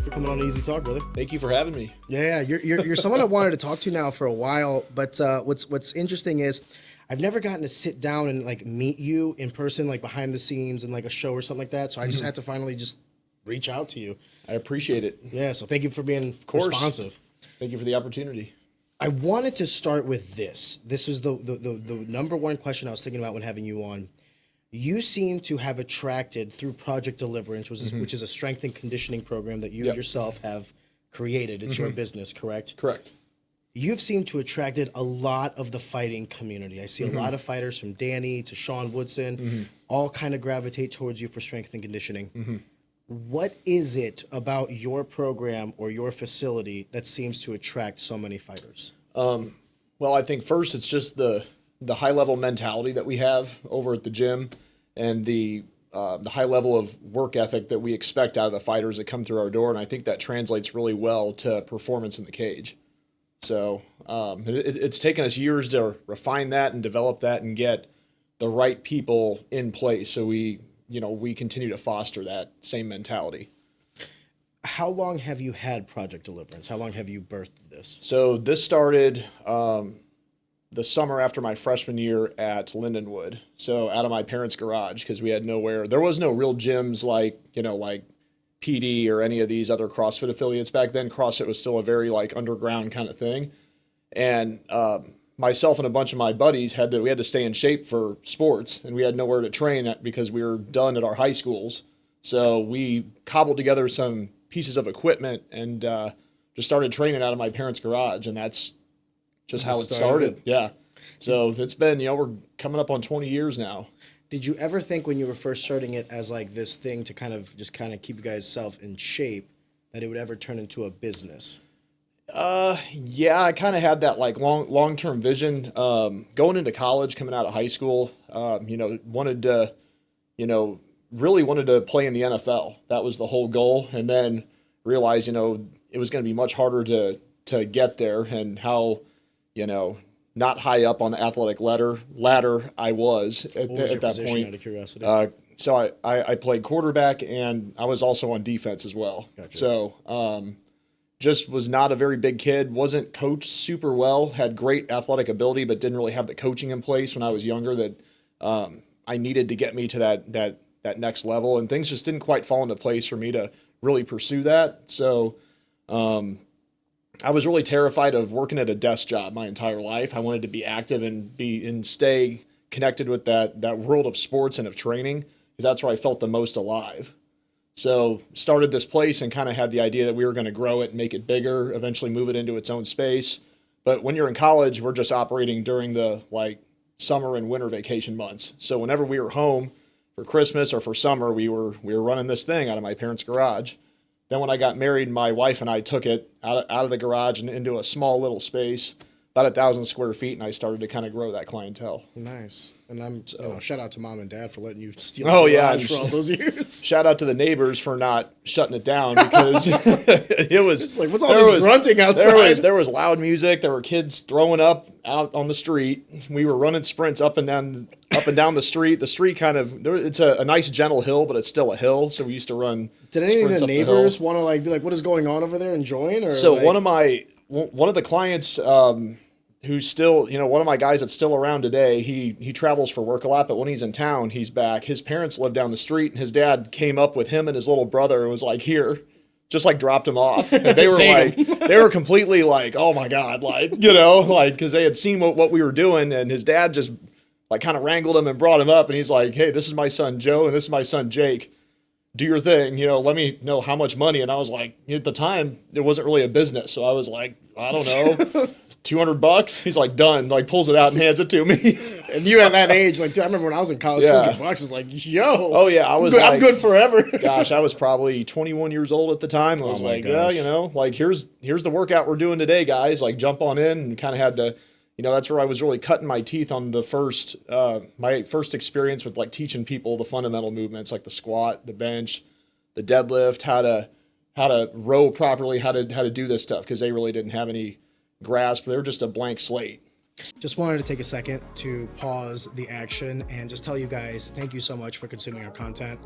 for coming on Easy Talk, brother. Thank you for having me. Yeah, you're someone I wanted to talk to now for a while, but what's interesting is I've never gotten to sit down and like meet you in person, like behind the scenes in like a show or something like that. So I just had to finally just reach out to you. I appreciate it. Yeah, so thank you for being responsive. Thank you for the opportunity. I wanted to start with this. This was the number one question I was thinking about when having you on. You seem to have attracted through Project Deliverance, which is a strength and conditioning program that you yourself have created. It's your business, correct? Correct. You've seemed to attracted a lot of the fighting community. I see a lot of fighters from Danny to Sean Woodson, all kind of gravitate towards you for strength and conditioning. What is it about your program or your facility that seems to attract so many fighters? Well, I think first it's just the high level mentality that we have over at the gym, and the high level of work ethic that we expect out of the fighters that come through our door, and I think that translates really well to performance in the cage. So it's taken us years to refine that and develop that and get the right people in place, so we continue to foster that same mentality. How long have you had Project Deliverance? How long have you birthed this? So this started the summer after my freshman year at Lindenwood. So out of my parents' garage, because we had nowhere. There was no real gyms like PD or any of these other CrossFit affiliates back then. CrossFit was still a very like underground kind of thing. And myself and a bunch of my buddies had to stay in shape for sports, and we had nowhere to train at because we were done at our high schools. So we cobbled together some pieces of equipment and just started training out of my parents' garage, and that's just how it started. Yeah. So it's been, we're coming up on 20 years now. Did you ever think when you were first starting it as like this thing to kind of keep you guys self in shape that it would ever turn into a business? Yeah, I kind of had that like long-term vision. Going into college, coming out of high school, wanted to play in the NFL. That was the whole goal. And then realized, it was going to be much harder to get there, and how, not high up on the athletic ladder I was at that point. Out of curiosity? So I played quarterback, and I was also on defense as well. Gotcha. So just was not a very big kid, wasn't coached super well, had great athletic ability, but didn't really have the coaching in place when I was younger that I needed to get me to that next level, and things just didn't quite fall into place for me to really pursue that. So I was really terrified of working at a desk job my entire life. I wanted to be active and stay connected with that world of sports and of training, because that's where I felt the most alive. So started this place and kind of had the idea that we were going to grow it and make it bigger, eventually move it into its own space. But when you're in college, we're just operating during the summer and winter vacation months. So whenever we were home for Christmas or for summer, we were running this thing out of my parents' garage. Then when I got married, my wife and I took it out of the garage and into a small little space, about 1,000 square feet, and I started to kind of grow that clientele. Nice. And shout out to mom and dad for letting you steal the garage for all those years. Shout out to the neighbors for not shutting it down, because it was just like, what's all this grunting outside? There was loud music. There were kids throwing up out on the street. We were running sprints up and down the street. The street it's a nice gentle hill, but it's still a hill. So we used to run. Did any of the neighbors want to be like, what is going on over there, enjoying? Or so one of the clients, who's still, one of my guys that's still around today, he travels for work a lot, but when he's in town, he's back. His parents live down the street, and his dad came up with him and his little brother and was like, here, just dropped him off. And they were they were completely like, oh my God, because they had seen what we were doing, and his dad just kind of wrangled him and brought him up, and he's like, hey, this is my son Joe, and this is my son Jake. Do your thing, let me know how much money. And I was like, at the time, it wasn't really a business. So I was like, I don't know, $200. He's like, done. Pulls it out and hands it to me. And you at that age, I remember when I was in college, $200 is like, yo. Oh yeah, I'm good forever. Gosh, I was probably 21 years old at the time. I was here's the workout we're doing today, guys. Jump on in, and kind of had to. That's where I was really cutting my teeth on my first experience with teaching people the fundamental movements, like the squat, the bench, the deadlift, how to row properly, how to do this stuff, because they really didn't have any grasp. They were just a blank slate. Just wanted to take a second to pause the action and just tell you guys, thank you so much for consuming our content.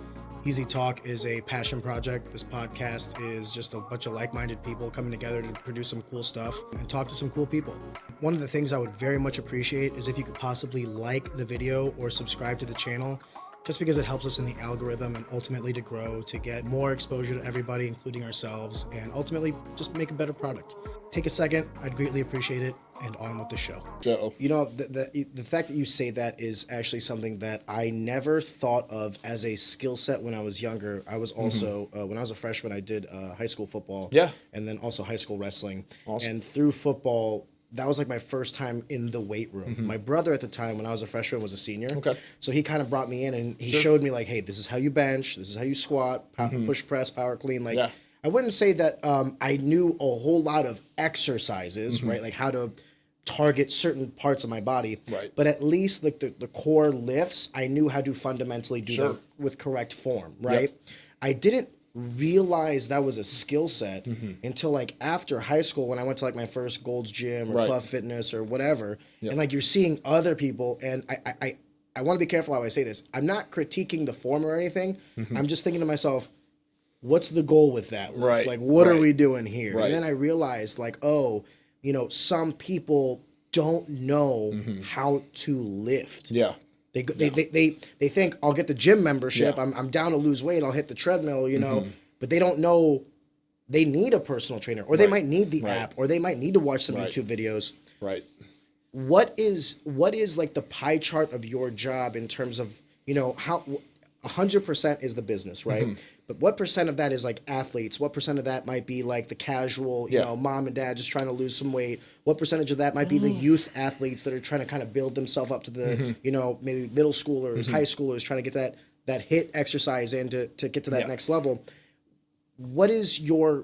Easy Talk is a passion project. This podcast is just a bunch of like-minded people coming together to produce some cool stuff and talk to some cool people. One of the things I would very much appreciate is if you could possibly like the video or subscribe to the channel, just because it helps us in the algorithm and ultimately to grow, to get more exposure to everybody, including ourselves, and ultimately just make a better product. Take a second, I'd greatly appreciate it, and on with the show. So, You know, the fact that you say that is actually something that I never thought of as a skill set when I was younger. I was also, when I was a freshman, I did high school football. Yeah. And then also high school wrestling. Awesome. And through football, that was like my first time in the weight room. My brother at the time, when I was a freshman, was a senior. Okay. So he kind of brought me in and he showed me like, hey, this is how you bench, this is how you squat, push press, power clean. Like, Yeah. I wouldn't say that I knew a whole lot of exercises, right? Like how to target certain parts of my body. Right. But at least like the core lifts, I knew how to fundamentally do them with correct form, right? I didn't realize that was a skill set until like after high school when I went to like my first Gold's Gym or Club Fitness or whatever. And like you're seeing other people, and I want to be careful how I say this. I'm not critiquing the form or anything. I'm just thinking to myself, what's the goal with that? Right. Like, what are we doing here? Right. And then I realized like, oh, you know, some people don't know how to lift. yeah. They think I'll get the gym membership. Yeah. I'm down to lose weight. I'll hit the treadmill, you know, but they don't know they need a personal trainer, or they might need the app, or they might need to watch some YouTube videos. Right. What is like the pie chart of your job in terms of, you know, how 100% is the business, right? But what percent of that is like athletes? What percent of that might be like the casual, you know, mom and dad just trying to lose some weight? What percentage of that might be the youth athletes that are trying to kind of build themselves up to the, you know, maybe middle schoolers, high schoolers, trying to get that HIIT exercise in to get to that next level? What is your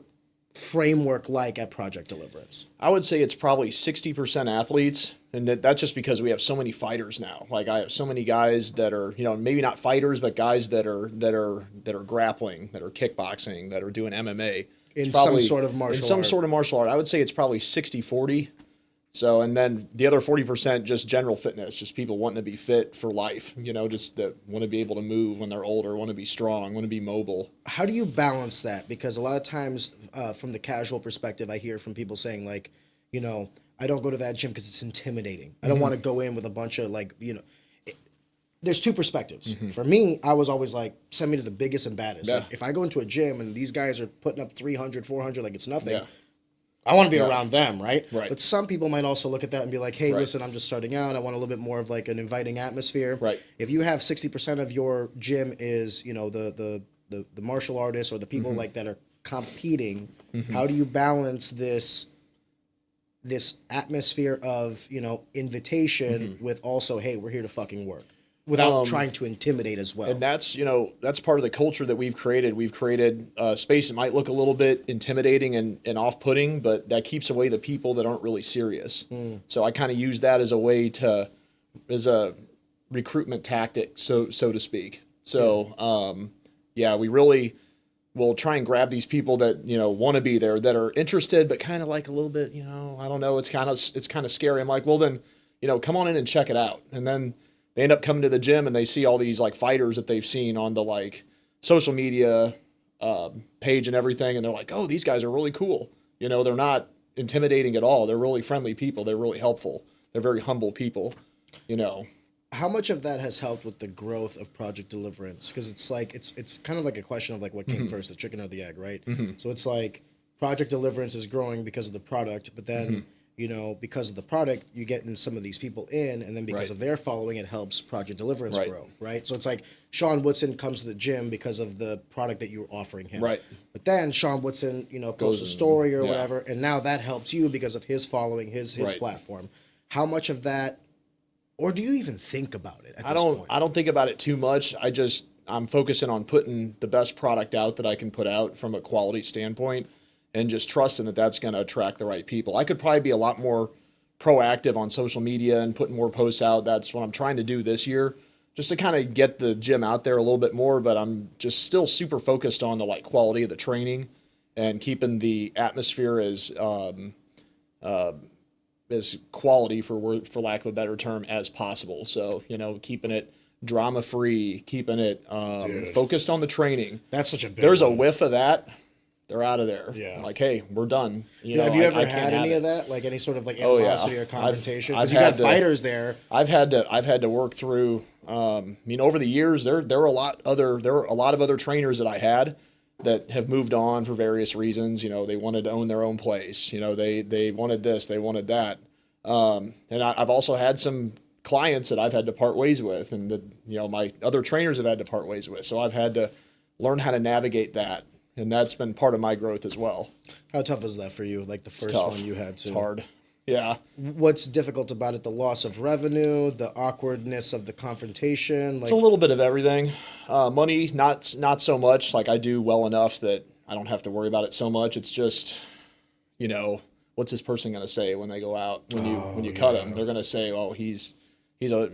framework like at Project Deliverance? I would say it's probably 60% athletes, and that's just because we have so many fighters now. Like I have so many guys that are, you know, maybe not fighters, but guys that are grappling, that are kickboxing, that are doing MMA. In some sort of martial art. I would say it's probably 60-40. So, and then the other 40% just general fitness, just people wanting to be fit for life, you know, just that want to be able to move when they're older, want to be strong, want to be mobile. How do you balance that? Because a lot of times from the casual perspective, I hear from people saying like, you know, I don't go to that gym because it's intimidating. I don't want to go in with a bunch of like, you know, there's two perspectives. For me, I was always like, send me to the biggest and baddest. Yeah. Like, if I go into a gym and these guys are putting up 300, 400, like it's nothing. Yeah. I want to be around them, right? But some people might also look at that and be like, hey, listen, I'm just starting out. I want a little bit more of like an inviting atmosphere. Right. If you have 60% of your gym is, you know, the martial artists or the people like that are competing, how do you balance this atmosphere of, you know, invitation with also, hey, we're here to fucking work, without trying to intimidate as well? And that's, you know, that's part of the culture that we've created. We've created a space that might look a little bit intimidating and off-putting, but that keeps away the people that aren't really serious. So I kind of use that as a way as a recruitment tactic, so to speak. So, we really will try and grab these people that, you know, want to be there, that are interested, but kind of like a little bit, you know, I don't know, it's kind of scary. I'm like, well then, you know, come on in and check it out. And then they end up coming to the gym and they see all these like fighters that they've seen on the like social media page and everything. And they're like, oh, these guys are really cool. You know, they're not intimidating at all. They're really friendly people. They're really helpful. They're very humble people, you know. How much of that has helped with the growth of Project Deliverance? Because it's like, it's kind of like a question of like what came first, the chicken or the egg, right? So it's like Project Deliverance is growing because of the product, but then you know, because of the product, you get in some of these people in, and then because of their following, it helps Project Deliverance grow, right? So it's like Sean Woodson comes to the gym because of the product that you're offering him. Right. But then Sean Woodson, you know, posts a story or whatever, and now that helps you because of his following, his platform. How much of that, or do you even think about it at this point? I don't think about it too much. I'm focusing on putting the best product out that I can put out from a quality standpoint, and just trusting that that's going to attract the right people. I could probably be a lot more proactive on social media and putting more posts out. That's what I'm trying to do this year, just to kind of get the gym out there a little bit more. But I'm just still super focused on the like quality of the training and keeping the atmosphere as quality, for lack of a better term, as possible. So, you know, keeping it drama free, keeping it focused on the training. That's such a big There's a one. whiff of that, they're out of there. Yeah. Like, hey, we're done. Have you ever I can't had any have of it. that? Like any sort of like Oh, yeah. animosity or confrontation? I've Because you got had to- fighters there. I've had to work through. Over the years, there were a lot of other trainers that I had that have moved on for various reasons. They wanted to own their own place. They wanted this, they wanted that. And I've also had some clients that I've had to part ways with, and that my other trainers have had to part ways with. So I've had to learn how to navigate that, and that's been part of my growth as well. How tough was that for you? Like the first Tough. one you had to. It's hard. Yeah. What's difficult about it? The loss of revenue, the awkwardness of the confrontation. It's a little bit of everything. Money, not so much. Like I do well enough that I don't have to worry about it so much. It's just, what's this person going to say when they go out when you cut him? They're going to say, "Oh, he's a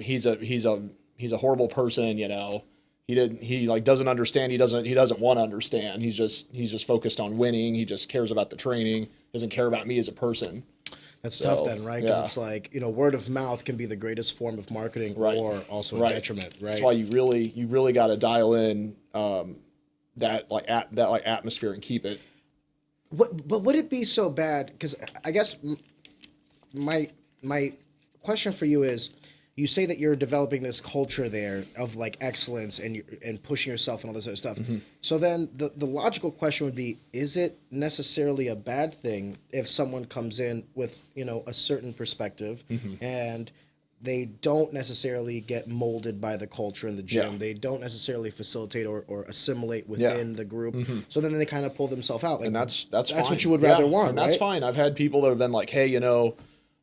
horrible person." He doesn't understand. He doesn't want to understand. He's just focused on winning. He just cares about the training. Doesn't care about me as a person. That's tough then, right? Because yeah. it's like, word of mouth can be the greatest form of marketing or also a detriment, right? That's why you really got to dial in that atmosphere and keep it. But would it be so bad? Because I guess my question for you is, you say that you're developing this culture there of like excellence and pushing yourself and all this other stuff. Mm-hmm. So then the logical question would be, is it necessarily a bad thing if someone comes in with, a certain perspective and they don't necessarily get molded by the culture in the gym. Yeah. They don't necessarily facilitate or assimilate within the group. So then they kind of pull themselves out. Like, And that's fine. what you would rather want, and that's right? fine. I've had people that have been like, hey,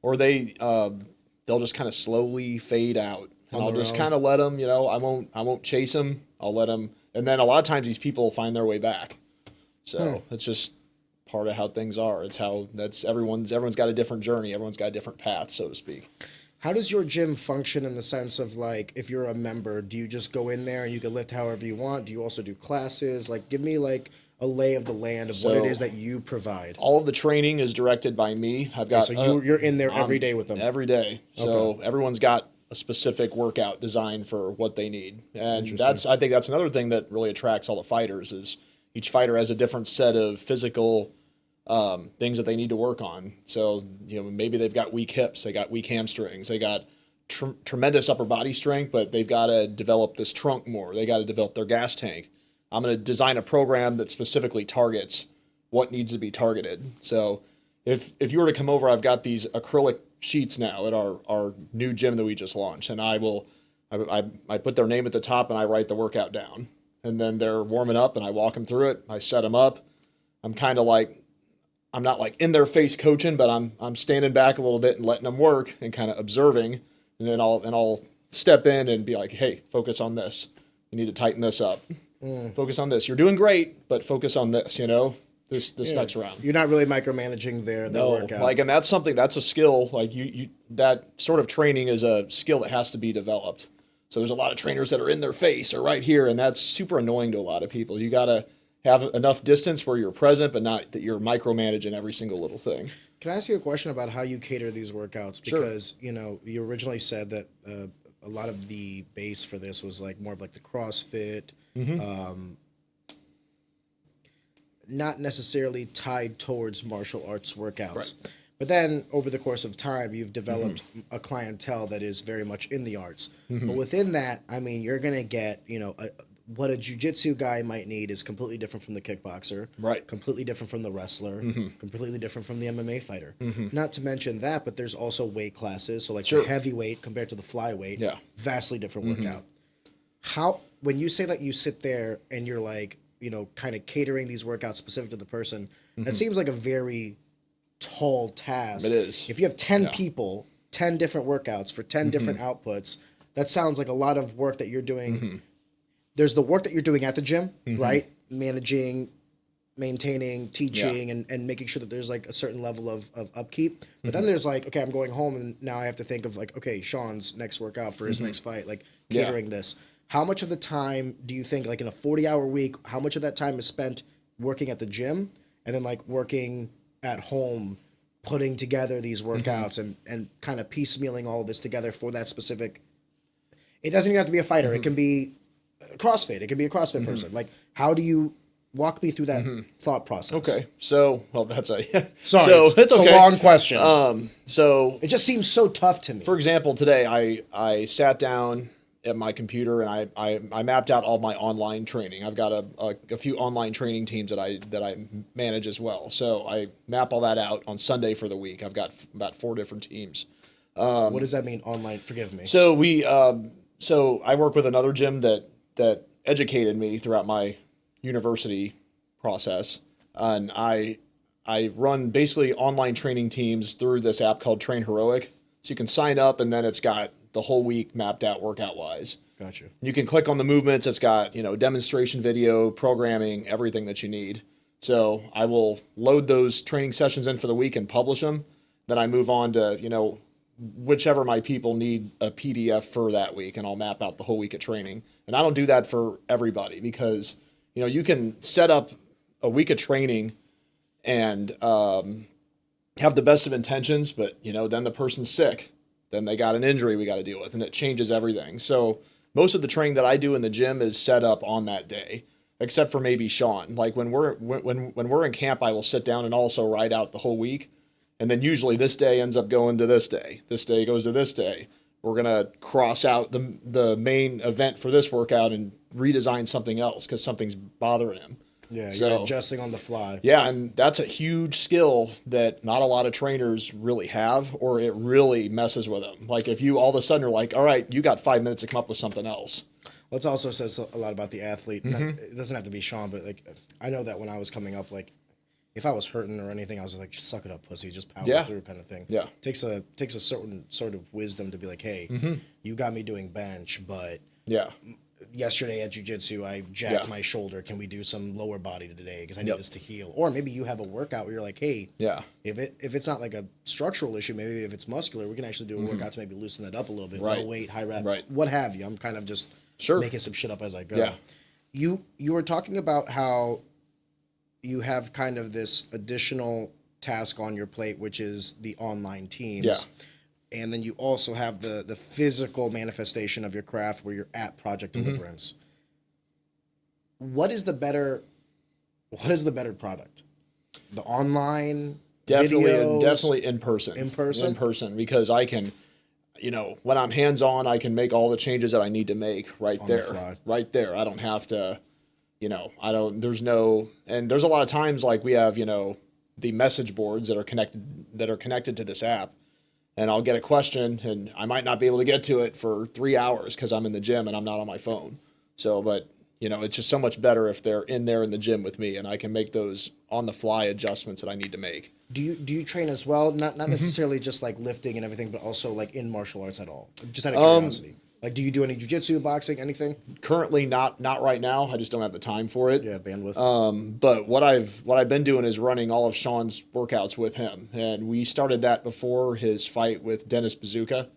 or they'll just kind of slowly fade out, and I'll just kind of let them. I won't chase them. I'll let them, and then a lot of times these people find their way back. So it's just part of how things are. Everyone's got a different journey. Everyone's got a different path, so to speak. How does your gym function in the sense of like, if you're a member, do you just go in there and you can lift however you want? Do you also do classes? Like, give me like a lay of the land of what it is that you provide. All of the training is directed by me. I've got so you're in there every day with them. Every day. So everyone's got a specific workout designed for what they need, and I think that's another thing that really attracts all the fighters is each fighter has a different set of physical things that they need to work on. So, maybe they've got weak hips, they got weak hamstrings, they got tremendous upper body strength, but they've got to develop this trunk more. They got to develop their gas tank. I'm going to design a program that specifically targets what needs to be targeted. So if you were to come over, I've got these acrylic sheets now at our new gym that we just launched, and I put their name at the top and I write the workout down. And then they're warming up and I walk them through it. I set them up. I'm not like in their face coaching, but I'm standing back a little bit and letting them work and kind of observing. And then I'll step in and be like, hey, focus on this. You need to tighten this up. Focus on this. You're doing great, but focus on this, this next round. You're not really micromanaging their workout. And that's a skill. Like you that sort of training is a skill that has to be developed. So there's a lot of trainers that are in their face or right here, and that's super annoying to a lot of people. You got to have enough distance where you're present, but not that you're micromanaging every single little thing. Can I ask you a question about how you cater these workouts? Because, you originally said that a lot of the base for this was like more of like the CrossFit, not necessarily tied towards martial arts workouts. Right. But then over the course of time, you've developed a clientele that is very much in the arts. But within that, I mean, you're going to get, what a jiu-jitsu guy might need is completely different from the kickboxer. Right. Completely different from the wrestler. Completely different from the MMA fighter. Not to mention that, but there's also weight classes. So like the heavyweight compared to the flyweight, vastly different workout. How, when you say that you sit there and you're like, kind of catering these workouts specific to the person, that seems like a very tall task. It is. If you have 10 people, 10 different workouts for 10 different outputs, that sounds like a lot of work that you're doing. There's the work that you're doing at the gym, right? Managing, maintaining, teaching, and making sure that there's like a certain level of upkeep. But then there's like, okay, I'm going home and now I have to think of like, okay, Sean's next workout for his next fight, like catering this. How much of the time do you think, like in a 40-hour week, how much of that time is spent working at the gym and then like working at home, putting together these workouts and kind of piecemealing all of this together for that specific? it doesn't even have to be a fighter. It can be CrossFit. It can be a CrossFit person. Like, how do you walk me through that thought process? Okay. So, well, that's a Sorry, so it's okay. a long question. So It just seems so tough to me. for example, today I sat down at my computer and I mapped out all my online training. I've got a few online training teams that I manage as well. So I map all that out on Sunday for the week. I've got about 4 different teams. What does that mean, online? Forgive me. So I work with another gym that educated me throughout my university process, and I run basically online training teams through this app called Train Heroic. So you can sign up, and then it's got the whole week mapped out workout wise. Gotcha. You can click on the movements. It's got demonstration video, programming, everything that you need. So I will load those training sessions in for the week and publish them. Then I move on to whichever my people need a PDF for that week, and I'll map out the whole week of training. And I don't do that for everybody because, you can set up a week of training and have the best of intentions, but, then the person's sick. Then they got an injury we got to deal with, and it changes everything. So most of the training that I do in the gym is set up on that day, except for maybe Sean. Like when we're in camp, I will sit down and also write out the whole week. And then usually this day ends up going to this day. This day goes to this day. We're going to cross out the main event for this workout and redesign something else because something's bothering him. Yeah, So, you're adjusting on the fly. Yeah, and that's a huge skill that not a lot of trainers really have, or it really messes with them. Like if you all of a sudden are like, all right, you got 5 minutes to come up with something else. Well, it also says a lot about the athlete. It doesn't have to be Sean, but like I know that when I was coming up, like if I was hurting or anything, I was like, just suck it up, pussy, just power through kind of thing. Yeah. Takes a certain sort of wisdom to be like, hey, you got me doing bench, but Yeah. yesterday at jiu-jitsu I jacked my shoulder. Can we do some lower body today because I need this to heal? Or maybe you have a workout where you're like, hey, if it's not like a structural issue, maybe if it's muscular, we can actually do a workout to maybe loosen that up a little bit. Right. Low weight, high rep, Right. what have you. I'm kind of just making some shit up as I go. Yeah. You were talking about how you have kind of this additional task on your plate, which is the online teams. Yeah. And then you also have the physical manifestation of your craft where you're at Project Deliverance. What is the better product? The online videos? Definitely in person. In person? In person, because I can, when I'm hands-on, I can make all the changes that I need to make right On the there. fly. Right there. I don't have to, and there's a lot of times like we have, the message boards that are connected to this app. And I'll get a question, and I might not be able to get to it for 3 hours because I'm in the gym and I'm not on my phone. So, but, it's just so much better if they're in there in the gym with me, and I can make those on-the-fly adjustments that I need to make. Do you train as well? Not necessarily just like lifting and everything, but also like in martial arts at all? Just out of curiosity. Like, do you do any jiu-jitsu, boxing, anything? Currently, not right now. I just don't have the time for it. Yeah, bandwidth. But what I've been doing is running all of Sean's workouts with him, and we started that before his fight with Dennis Bazooka,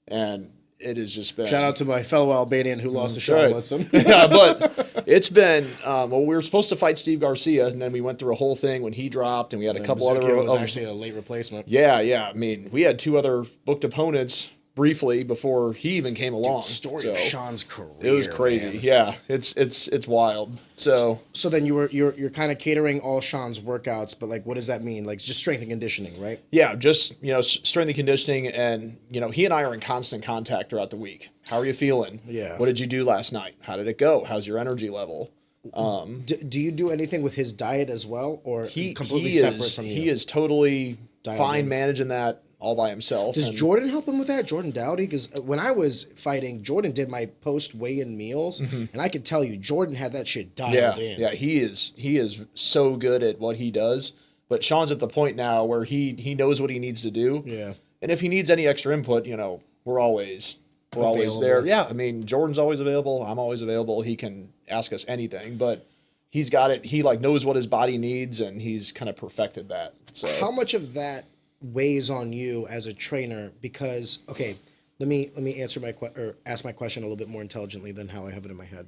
and it has just been. Shout out to my fellow Albanian who lost to Sean Woodson. Yeah, but it's been. We were supposed to fight Steve Garcia, and then we went through a whole thing when he dropped, and we had a couple Bazooka other. was actually a late replacement. Yeah. I mean, we had 2 other booked opponents briefly before he even came along. Story of Sean's career. It was crazy. Man. Yeah, it's wild. So then you're kind of catering all Sean's workouts, but like, what does that mean? Like, just strength and conditioning, right? Yeah, just strength and conditioning, and he and I are in constant contact throughout the week. How are you feeling? Yeah. What did you do last night? How did it go? How's your energy level? Do you do anything with his diet as well, or completely separate from you? He is totally fine in. managing that all by himself. Does Jordan help him with that? Jordan Dowdy? Because when I was fighting, Jordan did my post weigh-in meals, and I could tell you, Jordan had that shit dialed in. Yeah, he is so good at what he does. But Sean's at the point now where he knows what he needs to do. Yeah. And if he needs any extra input, we're always there. Yeah, I mean, Jordan's always available. I'm always available. He can ask us anything, but he's got it. He knows what his body needs, and he's kind of perfected that. So how much of that weighs on you as a trainer? Because let me answer ask my question a little bit more intelligently than how I have it in my head.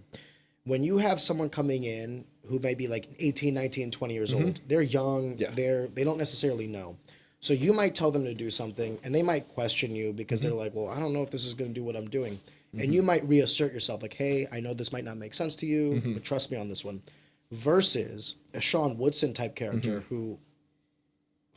When you have someone coming in who may be like 18, 19, 20 years old, they're young, they don't necessarily know. So you might tell them to do something, and they might question you because they're like, well, I don't know if this is going to do what I'm doing. and you might reassert yourself like, hey, I know this might not make sense to you, but trust me on this one. Versus a Sean Woodson type character who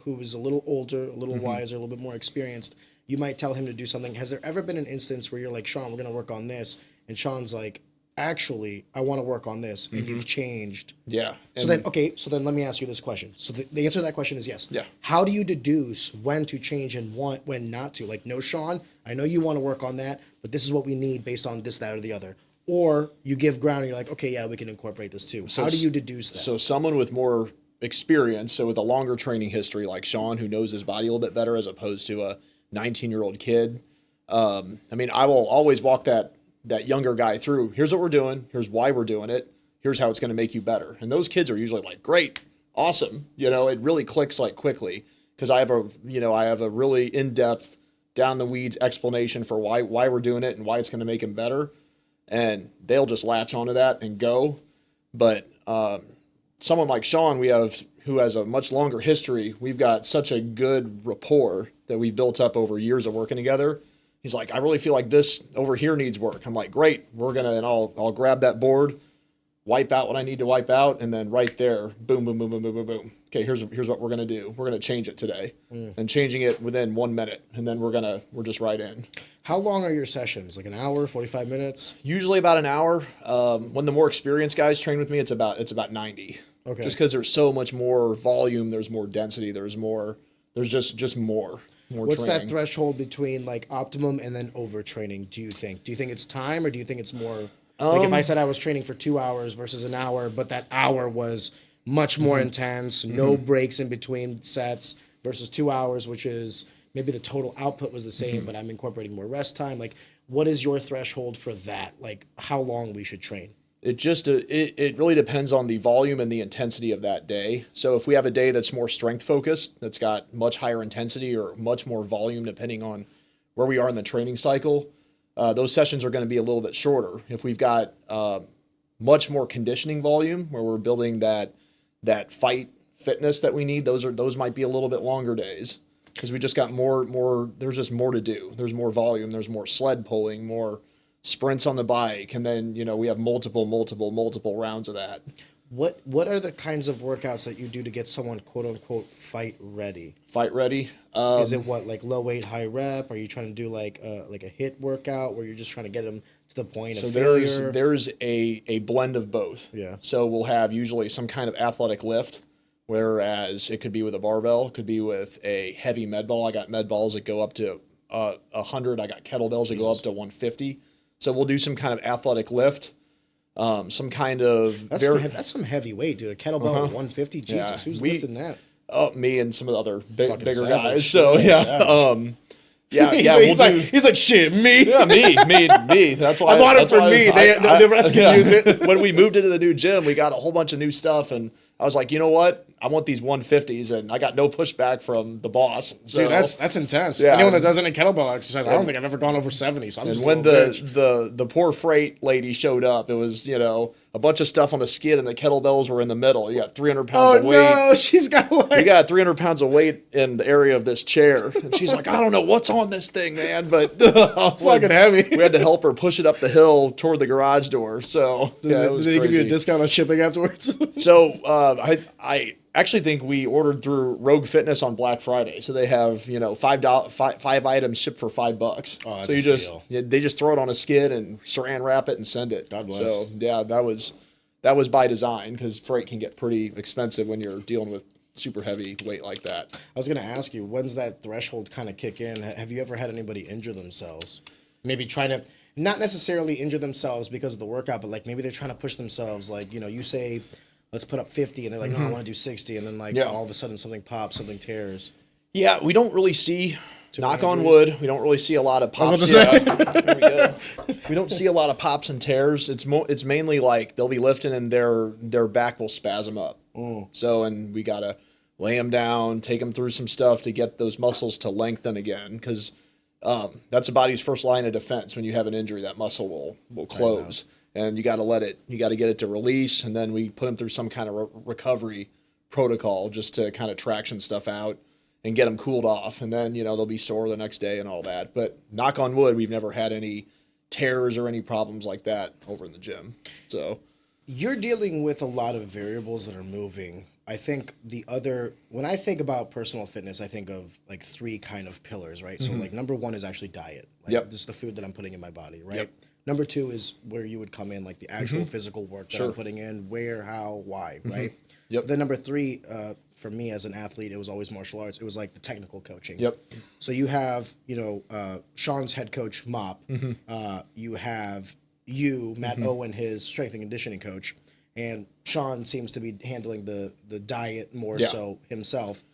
is a little older, a little wiser, a little bit more experienced. You might tell him to do something. Has there ever been an instance where you're like, Sean, we're going to work on this, and Sean's like, actually, I want to work on this, and you've changed? Yeah. So then let me ask you this question. So the answer to that question is yes. Yeah. How do you deduce when to change and when not to? Like, no, Sean, I know you want to work on that, but this is what we need based on this, that, or the other. Or you give ground and you're like, okay, yeah, we can incorporate this too. So how do you deduce that? So someone with more experience, so with a longer training history like Sean, who knows his body a little bit better as opposed to a 19-year-old kid. I mean, I will always walk that younger guy through. Here's what we're doing. Here's why we're doing it. Here's how it's going to make you better. And those kids are usually like, great, awesome. It really clicks like quickly because I have a really in-depth, down the weeds explanation for why we're doing it and why it's going to make them better. And they'll just latch onto that and go. But someone like Sean, who has a much longer history, we've got such a good rapport that we've built up over years of working together. He's like, I really feel like this over here needs work. I'm like, great, and I'll grab that board, wipe out what I need to wipe out, and then right there, boom, boom, boom, boom, boom, boom, boom. Okay, here's what we're gonna do. We're gonna change it today, and changing it within 1 minute, and then we're just right in. How long are your sessions? Like an hour, 45 minutes? Usually about an hour. When the more experienced guys train with me, it's about 90. Okay. Just because there's so much more volume, there's more density, there's just more. What's training. that threshold between like optimum and then overtraining, do you think? Do you think it's time or do you think it's more like if I said I was training for 2 hours versus an hour, but that hour was much more intense, no breaks in between sets versus 2 hours, which is maybe the total output was the same, but I'm incorporating more rest time. Like, what is your threshold for that? Like how long we should train? It just it really depends on the volume and the intensity of that day. So if we have a day that's more strength focused, that's got much higher intensity or much more volume, depending on where we are in the training cycle, those sessions are going to be a little bit shorter. If we've got much more conditioning volume, where we're building that fight fitness that we need, those might be a little bit longer days because we just got more. There's just more to do. There's more volume. There's more sled pulling, more sprints on the bike, and then we have multiple rounds of that. What are the kinds of workouts that you do to get someone quote unquote fight ready? Fight ready. Is it like low weight, high rep? Are you trying to do like a HIIT workout where you're just trying to get them to the point of failure? There's a blend of both. Yeah. So we'll have usually some kind of athletic lift, whereas it could be with a barbell, it could be with a heavy med ball. I got med balls that go up to 100. I got kettlebells that go up to 150. So we'll do some kind of athletic lift, some kind of... That's some heavy weight, dude. A kettlebell at 150? Jesus, who's lifting that? Oh, me and some of the other bigger savage guys. So, yeah. He's like, shit, me? Yeah, me. That's why I bought it for me. The rest can use it. When we moved into the new gym, we got a whole bunch of new stuff, and I was like, you know what? I want these 150s, and I got no pushback from the boss. So, dude, that's intense. Yeah. Anyone that does any kettlebell exercise, I don't think I've ever gone over 70. So I'm and just when the poor freight lady showed up, it was a bunch of stuff on a skid, and the kettlebells were in the middle. You got 300 pounds of weight. Oh no, she's got like... You got 300 pounds of weight in the area of this chair, and she's like, I don't know what's on this thing, man, but it's fucking heavy. We had to help her push it up the hill toward the garage door. So did they give you a discount on shipping afterwards? So I actually think we ordered through Rogue Fitness on Black Friday, so they have five items shipped for $5. Oh, that's so they just throw it on a skid and saran wrap it and send it. God bless. So yeah, that was by design because freight can get pretty expensive when you're dealing with super heavy weight like that. I was going to ask you, when's that threshold kind of kick in? Have you ever had anybody injure themselves? Maybe trying to not necessarily injure themselves because of the workout, but like maybe they're trying to push themselves. Like you say, let's put up 50, and they're like, no, I want to do 60, and then all of a sudden something pops, something tears. Yeah, we don't really see, knock on injuries? wood, we don't really see a lot of pops. I was about to say. There we go. We don't see a lot of pops and tears. It's mainly like they'll be lifting and their back will spasm up. So, and we got to lay them down, take them through some stuff to get those muscles to lengthen again, because that's the body's first line of defense. When you have an injury, that muscle will close. And you got to get it to release, and then we put them through some kind of recovery protocol just to kind of traction stuff out and get them cooled off. And then, they'll be sore the next day and all that. But knock on wood, we've never had any tears or any problems like that over in the gym. So You're dealing with a lot of variables that are moving. I think when I think about personal fitness, I think of like 3 kind of pillars, right? So like number 1 is actually diet. Like this is the food that I'm putting in my body, right? Yep. Number 2 is where you would come in, like the actual physical work that I'm putting in, where, how, why, right? Yep. Then number 3, for me as an athlete, it was always martial arts. It was like the technical coaching. Yep. So you have, Sean's head coach, Mop. You have Matt Owen, his strength and conditioning coach. And Sean seems to be handling the diet more so himself.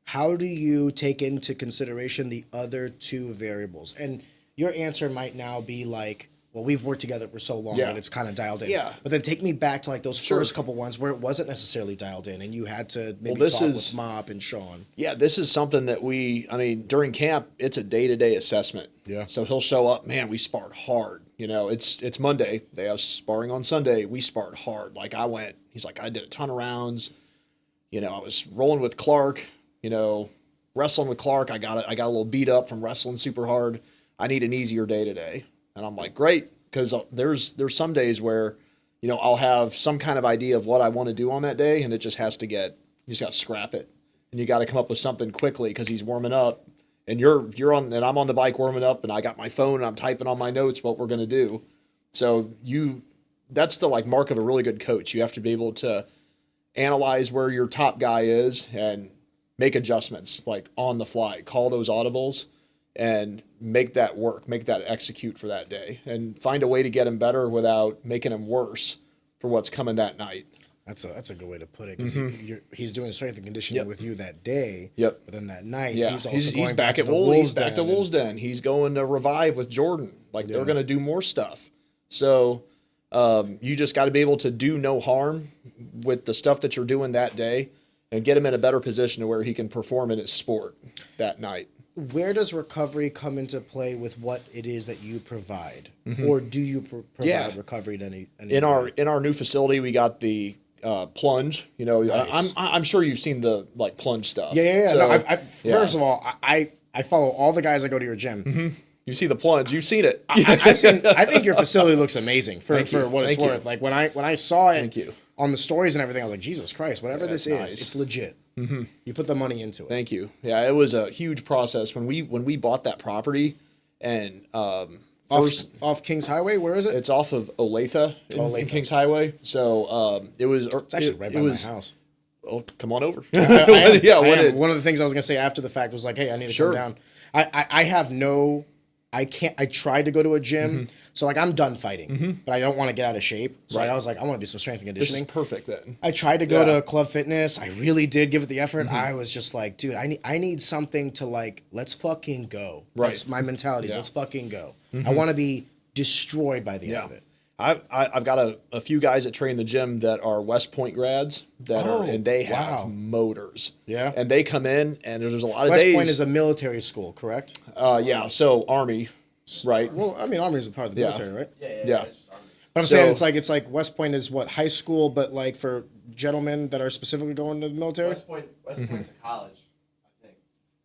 How do you take into consideration the other 2 variables? And your answer might now be like, well, we've worked together for so long that it's kind of dialed in. Yeah. But then take me back to like those first couple ones where it wasn't necessarily dialed in and you had to maybe talk with Mop and Sean. Yeah, this is something that during camp, it's a day-to-day assessment. Yeah. So he'll show up, man, we sparred hard. It's Monday. They have sparring on Sunday. We sparred hard. Like he's like, I did a ton of rounds. I was rolling with Clark, wrestling with Clark. I got a little beat up from wrestling super hard. I need an easier day today. And I'm like, great. Because there's some days where, I'll have some kind of idea of what I want to do on that day. And it just has to you just got to scrap it. And you got to come up with something quickly because he's warming up. And and I'm on the bike warming up, and I got my phone and I'm typing on my notes what we're going to do. So that's the mark of a really good coach. You have to be able to analyze where your top guy is and make adjustments on the fly, call those audibles and make that work, make that execute for that day and find a way to get him better without making him worse for what's coming that night. That's a good way to put it because he's doing strength and conditioning with you that day. Yep. But then that night, he's back at Wolves Den. He's going to Revive with Jordan. They're going to do more stuff. So you just got to be able to do no harm with the stuff that you're doing that day and get him in a better position to where he can perform in his sport that night. Where does recovery come into play with what it is that you provide, or do you provide recovery to any in our new facility? We got the plunge. Nice. I'm sure you've seen the plunge stuff. Yeah. So, no, first of all, I follow all the guys that go to your gym. You see the plunge. You've seen it. I've seen. I think your facility looks amazing for what it's worth. Like when I saw it on the stories and everything, I was like, Jesus Christ, whatever this is, it's legit. You put the money into it. Thank you. Yeah, it was a huge process when we bought that property, and off Kings Highway. Where is it? It's off of Olathe in Kings Highway. So it's actually right by my house. Oh, come on over. I am. One of the things I was gonna say after the fact was like, hey, I need to come down. I tried to go to a gym, so I'm done fighting, but I don't want to get out of shape. So I was like, I want to do some strength and conditioning. This is perfect then. I tried to go to Club Fitness. I really did give it the effort. I was just like, dude, I need something to let's fucking go. Right. That's my mentality. Let's fucking go. I want to be destroyed by the end of it. I've got a few guys that train the gym that are West Point grads and they have motors. Yeah. And they come in and there's a lot of days. West Point is a military school, correct? Yeah. So Army, right? Well, Army is a part of the military, right? Yeah. But I'm saying it's like West Point is what, high school, but for gentlemen that are specifically going to the military? West Point's a college, I think.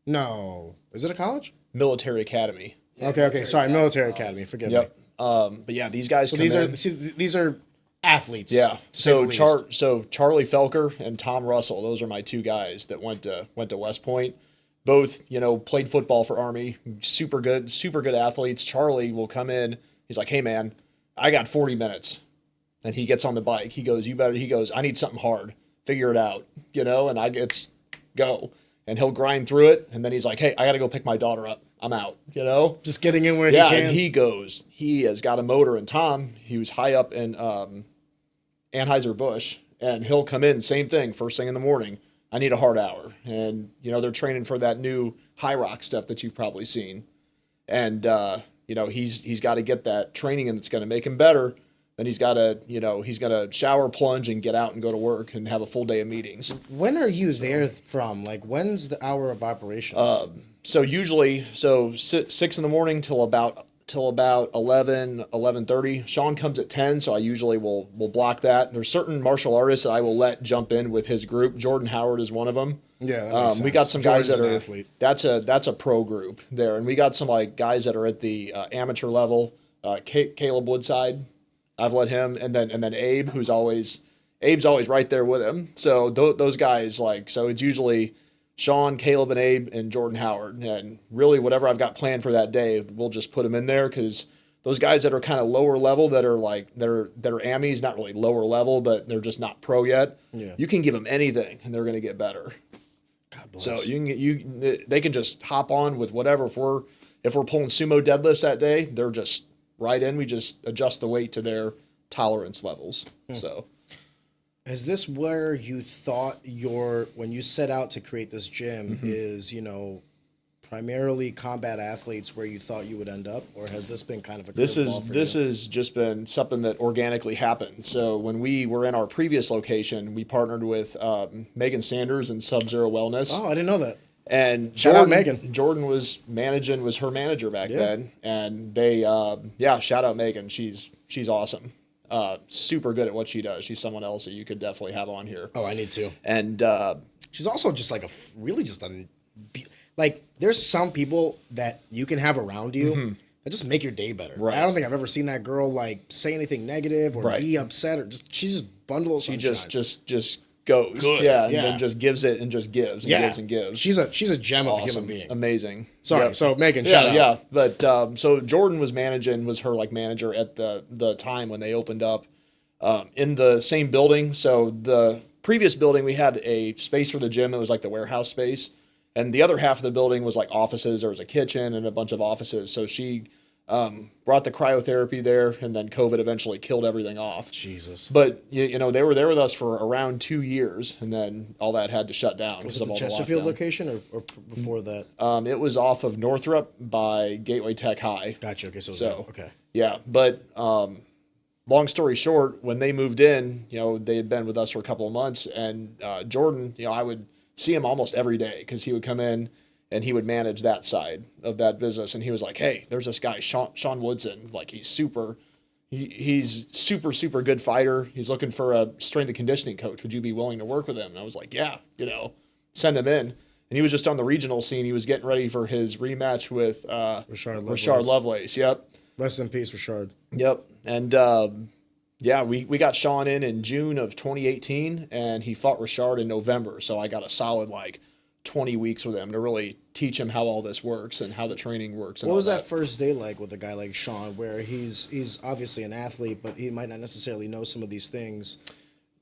No. Is it a college? Military Academy. Yeah, okay. Sorry, Military Academy. Forgive me. But yeah, these guys. So these are athletes. Yeah. So Charlie Felker and Tom Russell, those are my 2 guys that went to West Point. Both, played football for Army. Super good athletes. Charlie will come in. He's like, hey man, I got 40 minutes, and he gets on the bike. He goes, I need something hard. Figure it out, and it's go. And he'll grind through it, and then he's like, hey, I got to go pick my daughter up. I'm out, Just getting in where he can. Yeah, and he has got a motor. And Tom, he was high up in Anheuser-Busch, and he'll come in, same thing, first thing in the morning. I need a hard hour. And, they're training for that new high rock stuff that you've probably seen. And, he's got to get that training, and it's going to make him better. Then he's got to, he's going to shower, plunge, and get out and go to work and have a full day of meetings. When are you there from? When's the hour of operations? So usually, 6 in the morning till about 11:30. Sean comes at 10, so I usually will block that. There's certain martial artists that I will let jump in with his group. Jordan Howard is one of them. Yeah, that makes sense. We got some guys that are athlete. That's a pro group there, and we got some guys that are at the amateur level. Caleb Woodside. I've let him, and then Abe, Abe's always right there with him. So those guys, like, so it's usually Sean, Caleb, and Abe, and Jordan Howard. And really, whatever I've got planned for that day, we'll just put them in there, because those guys that are kind of lower level, that are AMIs, not really lower level, but they're just not pro yet. Yeah. You can give them anything, and they're going to get better. God bless. So they can just hop on with whatever. If we're pulling sumo deadlifts that day, they're just right in. We just adjust the weight to their tolerance levels. So. Is this where you thought when you set out to create this gym is, primarily combat athletes where you thought you would end up, or has this been kind of a This curveball for you? has just been something that organically happened. So when we were in our previous location, we partnered with Megan Sanders and Sub-Zero Wellness. Oh, I didn't know that. And Shout out Megan. Jordan was her manager back then. And they, shout out Megan. She's awesome. Super good at what she does. She's someone else that you could definitely have on here. Oh, I need to. And She's also just like there's some people that you can have around you that just make your day better. Right. I don't think I've ever seen that girl like say anything negative or be upset, or she just bundles. she just goes. Good. Yeah. And Yeah. then just gives it and just gives and gives and gives. She's a gem of a Awesome. human being. Amazing. Sorry. Yep. So Megan, shout out. Yeah. But so Jordan was her like manager at the time when they opened up in the same building. So the previous building, we had a space for the gym. It was like the warehouse space. And the other half of the building was like offices. There was a kitchen and a bunch of offices. So she brought the cryotherapy there, and then COVID eventually killed everything off. Jesus. But, they were there with us for around 2 years, and then all that had to shut down. Was it the Chesterfield location or before that? It was off of Northrop by Gateway Tech High. Gotcha. Okay. So, okay. Yeah. But long story short, when they moved in, they had been with us for a couple of months, and Jordan, I would see him almost every day, because he would come in and he would manage that side of that business. And he was like, hey, there's this guy, Sean Woodson. Like, he's super good fighter. He's looking for a strength and conditioning coach. Would you be willing to work with him? And I was like, yeah, send him in. And he was just on the regional scene. He was getting ready for his rematch with Rashard Lovelace. Yep. Rest in peace, Rashard. Yep. And we got Sean in June of 2018, and he fought Rashard in November. So I got a solid 20 weeks with him to really teach him how all this works and how the training works. And what was that first day like with a guy like Sean, where he's obviously an athlete, but he might not necessarily know some of these things?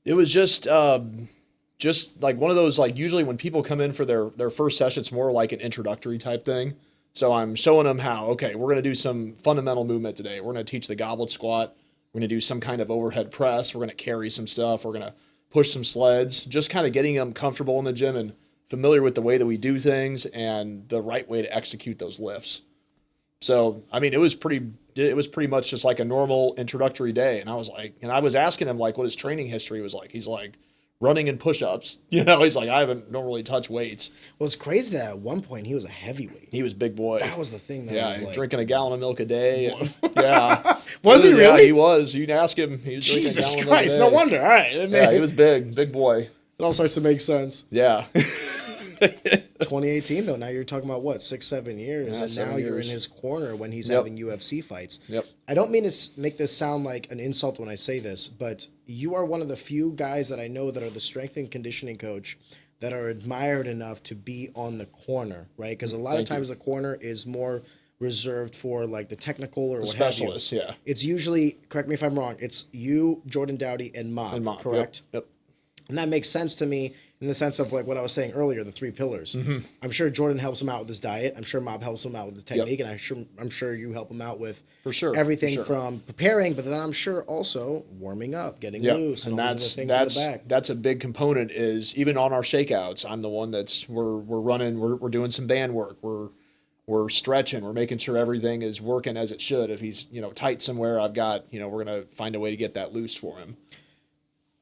It was just like one of those, usually when people come in for their first session, it's more like an introductory type thing. So I'm showing them how, okay, we're going to do some fundamental movement today. We're going to teach the goblet squat. We're going to do some kind of overhead press. We're going to carry some stuff. We're going to push some sleds, just kind of getting them comfortable in the gym and familiar with the way that we do things and the right way to execute those lifts. So, I mean, it was pretty much just like a normal introductory day. And I was asking him what his training history was like. He's like, running and push-ups. He's like, I don't really touch weights. Well, it's crazy that at one point he was a heavyweight. He was big boy. That was the thing. That was drinking a gallon of milk a day. Yeah. Was he really? Yeah, he was. You can ask him. He was Jesus drinking a gallon Christ! of milk a day. No wonder. All right. Yeah, he was big boy. It all starts to make sense. Yeah. 2018 though. Now you're talking about what, 6-7 years, Yeah, and 7 now you're years. in his corner when he's having UFC fights. Yep. I don't mean to make this sound like an insult when I say this, but you are one of the few guys that I know that are the strength and conditioning coach that are admired enough to be on the corner, right? Because a lot of times the corner is more reserved for the technical or what specialists, have you. yeah. It's usually, correct me if I'm wrong, it's you, Jordan Dowdy, and Mob, correct? Yep. And that makes sense to me in the sense of what I was saying earlier, the 3 pillars. Mm-hmm. I'm sure Jordan helps him out with his diet. I'm sure Mob helps him out with the technique, and I'm sure you help him out with everything from preparing, but then I'm sure also warming up, getting loose, and all those other things in the back. That's a big component. Is even on our shakeouts, I'm the one we're running. We're doing some band work. We're stretching. We're making sure everything is working as it should. If he's tight somewhere, I've got we're gonna find a way to get that loose for him.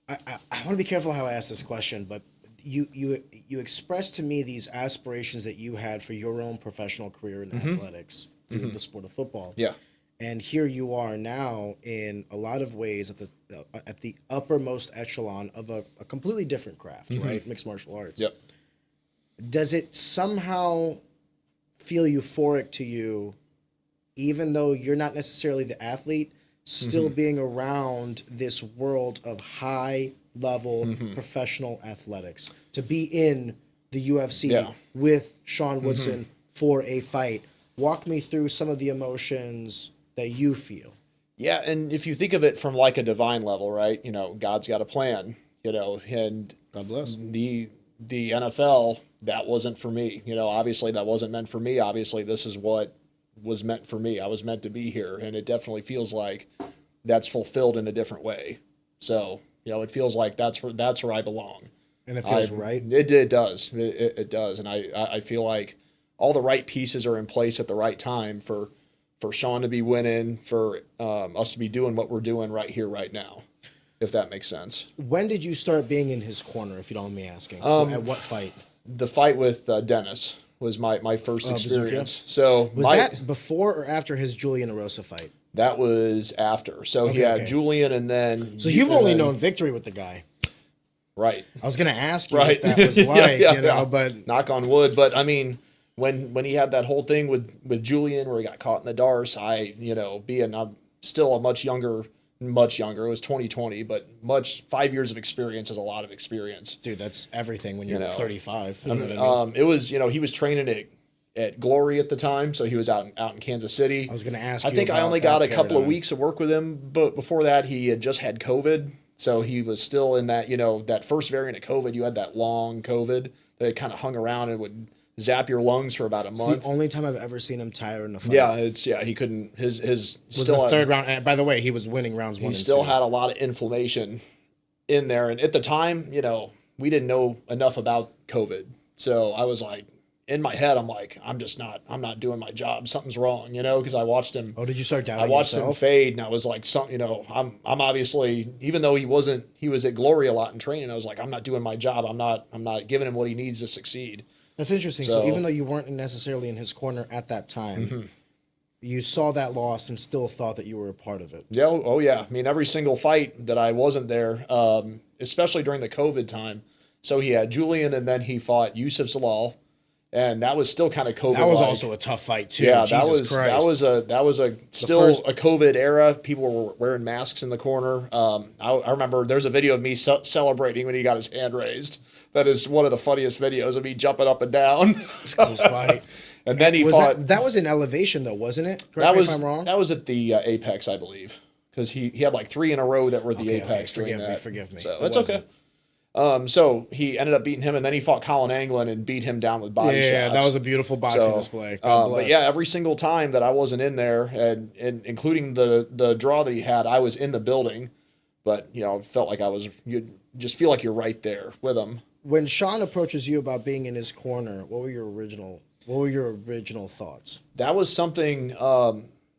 I want to be careful how I ask this question, but you expressed to me these aspirations that you had for your own professional career in athletics, in the sport of football. Yeah. And here you are now in a lot of ways at the uppermost echelon of a completely different craft, right? Mixed martial arts. Yep. Does it somehow feel euphoric to you even though you're not necessarily the athlete, still being around this world of high level professional athletics, to be in the UFC with Sean Woodson for a fight. Walk me through some of the emotions that you feel. Yeah, and if you think of it from like a divine level, right? You know, God's got a plan, you know, and God bless. the NFL, that wasn't for me. You know, obviously that wasn't meant for me. Obviously this is what was meant for me. I was meant to be here, and it definitely feels like that's fulfilled in a different way. So, you know, it feels like that's where I belong. And it feels right. It does. It does. And I feel like all the right pieces are in place at the right time for Sean to be winning, for us to be doing what we're doing right here, right now, if that makes sense. When did you start being in his corner, if you don't mind me asking? At what fight? The fight with Dennis was my first experience. Bazooka? So Was that before or after his Julian Erosa fight? That was after. So he had Julian, and then... So you've only known victory with the guy. Right. I was going to ask you what that was like, but... Knock on wood. But, I mean, when he had that whole thing with Julian where he got caught in the darts, I'm still a much younger, it was 2020, but 5 years of experience is a lot of experience. Dude, that's everything when you're 35. You know what I mean? It was, he was training at Glory at the time, so he was out in Kansas City. I was going to ask you. I think I only got a couple of weeks of work with him, but before that, he had just had COVID, so he was still in that, that first variant of COVID. You had that long COVID that kind of hung around and would zap your lungs for about a month. It's the only time I've ever seen him tired in a fight. Yeah, he couldn't. His was still the third round. And by the way, he was winning rounds 1 and 2. He still had a lot of inflammation in there, and at the time, we didn't know enough about COVID, so I was like, in my head, I'm like, I'm not doing my job. Something's wrong, because I watched him. Oh, did you start doubting I watched yourself? him fade, and I was like, I'm obviously, even though he was at Glory a lot in training, I was like, I'm not doing my job. I'm not giving him what he needs to succeed. That's interesting. So even though you weren't necessarily in his corner at that time, you saw that loss and still thought that you were a part of it. Yeah. Oh, yeah. I mean, every single fight that I wasn't there, especially during the COVID time. So he had Julian, and then he fought Yusuf Zalal. And that was still kind of COVID. That was also a tough fight too. Yeah, Jesus Christ. that was a COVID era. People were wearing masks in the corner. I remember there's a video of me celebrating when he got his hand raised. That is one of the funniest videos of me jumping up and down. It's a close fight. And then he fought. That was in Elevation though, wasn't it? Correct me if I'm wrong. That was at the Apex, I believe, because he had like 3 in a row that were the Apex. Forgive me. So that's okay. So he ended up beating him, and then he fought Colin Anglin and beat him down with body shots. Yeah, that was a beautiful boxing display. But yeah, every single time that I wasn't in there, and including the draw that he had, I was in the building. But felt like you just feel like you're right there with him. When Sean approaches you about being in his corner, what were your original thoughts? That was something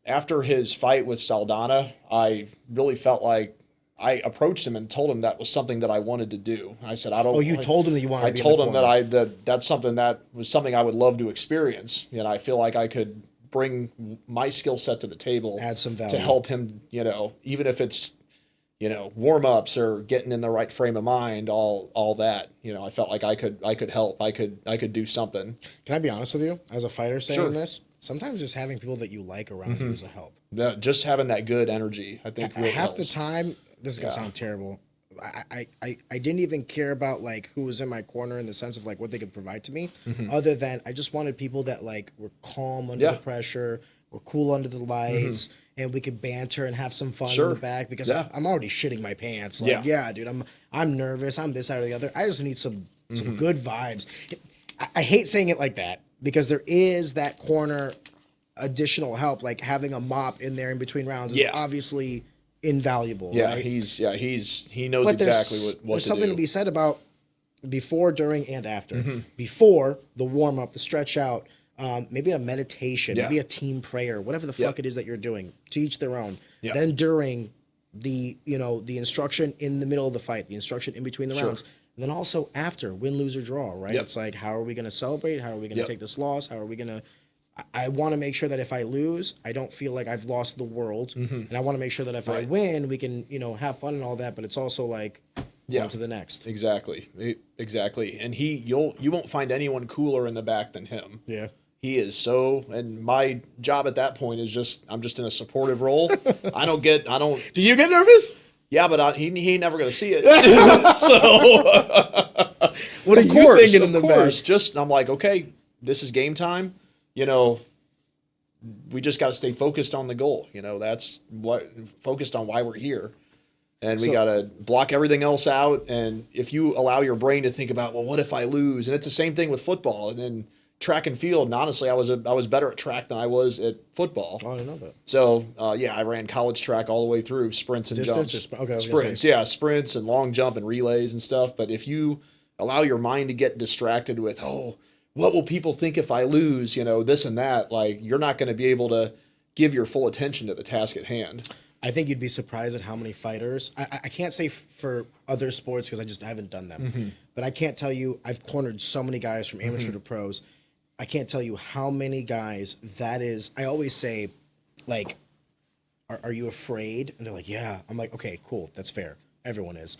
after his fight with Saldana, I really felt like I approached him and told him that was something that I wanted to do. I said, I don't. Oh, you told him that you wanted to be in the corner. I told him that's something that was something I would love to experience. I feel like I could bring my skill set to the table, add some value to help him. Even if it's warm ups or getting in the right frame of mind, all that. I felt like I could help. I could do something. Can I be honest with you? As a fighter saying Sure. this, sometimes just having people that you like around you is a help. Just having that good energy, I think, really half helps. the time. This is gonna sound terrible. I didn't even care about like who was in my corner in the sense of like what they could provide to me, other than I just wanted people that like were calm under the pressure, were cool under the lights, and we could banter and have some fun in the back because I'm already shitting my pants. Like, dude, I'm nervous. I'm this, that, or the other. I just need some good vibes. I hate saying it like that because there is that corner additional help, like having a mop in there in between rounds is obviously invaluable. Yeah, right? he knows But exactly what there's to something do. to be said about before, during, and after. Before the warm up, the stretch out, maybe a meditation, maybe a team prayer, whatever the fuck it is that you're doing. To each their own. Then during the instruction in the middle of the fight, the instruction in between the rounds, and then also after, win, lose, or draw. Right? It's like, how are we going to celebrate? How are we going to take this loss? How are we going to? I want to make sure that if I lose, I don't feel like I've lost the world, and I want to make sure that if I win, we can have fun and all that. But it's also like on to the next. Exactly. And you won't find anyone cooler in the back than him. Yeah. He is so, and my job at that point is I'm just in a supportive role. I don't. Do you get nervous? Yeah, but he ain't never gonna see it. So, What are you thinking in the back? Just I'm like, okay, this is game time. You know, we just got to stay focused on the goal. You know, that's what focused on why we're here. And we got to block everything else out. And if you allow your brain to think about, well, what if I lose? And it's the same thing with football. And then track and field. And honestly, I was better at track than I was at football. Oh, I didn't know that. So yeah, I ran college track all the way through, sprints and Distance jumps. okay, Sprints, yeah, sprints and long jump and relays and stuff. But if you allow your mind to get distracted with, oh, what will people think if I lose? You know, this and that. Like, you're not going to be able to give your full attention to the task at hand. I think you'd be surprised at how many fighters. I can't say for other sports because I just haven't done them. But I can't tell you, I've cornered so many guys from amateur to pros. I can't tell you how many guys that is. I always say, like, are you afraid? And they're like, yeah. I'm like, okay, cool. That's fair. Everyone is.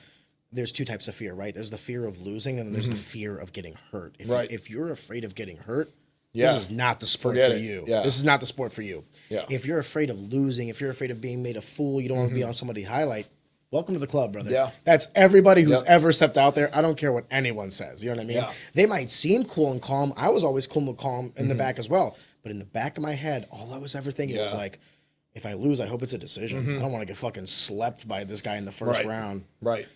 There's two types of fear, right? There's the fear of losing, and then there's the fear of getting hurt. If you're afraid of getting hurt, this is not the sport for you. Yeah. This is not the sport for you. Yeah. If you're afraid of losing, if you're afraid of being made a fool, you don't want to be on somebody's highlight, welcome to the club, brother. Yeah. That's everybody who's ever stepped out there. I don't care what anyone says. You know what I mean? Yeah. They might seem cool and calm. I was always cool and calm in the back as well. But in the back of my head, all I was ever thinking was like, if I lose, I hope it's a decision. I don't want to get fucking slept by this guy in the first round. Right.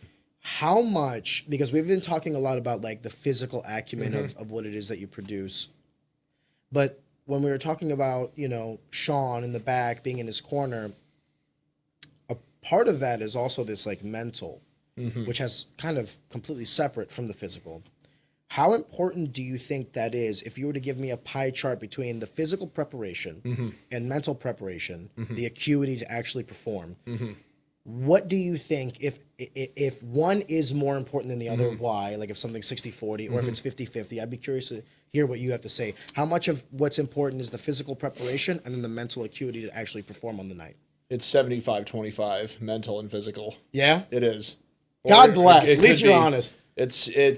How much, because we've been talking a lot about like the physical acumen of what it is that you produce. But when we were talking about, you know, Sean in the back being in his corner, a part of that is also this like mental, which has kind of completely separate from the physical. How important do you think that is if you were to give me a pie chart between the physical preparation and mental preparation, the acuity to actually perform? What do you think if one is more important than the other, why? Like if something's 60-40 or if it's 50-50, I'd be curious to hear what you have to say. How much of what's important is the physical preparation and then the mental acuity to actually perform on the night? It's 75-25, mental and physical. Yeah? It is. God bless. At least you're honest.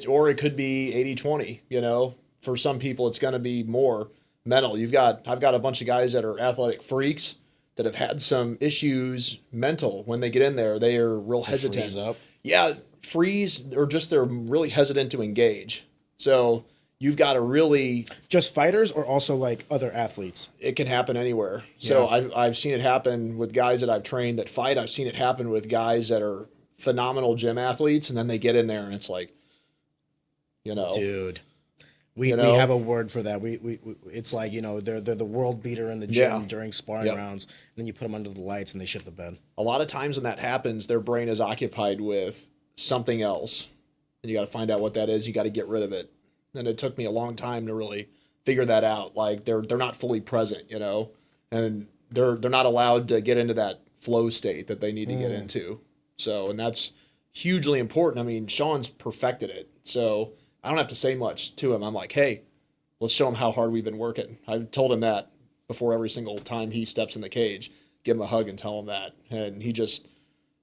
Or it could be 80-20, you know. For some people it's going to be more mental. I've got a bunch of guys that are athletic freaks that have had some issues mental when they get in there. They are real hesitant. Freeze up. Yeah, freeze, or just they're really hesitant to engage. So you've got to really... Just fighters or also like other athletes? It can happen anywhere. So I've seen it happen with guys that I've trained that fight. I've seen it happen with guys that are phenomenal gym athletes, and then they get in there and it's like, you know... Dude. We have a word for that. We it's like, you know, they're the world beater in the gym during sparring rounds, and then you put them under the lights and they shit the bed. A lot of times when that happens, their brain is occupied with something else, and you got to find out what that is. You got to get rid of it. And it took me a long time to really figure that out. Like they're not fully present, you know, and they're not allowed to get into that flow state that they need to get into. So, and that's hugely important. I mean, Sean's perfected it, so I don't have to say much to him. I'm like, hey, let's show him how hard we've been working. I've told him that before every single time he steps in the cage. Give him a hug and tell him that. And he just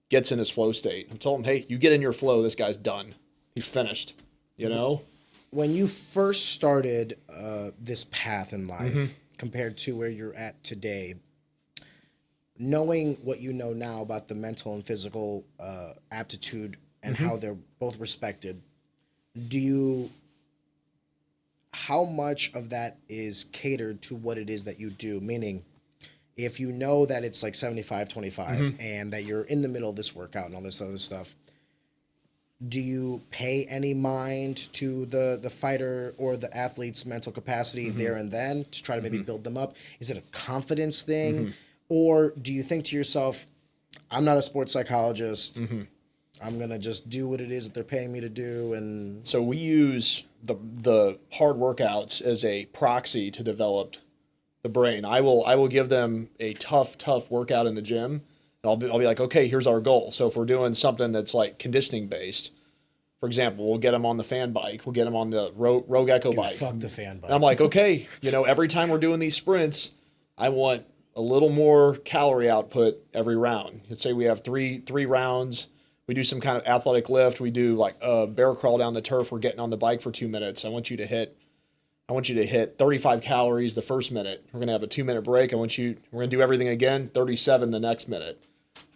gets in his flow state. I've told him, hey, you get in your flow, this guy's done. He's finished, you know? When you first started this path in life compared to where you're at today, knowing what you know now about the mental and physical aptitude and how they're both respected, how much of that is catered to what it is that you do? Meaning, if you know that it's like 75-25 and that you're in the middle of this workout and all this other stuff, do you pay any mind to the fighter or the athlete's mental capacity there and then to try to maybe build them up? Is it a confidence thing? Or do you think to yourself, I'm not a sports psychologist, I'm going to just do what it is that they're paying me to do? And so we use the hard workouts as a proxy to develop the brain. I will give them a tough workout in the gym. And I'll be like, okay, here's our goal. So if we're doing something that's like conditioning based, for example, we'll get them on the fan bike. We'll get them on the Rogue Echo bike. Fuck the fan bike. And I'm like, okay, you know, every time we're doing these sprints, I want a little more calorie output every round. Let's say we have three rounds. We do some kind of athletic lift. We do like a bear crawl down the turf. We're getting on the bike for 2 minutes. I want I want you to hit 35 calories the first minute. We're going to have a 2-minute break. We're going to do everything again, 37 the next minute,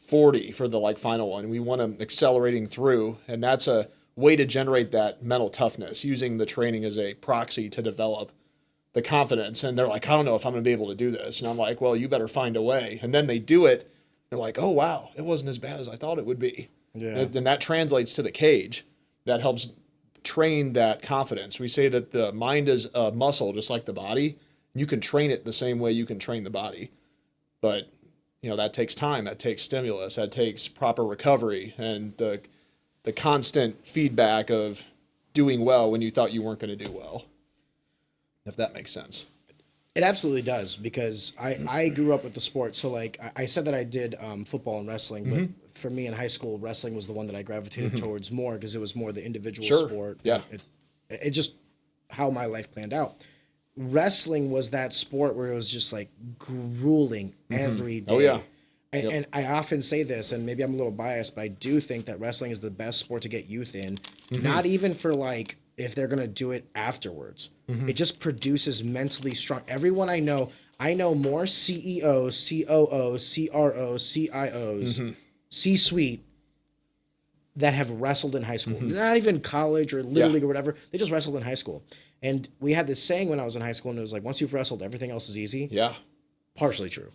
40 for the final one. We want them accelerating through, and that's a way to generate that mental toughness, using the training as a proxy to develop the confidence. And they're like, I don't know if I'm going to be able to do this. And I'm like, well, you better find a way. And then they do it. They're like, oh, wow, it wasn't as bad as I thought it would be. Yeah. And that translates to the cage. That helps train that confidence. We say that the mind is a muscle, just like the body. You can train it the same way you can train the body. But, that takes time. That takes stimulus. That takes proper recovery and the constant feedback of doing well when you thought you weren't going to do well, if that makes sense. It absolutely does, because I grew up with the sport. So I said that I did football and wrestling, but for me in high school, wrestling was the one that I gravitated towards more, because it was more the individual sport. Yeah. It just how my life planned out. Wrestling was that sport where it was just grueling every day. Oh, yeah. And I often say this, and maybe I'm a little biased, but I do think that wrestling is the best sport to get youth in. Not even for if they're going to do it afterwards. It just produces mentally strong. Everyone I know more CEOs, COOs, CROs, CIOs, C-suite that have wrestled in high school. Not even college or little league or whatever. They just wrestled in high school. And we had this saying when I was in high school, and it was like, once you've wrestled, everything else is easy. Yeah. Partially true.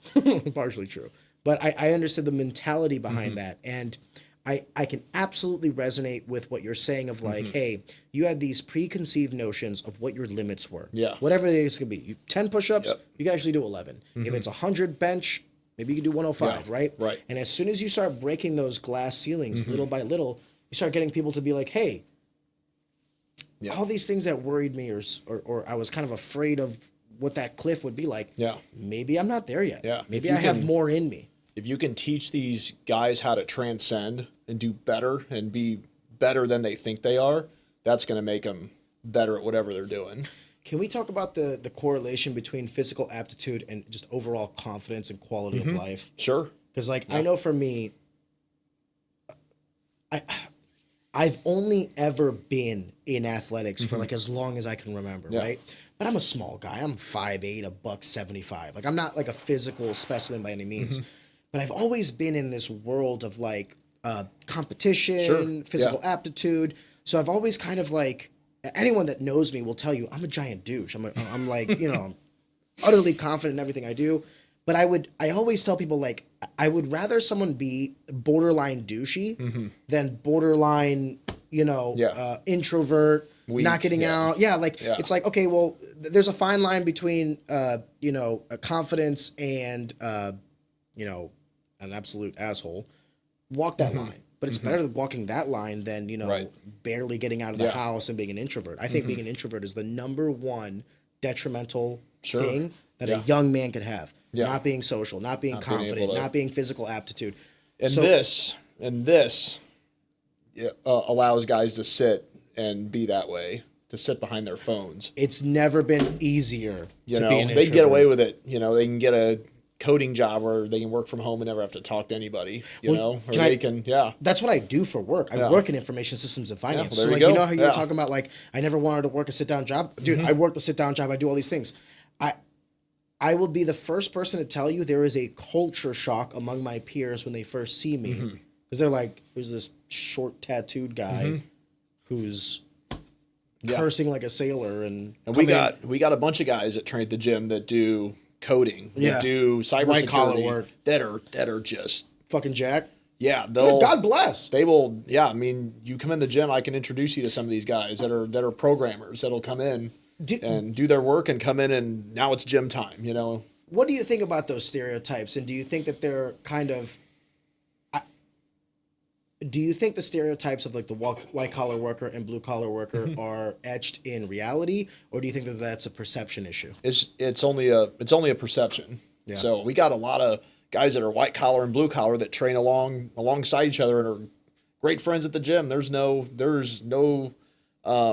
Partially true. But I understood the mentality behind that. And I can absolutely resonate with what you're saying of hey, you had these preconceived notions of what your limits were. Yeah. Whatever it is going to be. 10 push-ups, you can actually do 11. If it's 100 bench, maybe you can do 105, right? Right. And as soon as you start breaking those glass ceilings little by little, you start getting people to be like, hey, all these things that worried me or I was kind of afraid of what that cliff would be like. Yeah. Maybe I'm not there yet. Yeah. Maybe I have more in me. If you can teach these guys how to transcend and do better and be better than they think they are, that's going to make them better at whatever they're doing. Can we talk about the correlation between physical aptitude and just overall confidence and quality of life? Sure. Because I know for me, I've only ever been in athletics for as long as I can remember, right? But I'm a small guy. I'm 5'8", $175. I'm not a physical specimen by any means. But I've always been in this world of competition, physical aptitude. So I've always kind of anyone that knows me will tell you I'm a giant douche. I'm I'm utterly confident in everything I do. But I always tell people I would rather someone be borderline douchey than borderline, introvert, Weak, not getting out. Yeah, it's okay, well, there's a fine line between a confidence and an absolute asshole. Walk that line. But it's better than walking that line than, barely getting out of the house and being an introvert. I think being an introvert is the number one detrimental thing that a young man could have. Yeah. Not being social, not being confident, not being physical aptitude. And this allows guys to sit and be that way, to sit behind their phones. It's never been easier to be an introvert. They get away with it. They can get a coding job where they can work from home and never have to talk to anybody, That's what I do for work. I work in information systems and finance. Yeah, so you know how you were talking about I never wanted to work a sit-down job? Dude, I work the sit-down job. I do all these things. I will be the first person to tell you there is a culture shock among my peers when they first see me. Because they're like, there's this short tattooed guy who's cursing like a sailor. And we got a bunch of guys that train at the gym that do coding, that do cybersecurity work, that are just fucking jack. Yeah, God bless. They will. Yeah, I mean, you come in the gym, I can introduce you to some of these guys that are programmers that'll come in and do their work and come in, and now it's gym time. What do you think about those stereotypes? And do you think that they're kind of? Do you think the stereotypes of the white collar worker and blue collar worker are etched in reality, or do you think that that's a perception issue? It's only a perception. Yeah. So we got a lot of guys that are white collar and blue collar that train alongside each other and are great friends at the gym. There's no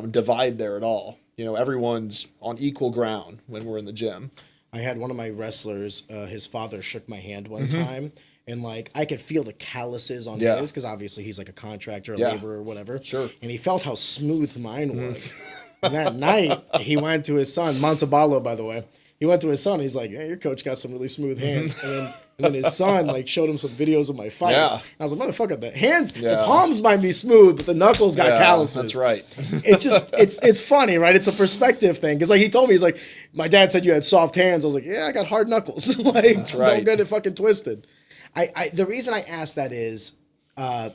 divide there at all. Everyone's on equal ground when we're in the gym. I had one of my wrestlers, his father shook my hand one time, and I could feel the calluses on his, because obviously he's a contractor, a laborer, or whatever. Sure. And he felt how smooth mine was. And that night, he went to his son, Monteballo, by the way. He went to his son. He's like, "Hey, your coach got some really smooth hands." And then his son like showed him some videos of my fights. Yeah. And I was like, "Motherfucker, the hands, the palms might be smooth, but the knuckles got calluses." That's right. It's just it's funny, right? It's a perspective thing. Because like he told me, he's like, "My dad said you had soft hands." I was like, "Yeah, I got hard knuckles." Like, That's right. Don't get it fucking twisted. The reason I ask that is, I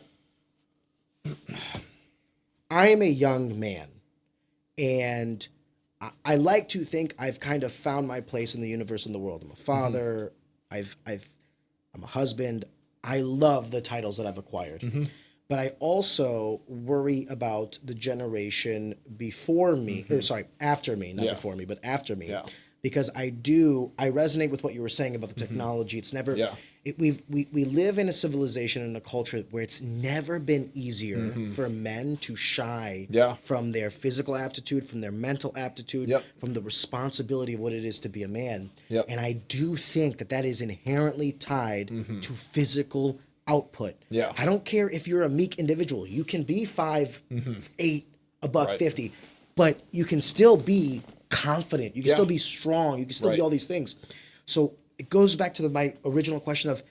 am a young man, and I like to think I've kind of found my place in the universe and the world. I'm a father. I'm a husband. I love the titles that I've acquired. But I also worry about the generation before me, or sorry, after me, not before me, but after me. Yeah. Because I resonate with what you were saying about the technology. It's never, we live in a civilization and a culture where it's never been easier for men to shy from their physical aptitude, from their mental aptitude, from the responsibility of what it is to be a man. And I do think that is inherently tied to physical output. I don't care if you're a meek individual. You can be 5'8", a buck 50, but you can still be confident. You can still be strong. You can still be all these things. So it goes back to my original question of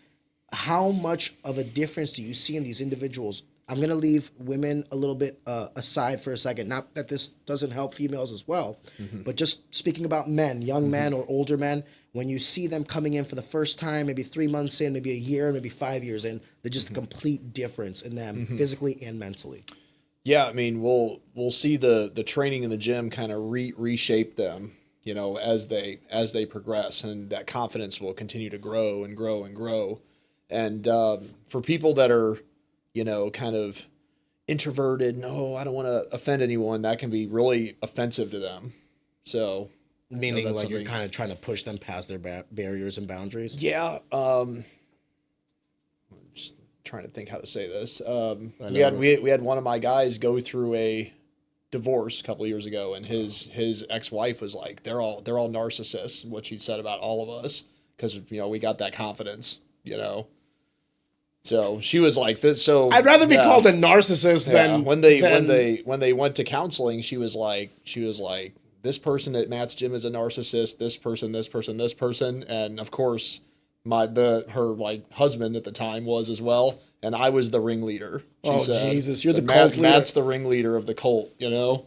how much of a difference do you see in these individuals? I'm going to leave women a little bit aside for a second. Not that this doesn't help females as well, but just speaking about men, young men or older men, when you see them coming in for the first time, maybe 3 months in, maybe a year, maybe 5 years in, they're just a complete difference in them physically and mentally. Yeah, I mean, we'll see the training in the gym kind of reshape them, you know, as they progress, and that confidence will continue to grow and grow and grow. And for people that are, you know, kind of introverted, no, I don't want to offend anyone, that can be really offensive to them. So, meaning like you're kind of trying to push them past their barriers and boundaries. Yeah. Just trying to think how to say this. We had one of my guys go through a divorce a couple of years ago, and his ex-wife was like, they're all narcissists, what she said about all of us, because, you know, we got that confidence, you know. So she was like this. So I'd rather be called a narcissist than when they went to counseling, she was like, this person at Matt's gym is a narcissist, this person, and of course her like husband at the time was as well, and I was the ringleader. She said. Jesus, you're the cult leader. Matt's the ringleader of the cult, you know.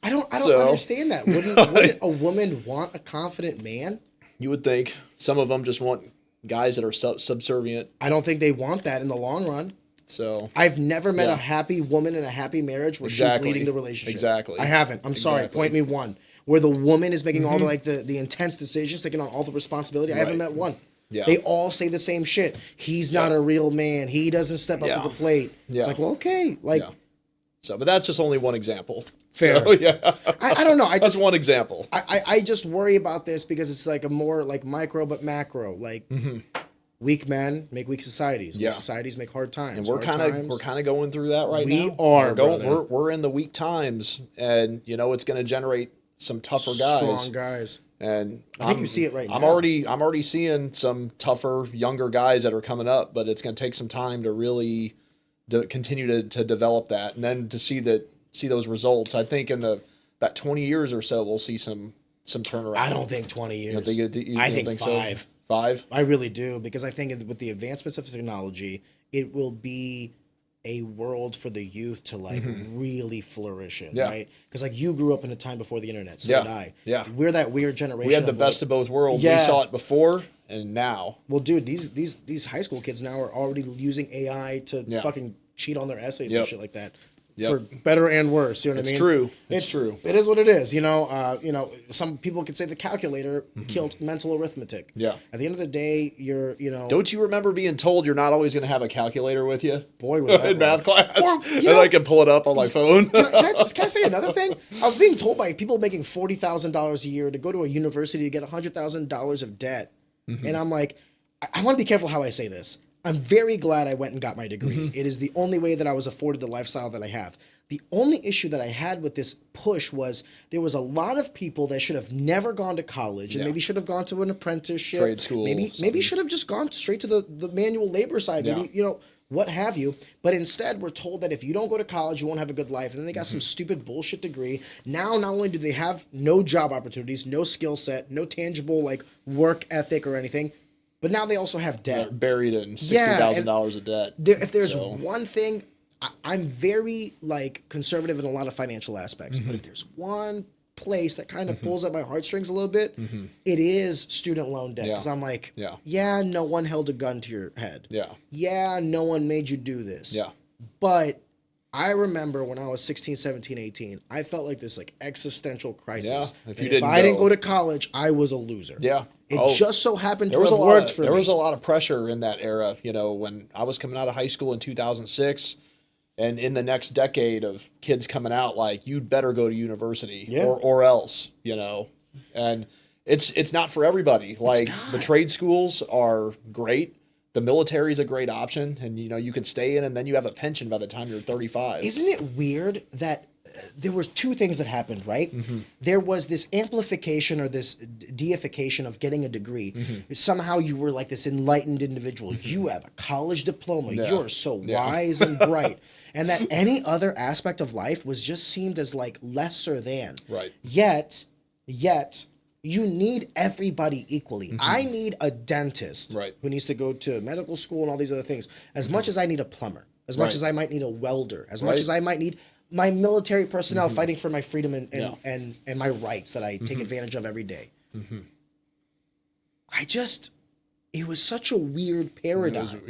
I don't understand that. Wouldn't a woman want a confident man? You would think. Some of them just want guys that are subservient. I don't think they want that in the long run. So I've never met a happy woman in a happy marriage where she's leading the relationship. Exactly. I haven't. I'm sorry. Point me one. Where the woman is making all the intense decisions, taking on all the responsibility. I haven't met one. Yeah. They all say the same shit. He's not a real man. He doesn't step up to the plate. It's like, well, okay. Like, so, but that's just only one example. Fair. So, yeah. I don't know. That's one example. I just worry about this because it's like a more like micro but macro. Like weak men make weak societies. Weak societies make hard times. And we're kind of going through that right now. We are. We're in the weak times, and you know it's going to generate some tougher guys. Strong guys. And I think you see it right now. I'm already seeing some tougher younger guys that are coming up, but it's going to take some time to really continue to develop that, and then to see those results. I think in about 20 years or so, we'll see some turnaround. I don't think 20 years. I think 5. So? 5? I really do, because I think with the advancements of technology, it will be a world for the youth to like really flourish in, right? Because like you grew up in a time before the internet, so did I. Yeah. We're that weird generation. We had the best of both worlds. We saw it before and now. Well, dude, these high school kids now are already using AI to fucking cheat on their essays and shit like that. For better and worse, you know what I mean? True. It's true. It is what it is. You know, some people could say the calculator killed mental arithmetic. Yeah. At the end of the day, Don't you remember being told you're not always going to have a calculator with you? Boy, was that in math class. Or, and I can pull it up on my phone. Can I say another thing? I was being told by people making $40,000 a year to go to a university to get $100,000 of debt, and I'm like, I want to be careful how I say this. I'm very glad I went and got my degree. It is the only way that I was afforded the lifestyle that I have. The only issue that I had with this push was there was a lot of people that should have never gone to college and maybe should have gone to an apprenticeship. Trade school. Maybe should have just gone straight to the manual labor side. Maybe, what have you. But instead, we're told that if you don't go to college, you won't have a good life. And then they got some stupid bullshit degree. Now, not only do they have no job opportunities, no skill set, no tangible like work ethic or anything, but now they also have debt. They're buried in $60,000 of debt. If there's So- one thing, I'm very like conservative in a lot of financial aspects, but if there's one place that kind of pulls at my heartstrings a little bit, it is student loan debt. Because I'm like, yeah, no one held a gun to your head. Yeah, no one made you do this. But I remember when I was 16, 17, 18, I felt like this like existential crisis. If And you didn't I didn't go go to college, I was a loser. It just so happened to there was have a lot worked of, for there me. was a lot of pressure in that era, you know, when I was coming out of high school in 2006, and in the next decade of kids coming out, like, you'd better go to university or else, you know. And it's not for everybody. Like, the trade schools are great. The military is a great option, and, you know, you can stay in, and then you have a pension by the time you're 35. Isn't it weird that there was two things that happened, right? There was this amplification or this deification of getting a degree. Somehow you were like this enlightened individual. You have a college diploma. You're so wise and bright. And that any other aspect of life was just seemed as like lesser than. Yet, you need everybody equally. I need a dentist who needs to go to medical school and all these other things as much as I need a plumber, as much as I might need a welder, as much as I might need my military personnel fighting for my freedom and my rights that I take advantage of every day. It was such a weird paradigm.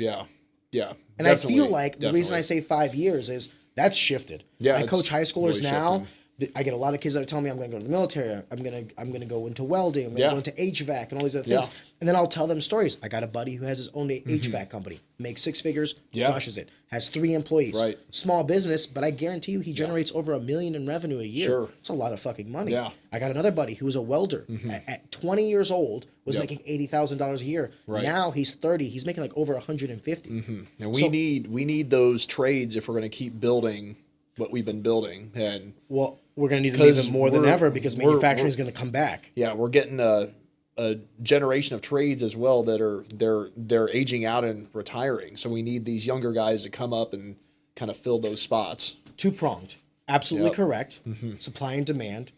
And I feel like the reason I say 5 years is that's shifted. I coach high schoolers really now. shifting. I get a lot of kids that are telling me I'm going to go to the military. I'm going to go into welding. I'm going to go into HVAC and all these other things. And then I'll tell them stories. I got a buddy who has his own HVAC company, makes 6 figures, crushes it, has 3 employees, small business, but I guarantee you he generates over $1 million in revenue a year. It's a lot of fucking money. I got another buddy who was a welder at 20 years old, was making $80,000 a year. Now he's 30. He's making like over 150. And we need those trades if we're going to keep building what we've been building. And well, we're going to need them even more than ever because manufacturing is going to come back. We're getting a generation of trades as well that are they're aging out and retiring. So we need these younger guys to come up and kind of fill those spots. Two-pronged. Absolutely correct. Supply and demand.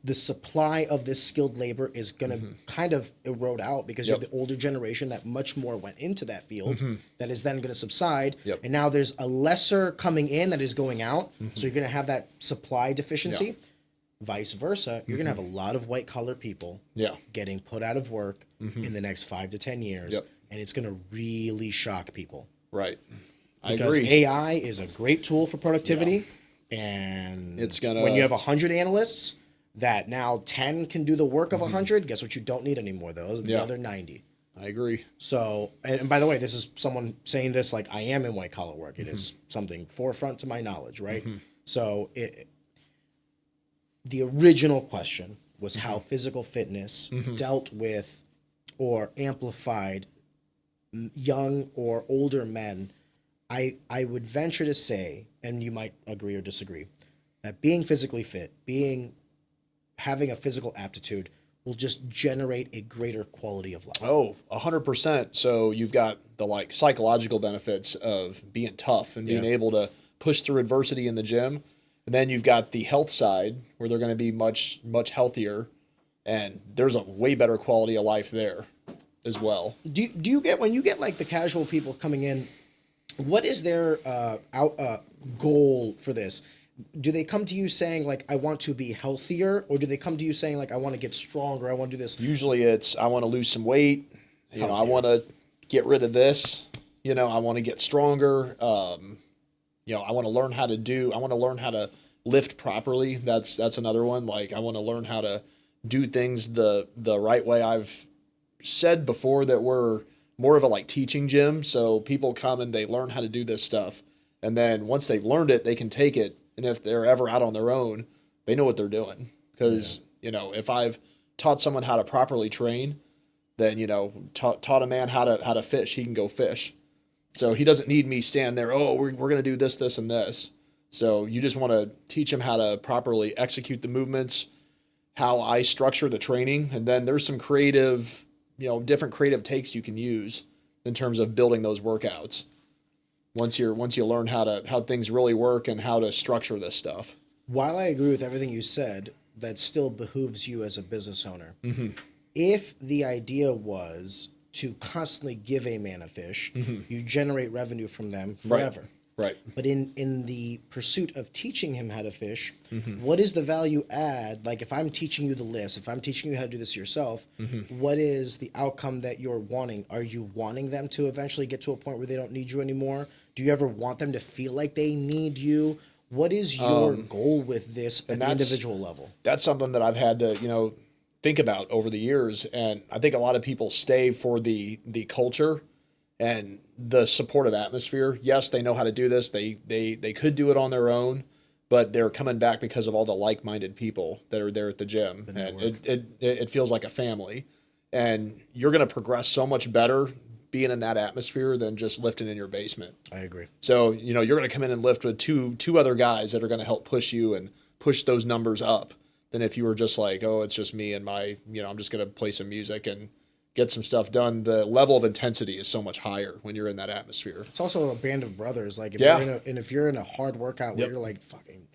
The supply of this skilled labor is going to kind of erode out because you have the older generation that much more went into that field that is then going to subside. And now there's a lesser coming in that is going out. So you're going to have that supply deficiency. Vice versa, you're going to have a lot of white-collar people getting put out of work in the next 5 to 10 years. And it's going to really shock people. Because AI is a great tool for productivity. And it's gonna, when you have 100 analysts that now 10 can do the work of 100, guess what you don't need anymore? Those the other 90. I agree. So, and by the way, this is someone saying this like I am in white collar work. It is something forefront to my knowledge, right? So the original question was how physical fitness dealt with or amplified young or older men. I would venture to say, and you might agree or disagree, that being physically fit, having a physical aptitude will just generate a greater quality of life. 100%. So you've got the like psychological benefits of being tough and being able to push through adversity in the gym. And then you've got the health side where they're going to be much, much healthier. And there's a way better quality of life there as well. Do you get, when you get like the casual people coming in, what is their goal for this? Do they come to you saying like, I want to be healthier? Or do they come to you saying like, I want to get stronger, I want to do this? Usually it's, I want to lose some weight. You know, I want to get rid of this. You know, I want to get stronger. You know, I want to learn how to lift properly. That's another one. Like, I want to learn how to do things the right way. I've said before that we're more of a like teaching gym. So people come and they learn how to do this stuff. And then once they've learned it, they can take it. And if they're ever out on their own, they know what they're doing. Because, you know, if I've taught someone how to properly train, then, you know, taught a man how to fish, he can go fish. So he doesn't need me stand there, we're going to do this, this, and this. So you just want to teach him how to properly execute the movements, how I structure the training. And then there's some creative, you know, different creative takes you can use in terms of building those workouts. once you learn how things really work and how to structure this stuff. While I agree with everything you said, that still behooves you as a business owner. If the idea was to constantly give a man a fish, you generate revenue from them forever. Right. But in the pursuit of teaching him how to fish, what is the value add? Like if I'm teaching you the lifts, if I'm teaching you how to do this yourself, what is the outcome that you're wanting? Are you wanting them to eventually get to a point where they don't need you anymore? Do you ever want them to feel like they need you? What is your goal with this at the individual level? That's something that I've had to, think about over the years. And I think a lot of people stay for the culture and the supportive atmosphere. Yes, they know how to do this. They could do it on their own, but they're coming back because of all the like-minded people that are there at the gym. And it feels like a family. And you're going to progress so much better being in that atmosphere than just lifting in your basement. I agree. So, you're going to come in and lift with two other guys that are going to help push you and push those numbers up than if you were just like, oh, it's just me and my, I'm just going to play some music and get some stuff done. The level of intensity is so much higher when you're in that atmosphere. It's also a band of brothers. Like if you're in a hard workout where you're like, fucking,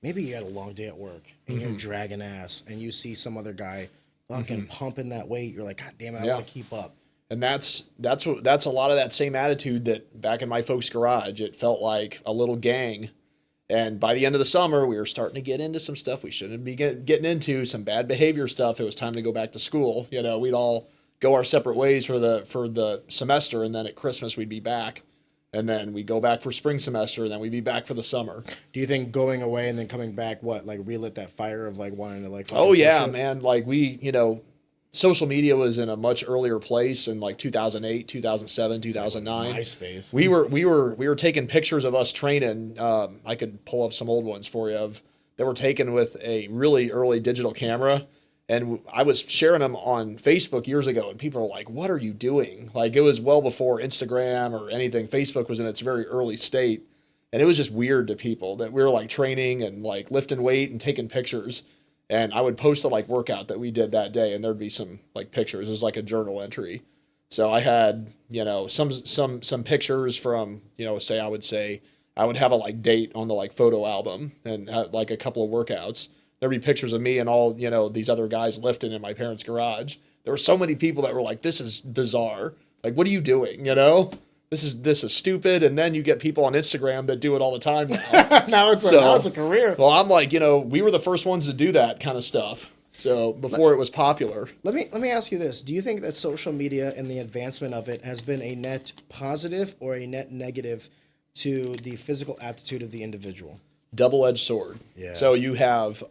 maybe you had a long day at work and you're dragging ass and you see some other guy fucking pumping that weight. You're like, God damn it, I want to keep up. And that's a lot of that same attitude that back in my folks' garage, it felt like a little gang. And by the end of the summer, we were starting to get into some stuff we shouldn't be getting into, some bad behavior stuff. It was time to go back to school. We'd all go our separate ways for the semester, and then at Christmas we'd be back. And then we'd go back for spring semester, and then we'd be back for the summer. Do you think going away and then coming back, relit that fire of wanting to Oh yeah, man. Social media was in a much earlier place in 2008, 2007, 2009. MySpace. We were taking pictures of us training. I could pull up some old ones for you that were taken with a really early digital camera. And I was sharing them on Facebook years ago, and people were like, what are you doing? It was well before Instagram or anything. Facebook was in its very early state. And it was just weird to people that we were training and lifting weight and taking pictures. And I would post a workout that we did that day, and there'd be some pictures. It was like a journal entry. So I had, some pictures from, say I would have a date on the photo album and a couple of workouts. There'd be pictures of me and all, these other guys lifting in my parents' garage. There were so many people that were like, this is bizarre. What are you doing? This is stupid. And then you get people on Instagram that do it all the time now. now it's a career. Well, I'm we were the first ones to do that kind of stuff. So before it was popular. Let me ask you this. Do you think that social media and the advancement of it has been a net positive or a net negative to the physical aptitude of the individual? Double-edged sword. Yeah. So you have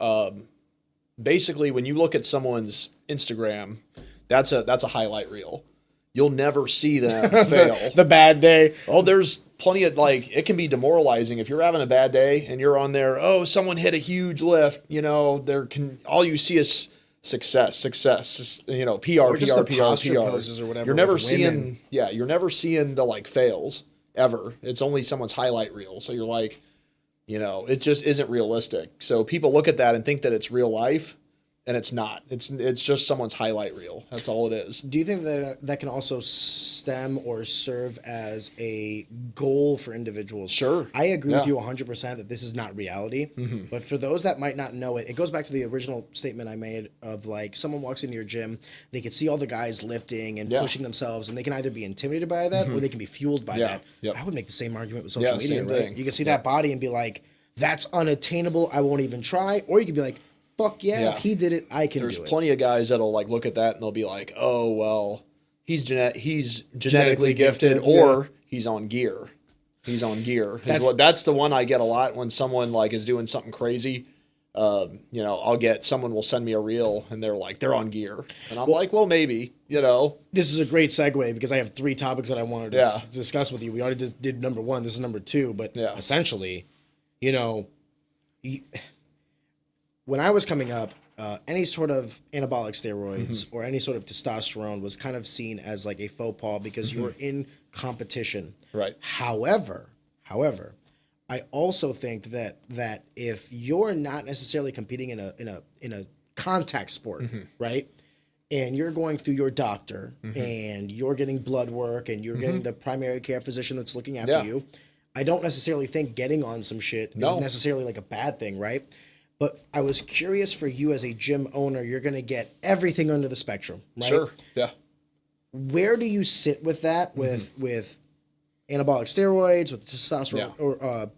basically when you look at someone's Instagram, that's a highlight reel. You'll never see them fail. The bad day. Oh, there's plenty of it can be demoralizing if you're having a bad day and you're on there. Oh, someone hit a huge lift. All you see is success. PR, or just PR, the PR, posture PR. poses or whatever. You're never seeing. You're never seeing the fails ever. It's only someone's highlight reel. So you're it just isn't realistic. So people look at that and think that it's real life. And it's not. It's just someone's highlight reel. That's all it is. Do you think that can also stem or serve as a goal for individuals? Sure. I agree with you 100% that this is not reality. But for those that might not know it, it goes back to the original statement I made of someone walks into your gym, they can see all the guys lifting and pushing themselves, and they can either be intimidated by that or they can be fueled by that. Yep. I would make the same argument with social media, same right? thing. You can see that body and be like, that's unattainable, I won't even try. Or you could be like, fuck yeah, if he did it, I can do it. There's plenty of guys that'll look at that and they'll be like, oh, well, he's genetically gifted or he's on gear. He's on gear. That's the one I get a lot when someone is doing something crazy. I'll get someone will send me a reel and they're like, they're on gear. And I'm like, well, maybe, This is a great segue because I have 3 topics that I wanted to discuss with you. We already did number 1. This is number 2. But essentially, when I was coming up, any sort of anabolic steroids or any sort of testosterone was kind of seen as a faux pas because you were in competition. Right. However, I also think that if you're not necessarily competing in a contact sport, right, and you're going through your doctor and you're getting blood work and you're getting the primary care physician that's looking after you, I don't necessarily think getting on some shit No. is necessarily like a bad thing, right? But I was curious for you as a gym owner, you're going to get everything under the spectrum, right? Sure. Yeah. Where do you sit with that, with anabolic steroids, with testosterone, or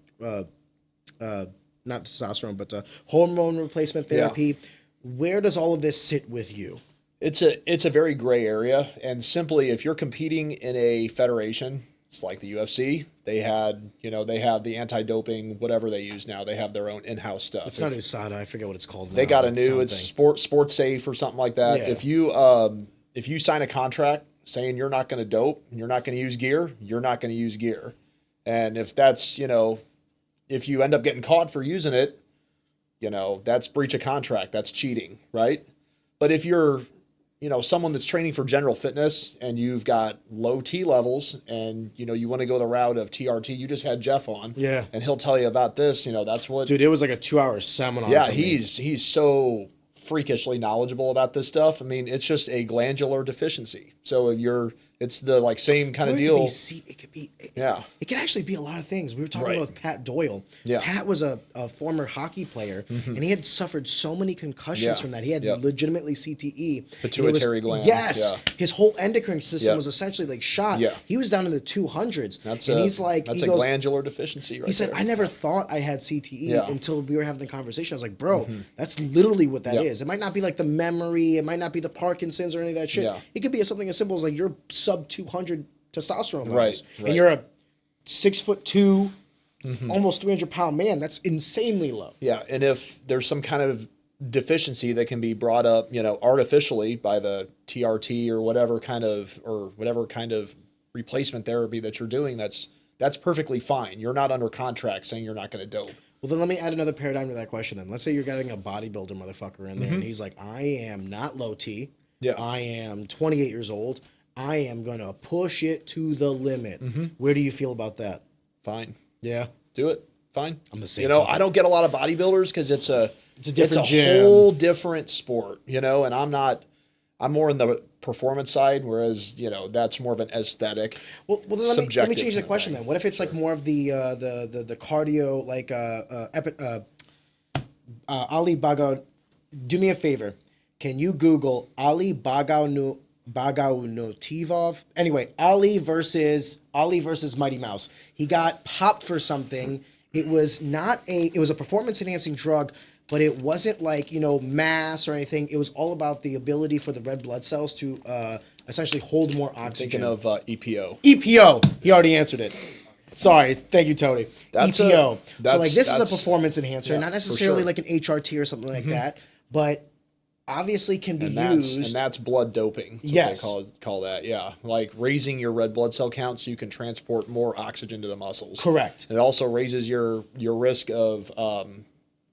not testosterone, but hormone replacement therapy? Where does all of this sit with you? It's a very gray area, and simply if you're competing in a federation, it's like the UFC. They have the anti-doping, whatever they use now. They have their own in-house stuff. It's not USADA. I forget what it's called now. They got a but new, it's sports safe or something like that. Yeah. If you sign a contract saying you're not going to dope, you're not going to use gear, you're not going to use gear. And if that's, if you end up getting caught for using it, that's breach of contract, that's cheating, right? But if you're, someone that's training for general fitness and you've got low T levels and, you want to go the route of TRT, you just had Jeff on. Yeah. And he'll tell you about this, that's what. Dude, it was like a 2-hour seminar. Yeah, for me. he's so freakishly knowledgeable about this stuff. I mean, it's just a glandular deficiency. So it's the same kind of deal. It could be. It could actually be a lot of things. We were talking about with Pat Doyle. Yeah. Pat was a former hockey player, and he had suffered so many concussions from that. He had legitimately CTE. Pituitary gland. Yes. Yeah. His whole endocrine system was essentially shot. Yeah. He was down in the 200s. That's he's like, that's he a goes, glandular deficiency right he said, there. I never thought I had CTE until we were having the conversation. I was like, bro, that's literally what that is. It might not be like the memory. It might not be the Parkinson's or any of that shit. Yeah. It could be something as simple as like you're sub 200 testosterone levels. Right. And you're a 6'2", almost 300-pound man. That's insanely low. Yeah, and if there's some kind of deficiency that can be brought up, artificially by the TRT or whatever kind of replacement therapy that you're doing, that's perfectly fine. You're not under contract saying you're not going to dope. Well, then let me add another paradigm to that question then. Let's say you're getting a bodybuilder motherfucker in there, and he's like, I am not low T. Yeah. I am 28 years old. I am going to push it to the limit. Where do you feel about that? Fine. Yeah. Do it. Fine. I'm the same. I don't get a lot of bodybuilders because it's a different gym. whole different sport, and I'm more in the performance side, whereas, that's more of an aesthetic. Well, then let me subjective change the kind of question thing. then. What if it's like more of the cardio, like Ali Bagaw? Do me a favor. Can you Google Ali Bagaunotivov? Anyway, Ali versus Mighty Mouse. He got popped for something. It was a performance enhancing drug, but it wasn't like, mass or anything. It was all about the ability for the red blood cells to essentially hold more oxygen. Thinking of EPO. EPO. He already answered it. Sorry. Thank you, Tony. EPO. So like this is a performance enhancer, not necessarily like an HRT or something like that, but obviously can be used. And that's blood doping. That's what they call that. Yeah. Like raising your red blood cell count so you can transport more oxygen to the muscles. Correct. It also raises your risk of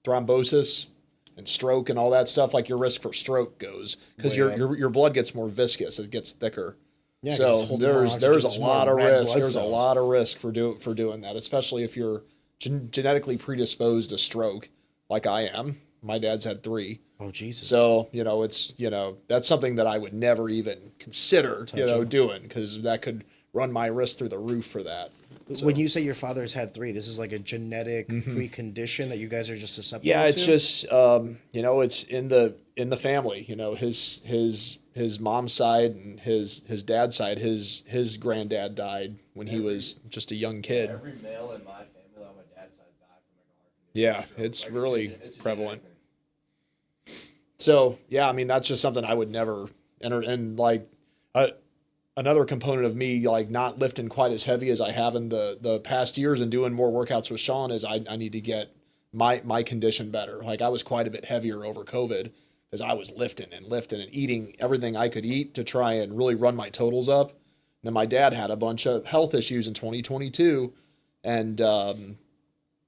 thrombosis and stroke and all that stuff. Like your risk for stroke goes because your blood gets more viscous. It gets thicker. Yeah, so there's a lot of risk. There's a lot of risk for doing that, especially if you're genetically predisposed to stroke, like I am. My dad's had 3. Oh Jesus! So it's that's something that I would never even consider doing because that could run my risk through the roof for that. So. When you say your father has had 3, this is like a genetic precondition that you guys are just susceptible to? Yeah, it's just it's in the family. His mom's side and his dad's side. His granddad died when he was just a young kid. Every male in my family on my dad's side died from like a heart condition. Yeah, So, it's like, really it's a prevalent. genetic thing. So yeah, I mean that's just something I would never enter. And like another component of me like not lifting quite as heavy as I have in the past years and doing more workouts with Sean is I need to get my condition better. Like I was quite a bit heavier over COVID because I was lifting and eating everything I could eat to try and really run my totals up. And then my dad had a bunch of health issues in 2022 and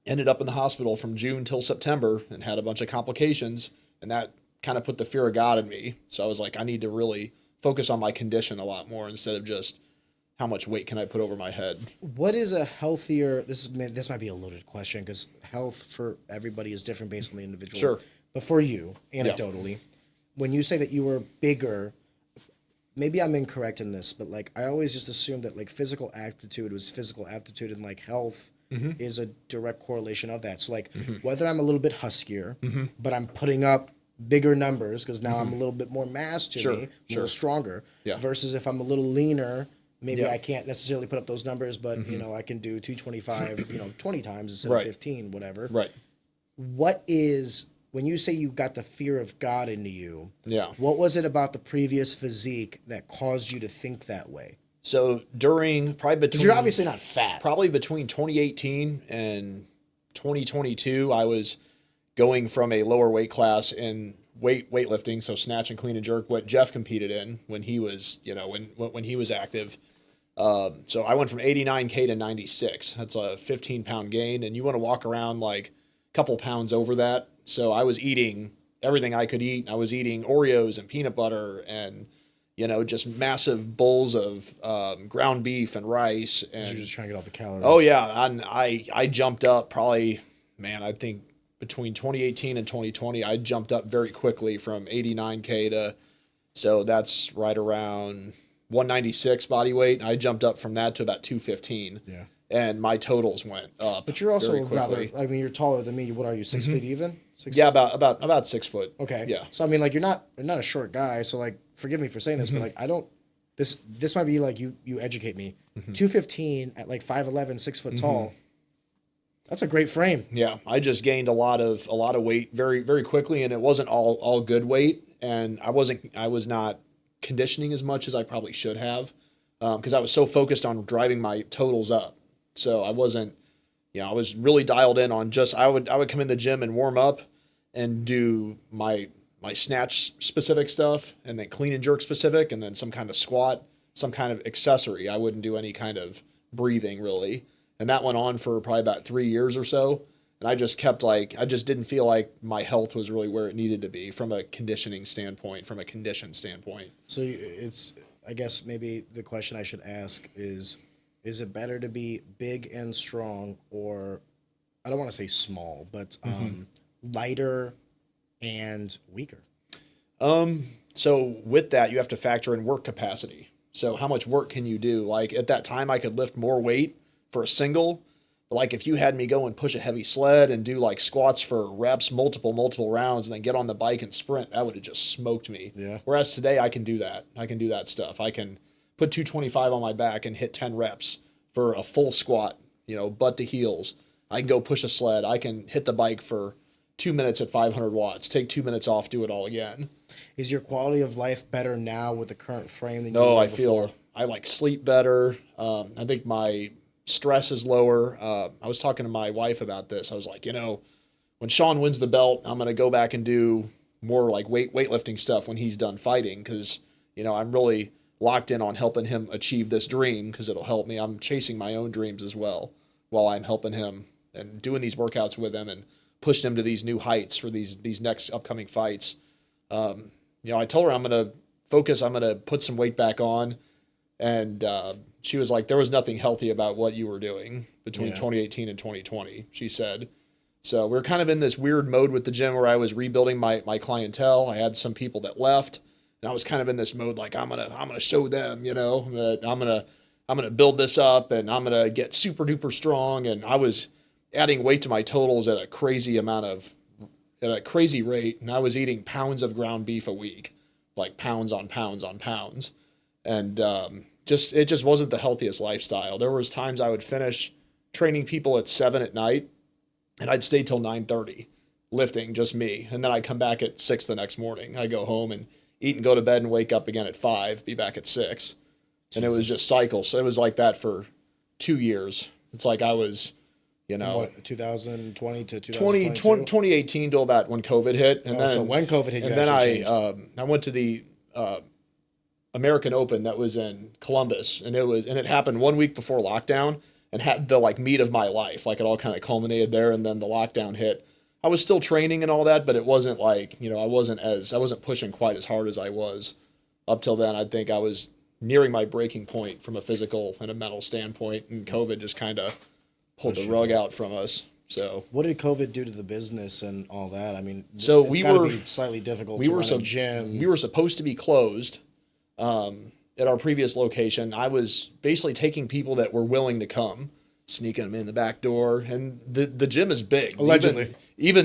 ended up in the hospital from June till September and had a bunch of complications. And that kind of put the fear of God in me. So I was like, I need to really focus on my condition a lot more instead of just how much weight can I put over my head. What is a healthier? This might be a loaded question because health for everybody is different based on the individual. Sure. But for you, anecdotally, when you say that you were bigger, maybe I'm incorrect in this, but like I always just assumed that like physical aptitude was physical aptitude and like health is a direct correlation of that. So like whether I'm a little bit huskier, but I'm putting up bigger numbers because now I'm a little bit more mass to me, a little stronger, versus if I'm a little leaner, maybe I can't necessarily put up those numbers, but you know, I can do 225, you know, 20 times instead of 15, whatever. Right. What is, when you say you got the fear of God into you, Yeah. what was it about the previous physique that caused you to think that way? So during probably between, Because you're obviously not fat. probably between 2018 and 2022, I was going from a lower weight class in weightlifting, so snatch and clean and jerk, what Jeff competed in when he was, you know, when he was active. So I went from 89K to 96. That's a 15-pound gain, and you want to walk around like a couple pounds over that. So I was eating everything I could eat. I was eating Oreos and peanut butter and, you know, just massive bowls of ground beef and rice. And You're just trying to get off the calories. oh yeah, and I jumped up probably, man, I think between 2018 and 2020, I jumped up very quickly from 89K to, so that's right around 196 body weight. I jumped up from that to about 215. Yeah. And my totals went up. But you're also very rather, quickly. I mean, you're taller than me. What are you, 6 feet even? Yeah, about 6 foot. Okay. Yeah. So I mean, like you're not a short guy. So like, forgive me for saying this, but like I don't. This might be like you educate me. 215 at like 5'11", 6 foot tall. That's a great frame. Yeah, I just gained a lot of weight very very quickly, and it wasn't all good weight, and I was not conditioning as much as I probably should have, because I was so focused on driving my totals up. So I wasn't, you know, I was really dialed in on just I would come in the gym and warm up and do my snatch specific stuff, and then clean and jerk specific, and then some kind of squat, some kind of accessory. I wouldn't do any kind of breathing really. And that went on for probably about 3 years or so. And I just kept like, I just didn't feel like my health was really where it needed to be from a conditioning standpoint, from a condition standpoint. So it's, I guess maybe the question I should ask is it better to be big and strong, or I don't want to say small, but lighter and weaker? So with that, you have to factor in work capacity. So how much work can you do? Like at that time I could lift more weight for a single, but like if you had me go and push a heavy sled and do like squats for reps, multiple rounds, and then get on the bike and sprint, that would have just smoked me. Yeah. Whereas today I can do that. I can do that stuff. I can put 225 on my back and hit 10 reps for a full squat, you know, butt to heels. I can go push a sled. I can hit the bike for 2 minutes at 500 watts, take 2 minutes off, do it all again. Is your quality of life better now with the current frame than you No, were I before? feel I like sleep better. I think my stress is lower. I was talking to my wife about this. I was like, you know, when Sean wins the belt, I'm going to go back and do more like weightlifting stuff when he's done fighting, because, you know, I'm really locked in on helping him achieve this dream because it'll help me. I'm chasing my own dreams as well while I'm helping him and doing these workouts with him and pushing him to these new heights for these next upcoming fights. You know, I told her I'm going to focus, I'm going to put some weight back on. And she was like, there was nothing healthy about what you were doing between 2018 and 2020, she said. So we're kind of in this weird mode with the gym where I was rebuilding my clientele. I had some people that left, and I was kind of in this mode like I'm gonna show them, you know, that I'm gonna build this up and I'm gonna get super duper strong. And I was adding weight to my totals at a crazy rate, and I was eating pounds of ground beef a week, like pounds on pounds on pounds. And it just wasn't the healthiest lifestyle. There was times I would finish training people at 7 at night, and I'd stay till 9:30 lifting, just me. And then I'd come back at 6 the next morning. I'd go home and eat and go to bed and wake up again at 5, be back at 6. And it was just cycles. So it was like that for 2 years. It's like I was, you know, What, 2020 to 2022? 2018 till about when COVID hit. And then So when COVID hit, you and then actually changed. I went to the American Open that was in Columbus, and it happened 1 week before lockdown, and had the like meat of my life. Like it all kind of culminated there, and then the lockdown hit. I was still training and all that, but it wasn't like, you know, I wasn't pushing quite as hard as I was up till then. I think I was nearing my breaking point from a physical and a mental standpoint, and COVID just kind of pulled the rug out from us. So What did COVID do to the business and all that? I mean, So it's we gotta were- be slightly difficult we to were run so a gym. we were supposed to be closed at our previous location. I was basically taking people that were willing to come. sneaking them in the back door. And the gym is big. Allegedly. Maybe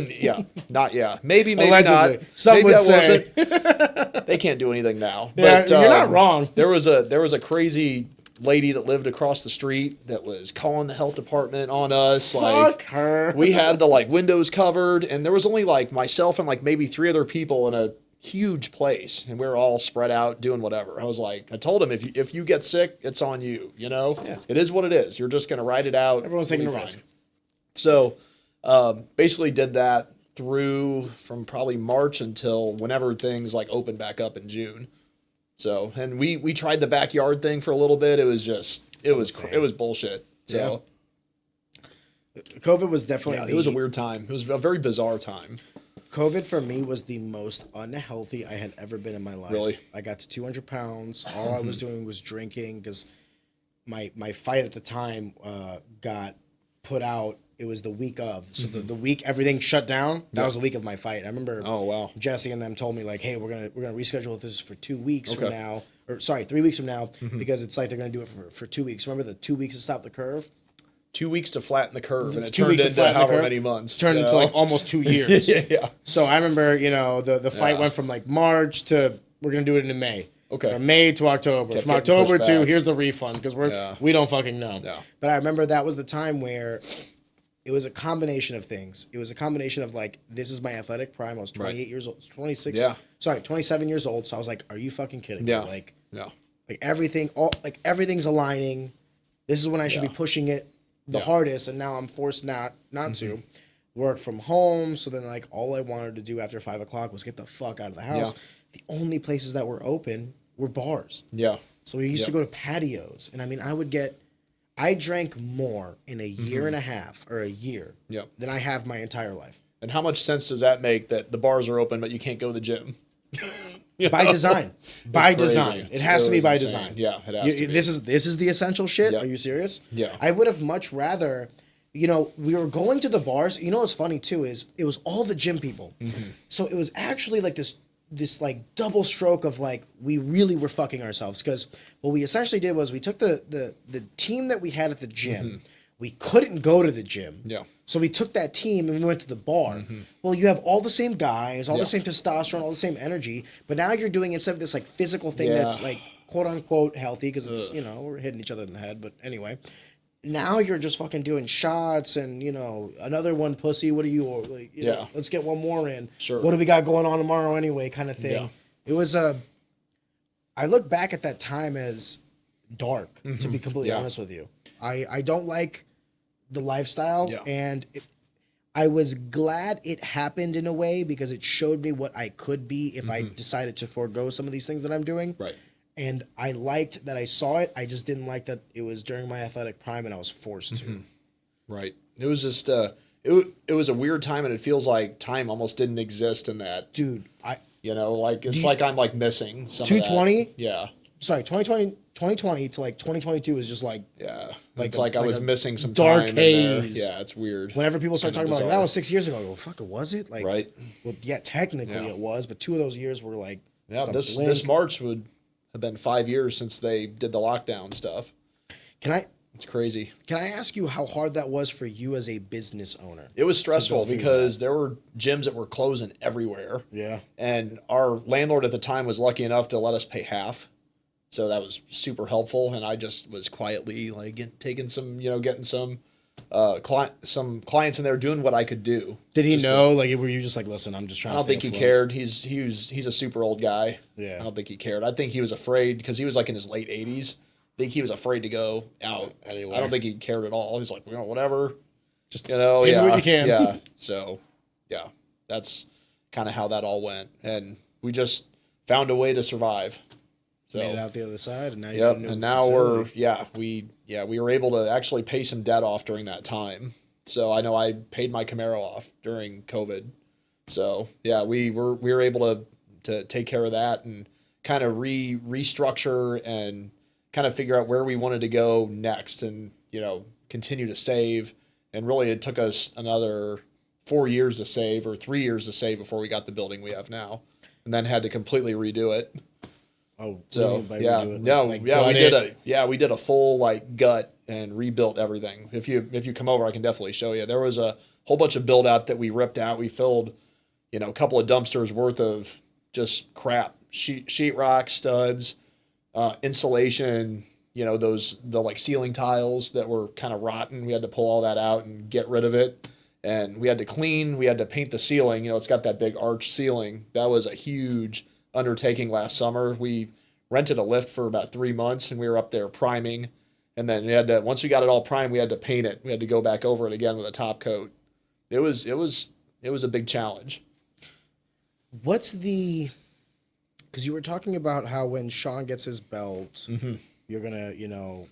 Allegedly. not. Some Maybe would that say. wasn't. They can't do anything now. Yeah, But, you're not wrong. There was a crazy lady that lived across the street that was calling the health department on us. Fuck her. We had the windows covered, and there was only myself and maybe 3 other people in a huge place, and we were all spread out doing whatever. I told him, if you get sick, it's on you. Yeah. It is what it is. You're just gonna ride it out. Everyone's taking a risk. So, basically did that through from probably March until whenever things opened back up in June. So, and we tried the backyard thing for a little bit. It was just it was bullshit. So, COVID was definitely it was a weird time. It was a very bizarre time. COVID for me was the most unhealthy I had ever been in my life. Really? I got to 200 pounds. All I was doing was drinking because my fight at the time got put out. It was the week of. So the week everything shut down, that was the week of my fight. I remember Jesse and them told me hey, we're gonna reschedule this for 2 weeks from now. Or sorry, 3 weeks from now, because it's they're gonna do it for 2 weeks. Remember the 2 weeks to stop the curve? 2 weeks to flatten the curve, and it 2 turned weeks to into flatten the however curve. many months. Turned into almost 2 years. Yeah. So I remember, the fight went from March to we're gonna do it in May. Okay. From May to October. Kept From getting October pushed to back. here's the refund because we don't fucking know. Yeah. But I remember that was the time where it was a combination of things. It was a combination of this is my athletic prime. I was 28 years old, 26. Yeah. Sorry, 27 years old. So I was like, are you fucking kidding Yeah. me? Yeah. Everything's aligning. This is when I should be pushing it the hardest, and now I'm forced not to work from home. So then all I wanted to do after 5 o'clock was get the fuck out of the house. Yeah. The only places that were open were bars. Yeah. So we used to go to patios, and I drank more in a year and a half or a year than I have my entire life. And how much sense does that make that the bars are open but you can't go to the gym? By design. By crazy. design. It has to be by insane. design. Yeah, it has to be. This is the essential shit. Yeah. Are you serious? Yeah. I would have much rather, we were going to the bars. What's funny too is it was all the gym people. So it was actually this double stroke of we really were fucking ourselves because what we essentially did was we took the team that we had at the gym. We couldn't go to the gym. Yeah. So we took that team and we went to the bar. Well, you have all the same guys, all the same testosterone, all the same energy, but now you're doing instead of this physical thing that's quote unquote healthy because it's we're hitting each other in the head, but anyway. Now you're just fucking doing shots and another one pussy. What are you? Let's get one more in. Sure. What do we got going on tomorrow anyway? Kind of thing. Yeah. It was I look back at that time as dark. To be completely honest with you, I don't like the lifestyle, and I was glad it happened in a way because it showed me what I could be if I decided to forego some of these things that I'm doing. Right. And I liked that I saw it. I just didn't like that it was during my athletic prime and I was forced to. Right. It was just it was a weird time, and it feels like time almost didn't exist in that. Dude, I'm missing some 220? of that. Yeah. Sorry, 2020 to 2022 is just Yeah. Like It's a- I like was a missing some dark time in there. haze. Yeah, it's weird. whenever people start Kinda talking about bizarre. that was 6 years ago, I go, fuck, was it? Right. Well, yeah, technically Yeah. it was, but 2 of those years were Yeah, just a this blink. March would have been 5 years since they did the lockdown stuff. It's crazy. Can I ask you how hard that was for you as a business owner? It was stressful through because there were gyms that were closing everywhere. Yeah. And our landlord at the time was lucky enough to let us pay half. So that was super helpful. And I just was quietly taking some, getting some clients in there doing what I could do. Did he know? Were you just listen, I'm just trying I to don't think he afloat? cared. He's a super old guy. Yeah. I don't think he cared. I think he was afraid because he was in his late 80s. I think he was afraid to go out Anywhere. I don't think he cared at all. He's like, whatever. Just give me yeah, what you can. Yeah. So, yeah, that's kind of how that all went, and we just found a way to survive. So, Made it out the other side, and now you yep. have a new And now facility. we were able to actually pay some debt off during that time. So I know I paid my Camaro off during COVID. So yeah, we were able to take care of that and kind of restructure and kind of figure out where we wanted to go next, and continue to save. And really, it took us another 4 years to save, or 3 years to save, before we got the building we have now, and then had to completely redo it. Oh, So really? yeah, Redo it? no, Like yeah, gut we it? did a full gut and rebuilt everything. If you come over, I can definitely show you. There was a whole bunch of build out that we ripped out. We filled, a couple of dumpsters worth of just crap, sheetrock, studs, insulation, the like ceiling tiles that were kind of rotten. We had to pull all that out and get rid of it. And we had to paint the ceiling. It's got that big arch ceiling. That was a huge undertaking last summer. We rented a lift for about 3 months and we were up there priming. And then once we got it all primed, we had to paint it. We had to go back over it again with a top coat. It was a big challenge. Because you were talking about how when Sean gets his belt, you're going to,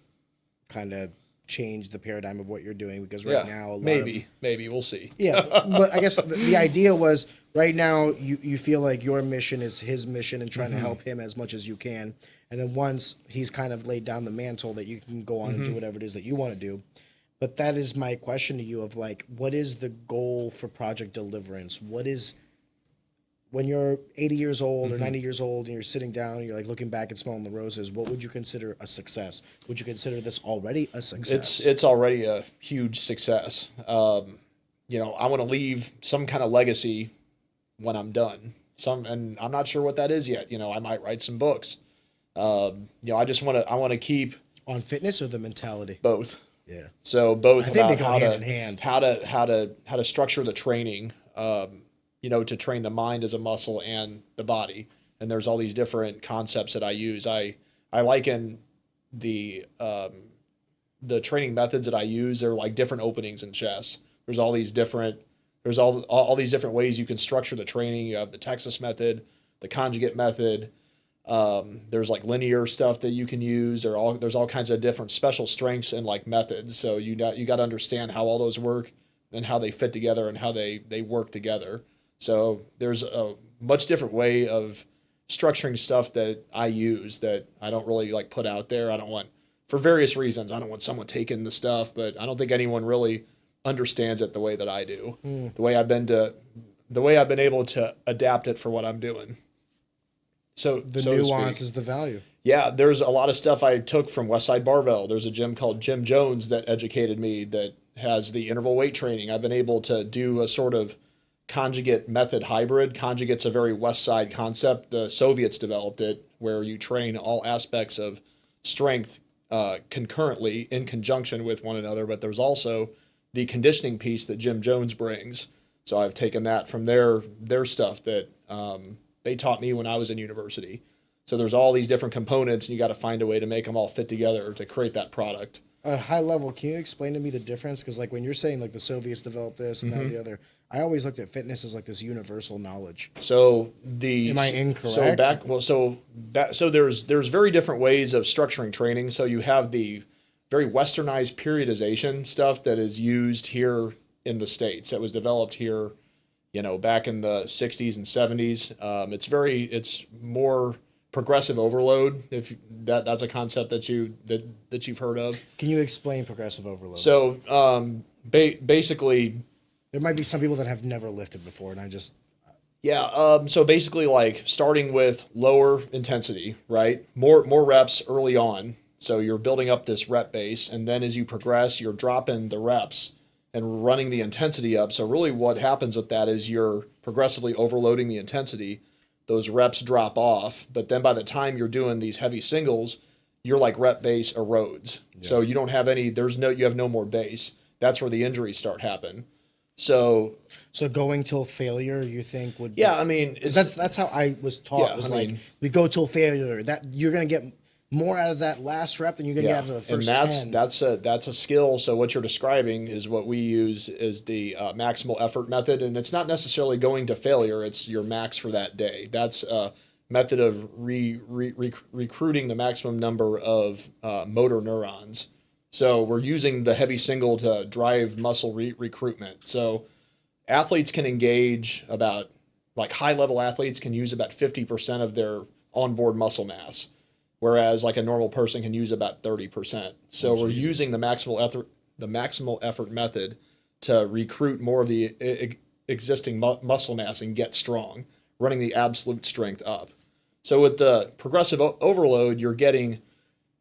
kind of change the paradigm of what you're doing, because now maybe we'll see. Yeah, but I guess the idea was right now you feel like your mission is his mission and trying to help him as much as you can, and then once he's kind of laid down the mantle, that you can go on and do whatever it is that you want to do. But that is my question to you of like, what is the goal for Project Deliverance? What is, when you're 80 years old or 90 years old and you're sitting down and you're like looking back and smelling the roses, what would you consider a success? Would you consider this already a success? It's already a huge success. I want to leave some kind of legacy when I'm done. And I'm not sure what that is yet. I might write some books. I want to keep on fitness or the mentality? Both. Yeah. So both. I think they go hand in hand. How to structure the training. To train the mind as a muscle and the body. And there's all these different concepts that I use. I liken the training methods that I use. They're like different openings in chess. There's all these different ways you can structure the training. You have the Texas method, the conjugate method. There's like linear stuff that you can use. There's all kinds of different special strengths and like methods. So you got to understand how all those work and how they fit together and how they work together. So there's a much different way of structuring stuff that I use that I don't really like put out there. For various reasons, I don't want someone taking the stuff, but I don't think anyone really understands it the way that I do. The way I've been able to adapt it for what I'm doing. So the nuance is the value. Yeah, there's a lot of stuff I took from Westside Barbell. There's a gym called Jim Jones that educated me that has the interval weight training. I've been able to do a sort of conjugate method hybrid. Conjugate's a very West Side concept. The Soviets developed it, where you train all aspects of strength concurrently in conjunction with one another. But there's also the conditioning piece that Jim Jones brings. So I've taken that from their stuff that they taught me when I was in university. So there's all these different components, and you got to find a way to make them all fit together to create that product. At a high level, can you explain to me the difference? Because like when you're saying like the Soviets developed this and that and the other, I always looked at fitness as like this universal knowledge. So am I incorrect? So there's very different ways of structuring training. So you have the very westernized periodization stuff that is used here in the States, that was developed here, back in the 60s and 70s. It's more progressive overload, if that's a concept that you've heard of. Can you explain progressive overload? So basically, there might be some people that have never lifted before, and I just so basically, like starting with lower intensity, right? More reps early on, so you're building up this rep base, and then as you progress, you're dropping the reps and running the intensity up. So really, what happens with that is you're progressively overloading the intensity. Those reps drop off, but then by the time you're doing these heavy singles, your like rep base erodes. Yeah. So you don't have you have no more base. That's where the injuries start happening. So going till failure, you think would? Yeah, I mean, that's how I was taught. Yeah, we go till failure. That you're gonna get more out of that last rep than you're gonna get out of the first 10. That's a skill. So what you're describing is what we use is the maximal effort method, and it's not necessarily going to failure. It's your max for that day. That's a method of recruiting the maximum number of motor neurons. So we're using the heavy single to drive muscle recruitment. So athletes can engage about, like high-level athletes can use about 50% of their onboard muscle mass, whereas like a normal person can use about 30%. So we're using the maximal effort method to recruit more of the existing muscle mass and get strong, running the absolute strength up. So with the progressive overload, you're getting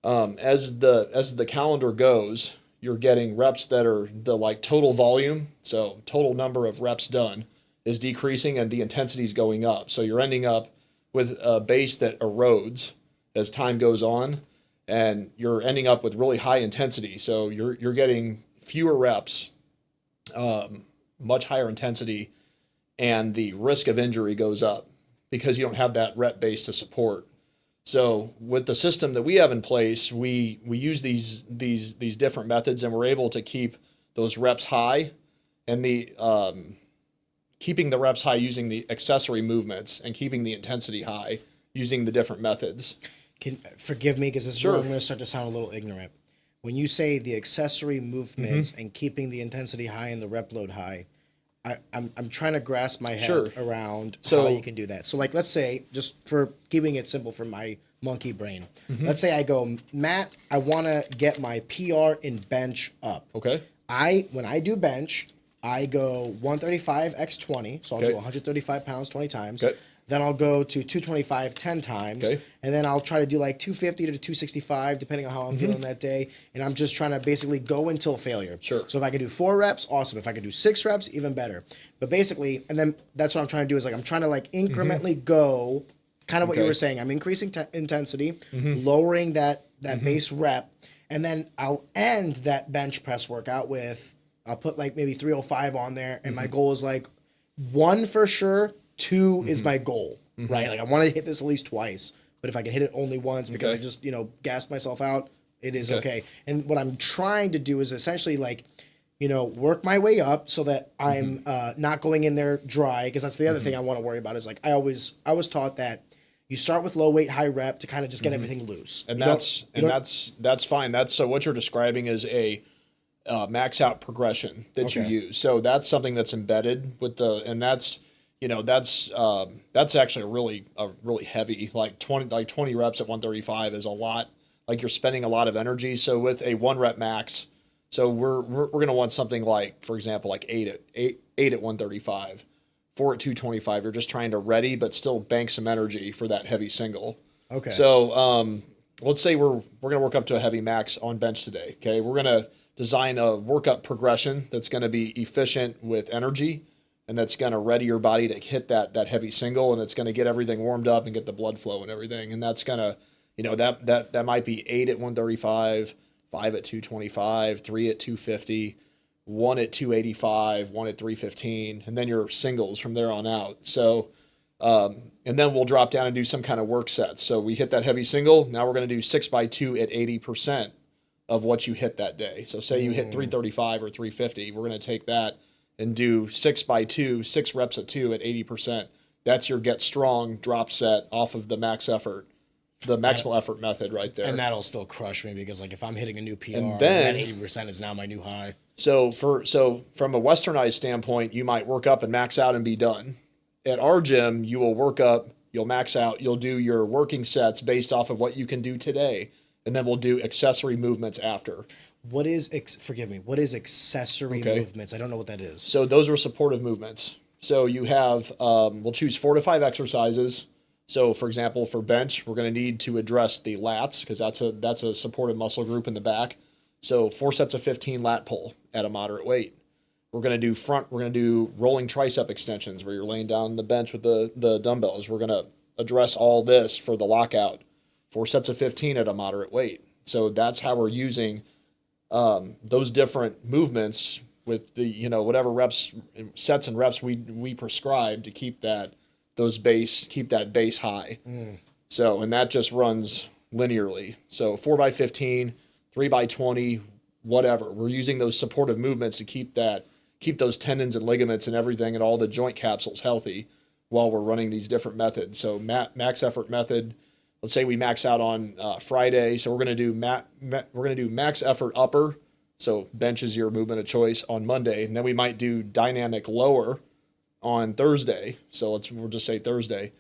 As the calendar goes, you're getting reps that are the like total volume, so total number of reps done is decreasing and the intensity is going up. So you're ending up with a base that erodes as time goes on, and you're ending up with really high intensity. So you're getting fewer reps, much higher intensity, and the risk of injury goes up because you don't have that rep base to support. So with the system that we have in place, we use these different methods, and we're able to keep those reps high, and the keeping the reps high using the accessory movements and keeping the intensity high using the different methods. Forgive me because this is where I'm going to start to sound a little ignorant. When you say the accessory movements and keeping the intensity high and the rep load high, I'm trying to grasp my head around how you can do that. So, like, let's say, just for keeping it simple for my monkey brain, let's say I go, Matt, I want to get my PR in bench up. Okay. When I do bench, I go 135 x 20, so I'll do 135 pounds 20 times. Okay. Then I'll go to 225 10 times, and then I'll try to do like 250 to 265, depending on how I'm feeling that day. And I'm just trying to basically go until failure. Sure. So if I can do 4 reps, awesome. If I can do 6 reps, even better. But basically, and then that's what I'm trying to do is like I'm trying to like incrementally go, kind of what you were saying. I'm increasing intensity, lowering that base rep, and then I'll end that bench press workout with, I'll put like maybe 305 on there, and my goal is like 1 for sure. 2 is my goal, right? Like I want to hit this at least twice, but if I can hit it only once because I just, gassed myself out, it is okay. And what I'm trying to do is essentially like, work my way up so that I'm not going in there dry, because that's the other thing I want to worry about is like I was taught that you start with low weight, high rep to kind of just get everything loose. And that's fine. So what you're describing is a max out progression that you use. So that's something that's embedded with and that's actually a really heavy, like 20 reps at 135 is a lot. Like you're spending a lot of energy. So with a 1 rep max, so we're going to want something like, for example, like 8 at 135, 4 at 225. You're just trying to ready, but still bank some energy for that heavy single. Okay. So let's say we're going to work up to a heavy max on bench today. Okay. We're going to design a workup progression that's going to be efficient with energy, and that's going to ready your body to hit that heavy single, and it's going to get everything warmed up and get the blood flow and everything. And that's going to, that might be 8 at 135, 5 at 225, 3 at 250, 1 at 285, 1 at 315, and then your singles from there on out. So, and then we'll drop down and do some kind of work sets. So we hit that heavy single. Now we're going to do 6x2 at 80% of what you hit that day. So say you hit 335 or 350, we're going to take that and do 6x2, 6 reps at 2 at 80%. That's your get strong drop set off of the max effort, the maximal effort method right there. And that'll still crush me because like if I'm hitting a new PR, and then, that 80% is now my new high. So from a westernized standpoint, you might work up and max out and be done. At our gym, you will work up, you'll max out, you'll do your working sets based off of what you can do today, and then we'll do accessory movements after. What is accessory movements? I don't know what that is. So those are supportive movements. So you have, we'll choose 4 to 5 exercises. So for example, for bench, we're going to need to address the lats because that's a supportive muscle group in the back. So 4 sets of 15 lat pull at a moderate weight. We're going to do rolling tricep extensions where you're laying down on the bench with the dumbbells. We're going to address all this for the lockout. 4 sets of 15 at a moderate weight. So that's how we're using those different movements with the whatever sets and reps we prescribe to keep that base high. So and that just runs linearly. So 4x15, 3x20, whatever. We're using those supportive movements to keep those tendons and ligaments and everything and all the joint capsules healthy while we're running these different methods. So max effort method. Let's say we max out on Friday, so we're going to do max effort upper, so bench is your movement of choice on Monday, and then we might do dynamic lower on Thursday. So we'll just say Thursday.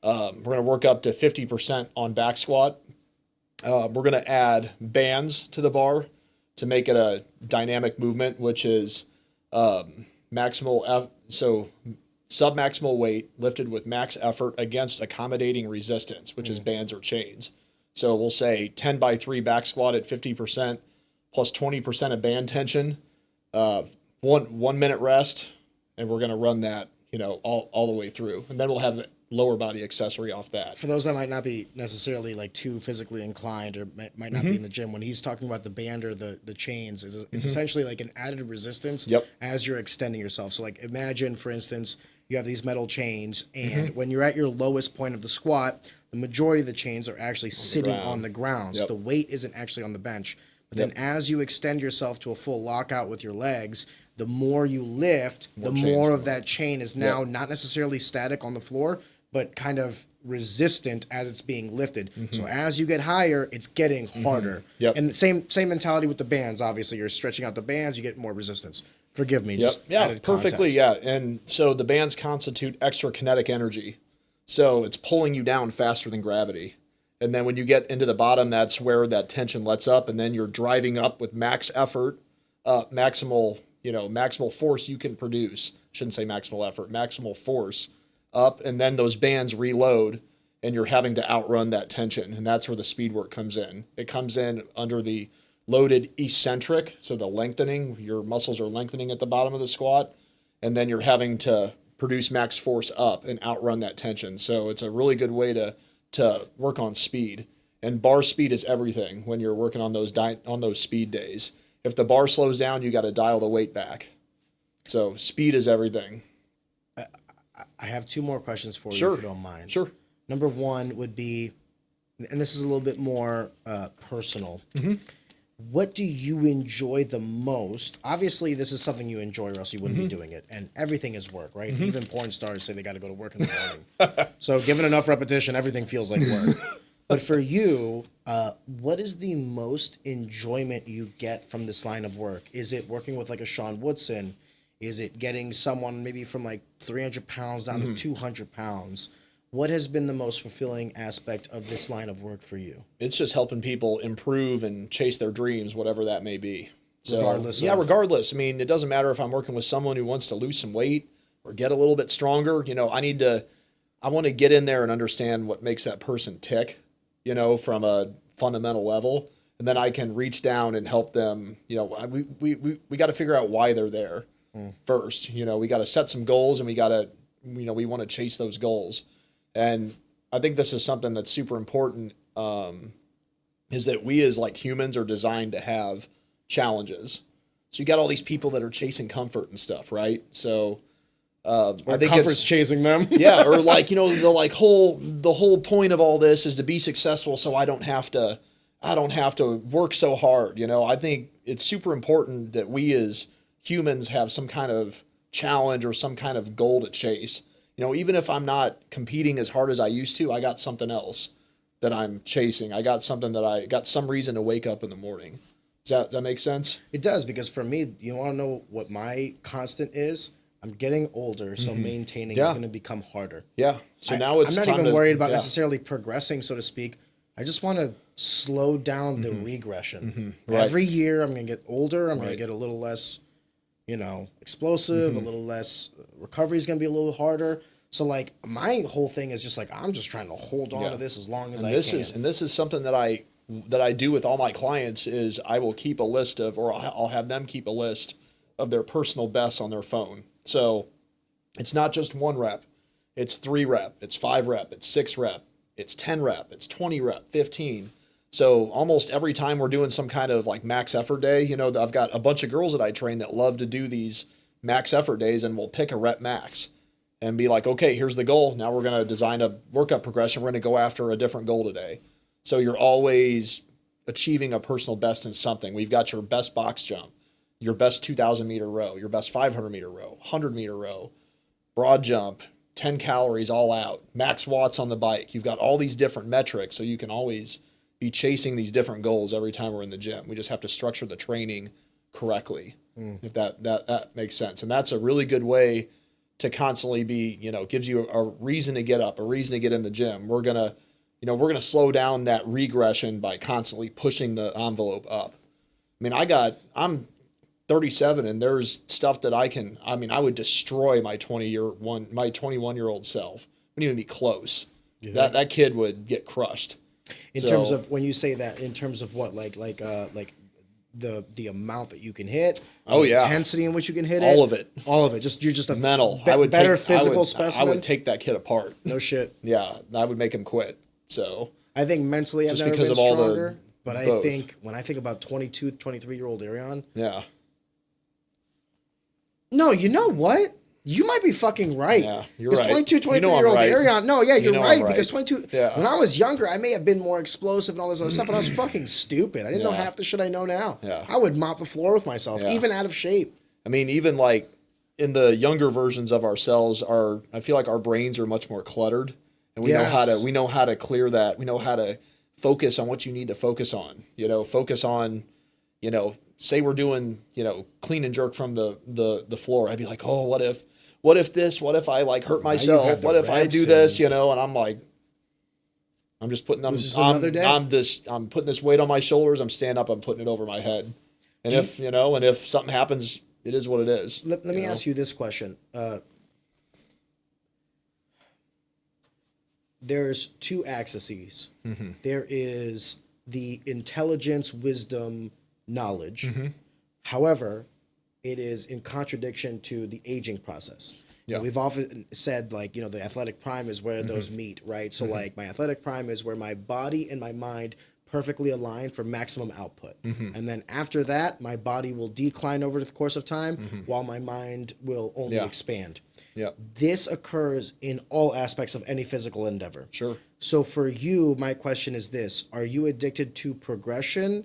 We're going to work up to 50% on back squat. We're going to add bands to the bar to make it a dynamic movement, which is submaximal weight lifted with max effort against accommodating resistance, which is bands or chains. So we'll say 10 by 3 back squat at 50% plus 20% of band tension, 1 minute rest, and we're going to run that, all the way through. And then we'll have lower body accessory off that. For those that might not be necessarily like too physically inclined or might not be in the gym, when he's talking about the band or the chains, it's essentially like an added resistance as you're extending yourself. So like imagine, for instance, you have these metal chains, and when you're at your lowest point of the squat, the majority of the chains are actually sitting on the ground. So the weight isn't actually on the bench. But then as you extend yourself to a full lockout with your legs, the more you lift, the more of that chain is now not necessarily static on the floor, but kind of resistant as it's being lifted. So as you get higher, it's getting harder. And the same mentality with the bands. Obviously, you're stretching out the bands, you get more resistance. Forgive me. Just perfectly. And so the bands constitute extra kinetic energy. So it's pulling you down faster than gravity. And then when you get into the bottom, that's where that tension lets up, and then you're driving up with max effort, maximal force you can produce. Shouldn't say maximal effort, maximal force up, and then those bands reload, and you're having to outrun that tension, and that's where the speed work comes in. It comes in under the loaded eccentric, so the lengthening, your muscles are lengthening at the bottom of the squat, and then you're having to produce max force up and outrun that tension. So it's a really good way to work on speed. And bar speed is everything when you're working on those speed days. If the bar slows down, you got to dial the weight back. So speed is everything. I have 2 more questions for you, if you don't mind. Sure. Number 1 would be, and this is a little bit more personal. What do you enjoy the most? Obviously, this is something you enjoy, or else you wouldn't be doing it. And everything is work, right? Even porn stars say they got to go to work in the morning. So given enough repetition, everything feels like work. But for you, what is the most enjoyment you get from this line of work? Is it working with like a Sean Woodson? Is it getting someone maybe from like 300 pounds down to 200 pounds? What has been the most fulfilling aspect of this line of work for you? It's just helping people improve and chase their dreams, whatever that may be. So, regardless. I mean, it doesn't matter if I'm working with someone who wants to lose some weight or get a little bit stronger. I want to get in there and understand what makes that person tick, from a fundamental level. And then I can reach down and help them. We got to figure out why they're there first. We got to set some goals, and we want to chase those goals. And I think this is something that's super important, is that we as like humans are designed to have challenges. So you got all these people that are chasing comfort and stuff, right? So I think comfort's chasing them. or like, the whole point of all this is to be successful, so I don't have to work so hard. I think it's super important that we as humans have some kind of challenge or some kind of goal to chase. Even if I'm not competing as hard as I used to, I got something else that I'm chasing. I got some reason to wake up in the morning. Does that make sense? It does, because for me, you want to know what my constant is? I'm getting older, so maintaining is going to become harder. Yeah. So now I'm not even worried about necessarily progressing, so to speak. I just want to slow down the regression. Right. Every year, I'm going to get older. I'm going to get a little less, explosive, a little less. Recovery is going to be a little harder. So, like, my whole thing is just like, I'm just trying to hold on to this as long as I can. And this is something that I do with all my clients is I will keep a list of, or I'll have them keep a list of their personal bests on their phone. So it's not just 1 rep, it's 3 rep, it's 5 rep, it's 6 rep, it's 10 rep, it's 20 rep, 15. So almost every time we're doing some kind of like max effort day, I've got a bunch of girls that I train that love to do these max effort days, and we'll pick a rep max and be like, okay, here's the goal. Now we're going to design a workup progression. We're going to go after a different goal today. So you're always achieving a personal best in something. We've got your best box jump, your best 2,000 meter row, your best 500 meter row, 100 meter row, broad jump, 10 calories all out, max watts on the bike. You've got all these different metrics, so you can always be chasing these different goals every time we're in the gym. We just have to structure the training correctly, if that makes sense. And that's a really good way to constantly be, gives you a reason to get up, a reason to get in the gym. We're going to slow down that regression by constantly pushing the envelope up. I mean, I'm 37, and there's stuff that I would destroy my 21-year-old self. Wouldn't even be close. That kid would get crushed. In terms of when you say that, in terms of what, like the amount that you can hit, Oh, the yeah. intensity in which you can hit All of it. all of it. Just you're just a mental. better physical specimen. I would take that kid apart. No shit. Yeah, I would make him quit. So I think mentally I've Just never because been of all the stronger, but I both. think when I think about 22, 23-year-old Arion, yeah, no, you know what? You might be fucking right. Yeah, you're Because right. 22, You know I'm 23-year-old right. Arion, no, yeah, You you're know I'm right. right. Because 22, Yeah. when I was younger, I may have been more explosive and all this other stuff, but I was fucking stupid. I didn't know Yeah. half the shit I know now. Yeah. I would mop the floor with myself, Yeah. even out of shape. I mean, even like in the younger versions of ourselves, I feel like our brains are much more cluttered, and we know how to clear that. We know how to focus on what you need to focus on. Focus on, say we're doing, clean and jerk from the floor. I'd be like, oh, what if I like hurt myself? had the What if I reps do this? in. And I'm like, I'm just putting This is another day? I'm putting this weight on my shoulders. I'm standing up. I'm putting it over my head. And if something happens, it is what it is. Let me ask you this question. There's two axes. Mm-hmm. There is the intelligence, wisdom, knowledge. Mm-hmm. However, it is in contradiction to the aging process. Yeah. We've often said, the athletic prime is where those meet, right? So, my athletic prime is where my body and my mind perfectly align for maximum output. And then after that, my body will decline over the course of time while my mind will only expand. Yeah. This occurs in all aspects of any physical endeavor. Sure. So for you, my question is this: are you addicted to progression?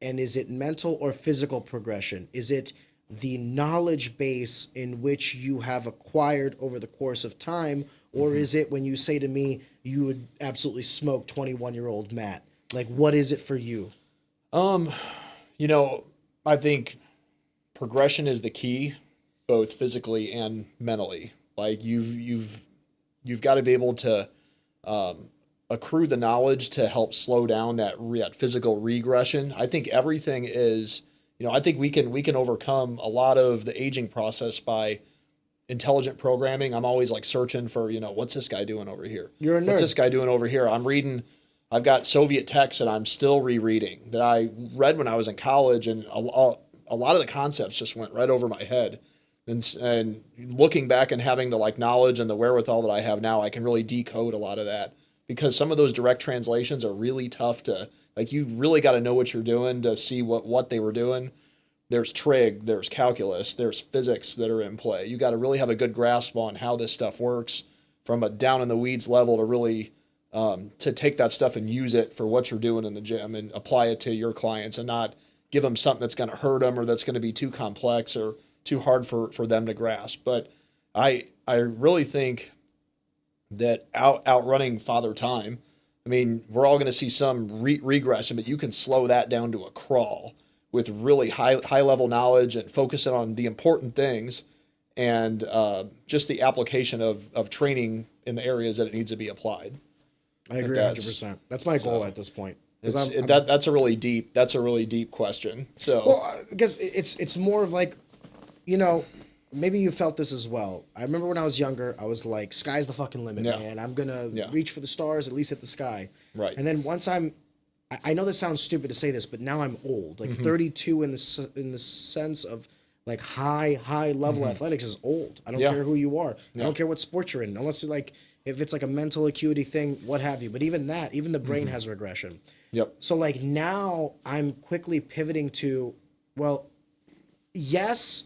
And is it mental or physical progression? Is it the knowledge base in which you have acquired over the course of time? Or is it when you say to me, you would absolutely smoke 21-year-old Matt? Like, what is it for you? I think progression is the key, both physically and mentally. Like you've got to be able to accrue the knowledge to help slow down that physical regression. I think everything is, I think we can overcome a lot of the aging process by intelligent programming. I'm always like searching for, what's this guy doing over here? You're a nerd. What's this guy doing over here? I've got Soviet texts that I'm still rereading that I read when I was in college, and a lot of the concepts just went right over my head. And looking back and having the knowledge and the wherewithal that I have now, I can really decode a lot of that, because some of those direct translations are really tough to, you really got to know what you're doing to see what they were doing. There's trig, there's calculus, there's physics that are in play. You got to really have a good grasp on how this stuff works from a down in the weeds level to really to take that stuff and use it for what you're doing in the gym and apply it to your clients, and not give them something that's going to hurt them or that's going to be too complex or too hard for them to grasp. But I really think that outrunning Father Time, I mean, we're all going to see some regression, but you can slow that down to a crawl with really high level knowledge and focusing on the important things, and just the application of training in the areas that it needs to be applied. I agree 100%. That's my goal at this point. That's a really deep question. So, because it's more of maybe you felt this as well. I remember when I was younger, I was like, sky's the fucking limit, man. I'm going to reach for the stars, at least hit the sky. Right. And then once I know this sounds stupid to say this, but now I'm old. 32 in the sense of high level athletics is old. I don't care who you are. I don't care what sport you're in, unless you're if it's a mental acuity thing, what have you. But even the brain has regression. Yep. So now I'm quickly pivoting to, yes,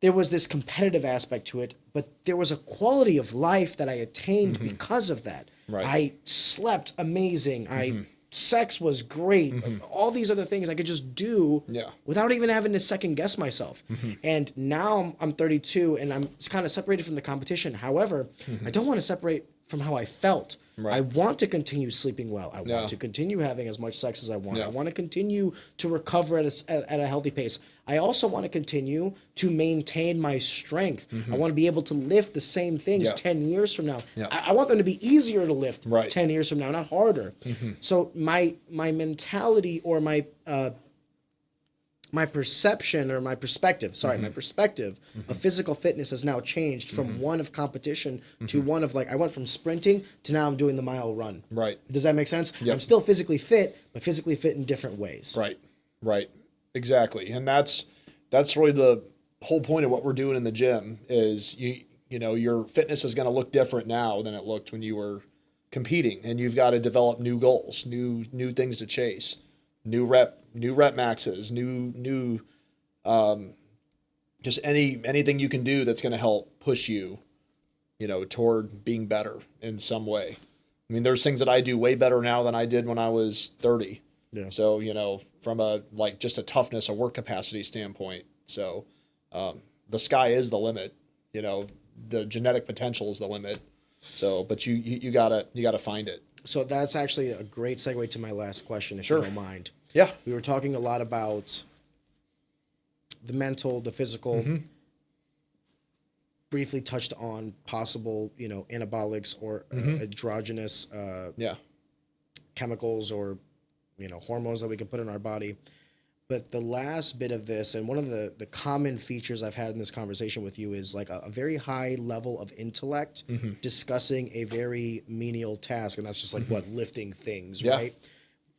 there was this competitive aspect to it, but there was a quality of life that I attained because of that. Right. I slept amazing. Sex was great. All these other things I could just do without even having to second guess myself. And now I'm 32 and I'm kind of separated from the competition. However, I don't want to separate from how I felt. Right. I want to continue sleeping well. I want to continue having as much sex as I want. I want to continue to recover at a healthy pace. I also want to continue to maintain my strength. I want to be able to lift the same things 10 years from now. I want them to be easier to lift 10 years from now, not harder. So my mentality or my my perception or my perspective, my perspective of physical fitness has now changed from one of competition to one of like, I went from sprinting to now I'm doing the mile run. Right. Does that make sense? Yep. I'm still physically fit, but physically fit in different ways. Right. Right. Exactly. And that's really the whole point of what we're doing in the gym is you know, your fitness is going to look different now than it looked when you were competing, and you've got to develop new goals, new things to chase, new rep maxes, new just anything you can do that's going to help push you, you know, toward being better in some way. I mean, there's things that I do way better now than I did when I was 30. Yeah. So, you know, from a like just a toughness, a work capacity standpoint. So, the sky is the limit. You know, the genetic potential is the limit. So, but you gotta find it. So that's actually a great segue to my last question, if Sure. you don't mind. Yeah. We were talking a lot about the mental, the physical. Briefly touched on possible, you know, anabolics or androgynous Yeah. chemicals or, you know, hormones that we can put in our body. But the last bit of this, and one of the common features I've had in this conversation with you is like a very high level of intellect discussing a very menial task. And that's just like what, lifting things, Yeah. right?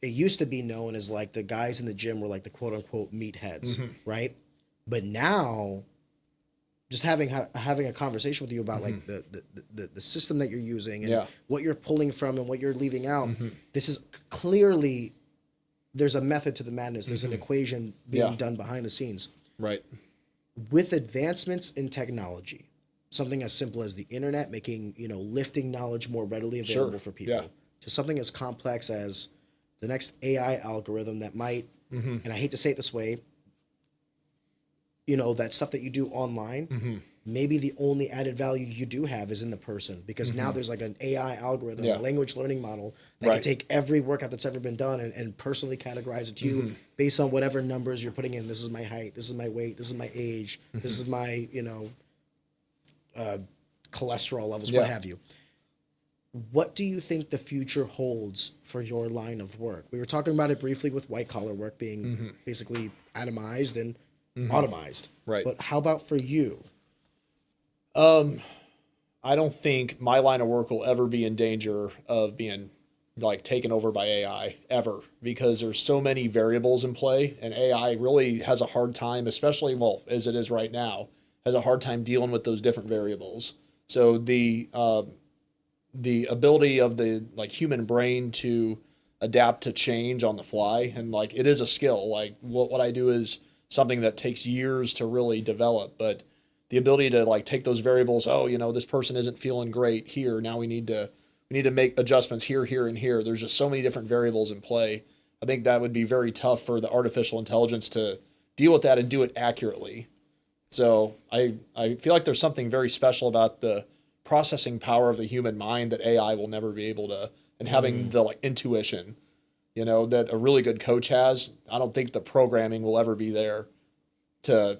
It used to be known as like the guys in the gym were like the quote unquote meatheads, right? But now, just having a conversation with you about like the system that you're using and what you're pulling from and what you're leaving out, this is clearly, there's a method to the madness. There's an equation being done behind the scenes. Right. With advancements in technology, something as simple as the internet making, you know, lifting knowledge more readily available for people, to something as complex as the next AI algorithm that might, and I hate to say it this way, you know, that stuff that you do online, maybe the only added value you do have is in the person, because now there's like an AI algorithm, a language learning model that can take every workout that's ever been done and personally categorize it to you based on whatever numbers you're putting in. This is my height, this is my weight, this is my age, this is my, you know, cholesterol levels, what have you. What do you think the future holds for your line of work? We were talking about it briefly with white collar work being basically atomized and automized. Right. But how about for you? I don't think my line of work will ever be in danger of being like taken over by AI ever, because there's so many variables in play, and AI really has a hard time, especially, well, as it is right now, has a hard time dealing with those different variables. So the ability of the like human brain to adapt to change on the fly, and like it is a skill. Like what I do is something that takes years to really develop, but the ability to like take those variables, oh, you know, this person isn't feeling great here, now we need to make adjustments here, and here. There's just so many different variables in play. I think that would be very tough for the artificial intelligence to deal with that and do it accurately. So I feel like there's something very special about the processing power of the human mind that AI will never be able to, and having the like intuition, you know, that a really good coach has. I don't think the programming will ever be there to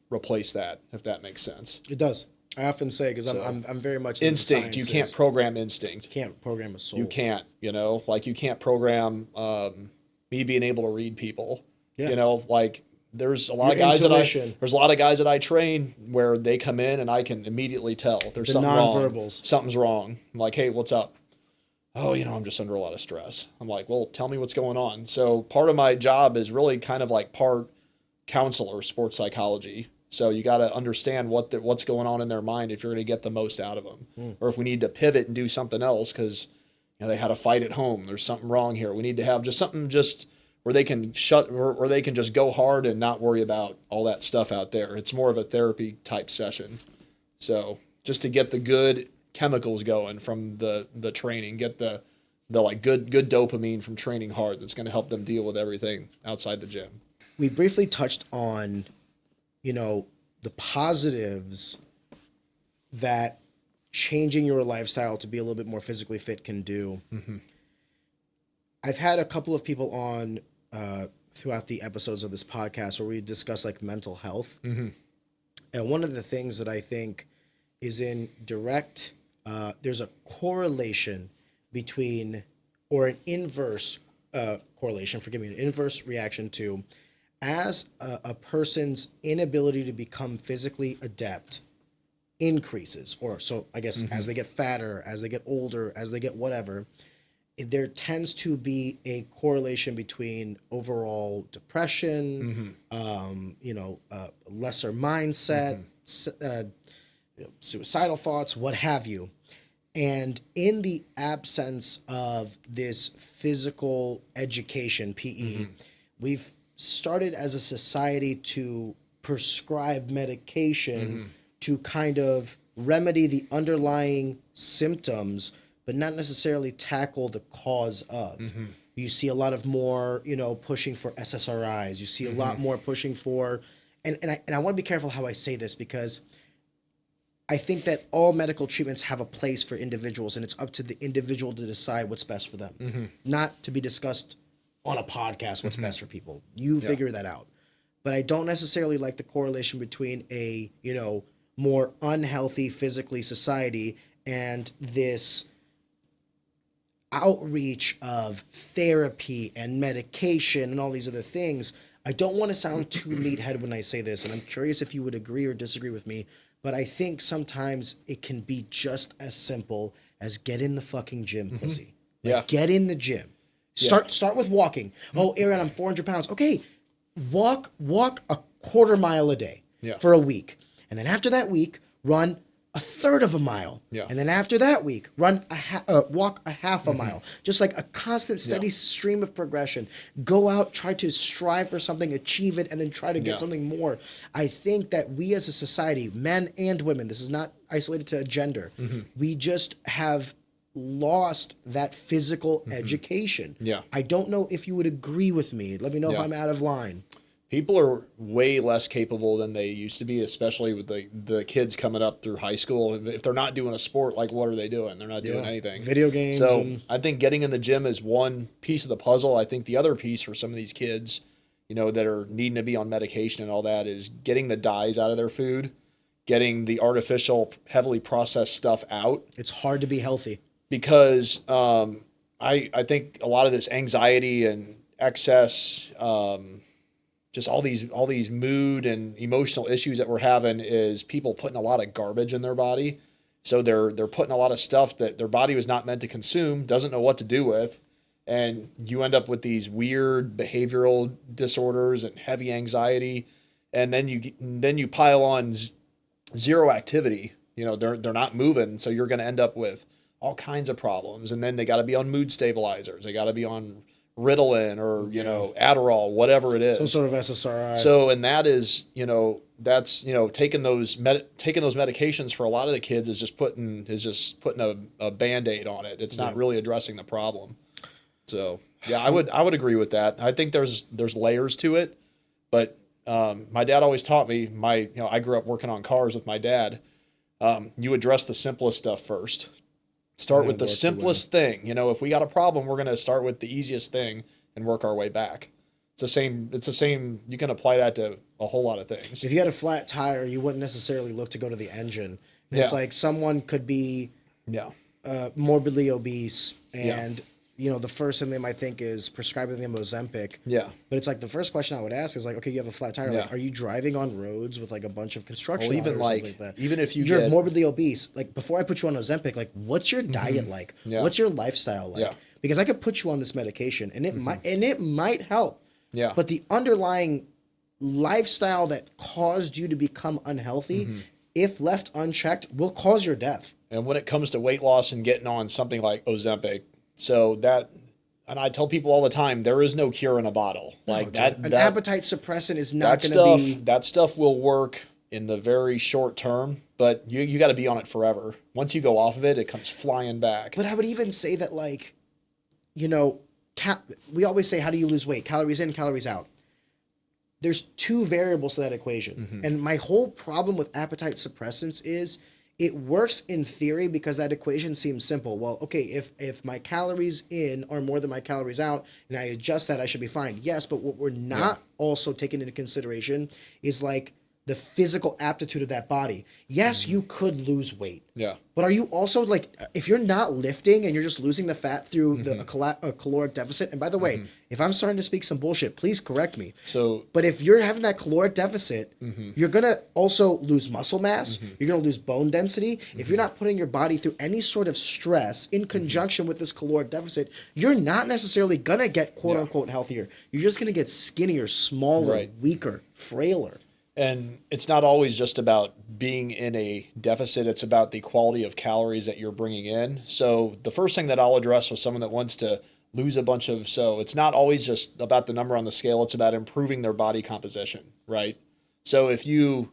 replace that, if that makes sense. It does. I often say, because I'm very much instinct. You can't program instinct. You can't program a soul. You can't, you know, like you can't program me being able to read people. Yeah. You know, like there's a lot of guys that I train where they come in and I can immediately tell there's something wrong. Something's wrong. I'm like, hey, what's up? Oh, you know, I'm just under a lot of stress. I'm like, well, tell me what's going on. So part of my job is really kind of like part counselor, sports psychology. So you got to understand what's going on in their mind if you're going to get the most out of them, or if we need to pivot and do something else because, you know, they had a fight at home. There's something wrong here. We need to have just something just where they can or they can just go hard and not worry about all that stuff out there. It's more of a therapy type session. So just to get the good chemicals going from the training, get the like good dopamine from training hard. That's going to help them deal with everything outside the gym. We briefly touched on, you know, the positives that changing your lifestyle to be a little bit more physically fit can do. I've had a couple of people on throughout the episodes of this podcast where we discuss like mental health. And one of the things that I think is in direct, there's a correlation between, or an inverse correlation, an inverse reaction to, as a person's inability to become physically adept increases, or so I guess as they get fatter, as they get older, as they get whatever, there tends to be a correlation between overall depression, lesser mindset, suicidal thoughts, what have you. And in the absence of this physical education, PE, we've started as a society to prescribe medication to kind of remedy the underlying symptoms, but not necessarily tackle the cause of. You see a lot of more, pushing for SSRIs. You see a lot more pushing for, and I want to be careful how I say this, because I think that all medical treatments have a place for individuals, and it's up to the individual to decide what's best for them. Not to be discussed on a podcast what's best for people. You figure that out. But I don't necessarily like the correlation between a, more unhealthy physically society and this outreach of therapy and medication and all these other things. I don't want to sound too meathead when I say this, and I'm curious if you would agree or disagree with me, but I think sometimes it can be just as simple as get in the fucking gym, pussy. Get in the gym. Start with walking. Oh, Aaron, I'm 400 pounds. Okay, walk a quarter mile a day for a week. And then after that week, run a third of a mile. And then after that week, walk a half a mile. Just like a constant, steady stream of progression. Go out, try to strive for something, achieve it, and then try to get something more. I think that we as a society, men and women, this is not isolated to a gender, we just have lost that physical education. I don't know if you would agree with me. Let me know if I'm out of line. People are way less capable than they used to be, especially with the kids coming up through high school. If they're not doing a sport, like, what are they doing? They're not doing anything. Video games. So I think getting in the gym is one piece of the puzzle. I think the other piece for some of these kids, that are needing to be on medication and all that, is getting the dyes out of their food, getting the artificial, heavily processed stuff out. It's hard to be healthy. Because I think a lot of this anxiety and excess, just all these mood and emotional issues that we're having is people putting a lot of garbage in their body. So they're putting a lot of stuff that their body was not meant to consume, doesn't know what to do with, and you end up with these weird behavioral disorders and heavy anxiety, and then you pile on zero activity. They're not moving, so you're going to end up with all kinds of problems. And then they got to be on mood stabilizers. They got to be on Ritalin or, Adderall, whatever it is. Some sort of SSRI. So, and that is, that's, taking those medications for a lot of the kids is just putting a Band-Aid on it. It's not really addressing the problem. So yeah, I would agree with that. I think there's layers to it, but, my dad always taught me I grew up working on cars with my dad. You address the simplest stuff first. Start with the simplest thing. If we got a problem, we're going to start with the easiest thing and work our way back. It's the same. You can apply that to a whole lot of things. If you had a flat tire, you wouldn't necessarily look to go to the engine. It's like someone could be morbidly obese, and the first thing they might think is prescribing them Ozempic. But it's like the first question I would ask is like, okay, you have a flat tire. Like, are you driving on roads with like a bunch of construction? Well, even like that? Even if you're get morbidly obese, like before I put you on Ozempic, like what's your diet like? What's your lifestyle like? Because I could put you on this medication and it might help. But the underlying lifestyle that caused you to become unhealthy, if left unchecked, will cause your death. And when it comes to weight loss and getting on something like Ozempic, and I tell people all the time, there is no cure in a bottle. Like an appetite suppressant is not going to be. That stuff will work in the very short term, but you got to be on it forever. Once you go off of it, it comes flying back. But I would even say that, like, we always say, how do you lose weight? Calories in, calories out. There's two variables to that equation. And my whole problem with appetite suppressants is it works in theory because that equation seems simple. Well, okay, if my calories in are more than my calories out and I adjust that, I should be fine. Yes, but what we're not also taking into consideration is like the physical aptitude of that body. Yes, you could lose weight. Yeah. But are you also like, if you're not lifting and you're just losing the fat through a caloric deficit, and by the way, if I'm starting to speak some bullshit, please correct me. But if you're having that caloric deficit, you're going to also lose muscle mass. You're going to lose bone density. If you're not putting your body through any sort of stress in conjunction with this caloric deficit, you're not necessarily going to get quote unquote healthier. You're just going to get skinnier, smaller, weaker, frailer. And it's not always just about being in a deficit. It's about the quality of calories that you're bringing in. So the first thing that I'll address with someone that wants to lose a bunch of, so it's not always just about the number on the scale. It's about improving their body composition, right? So if you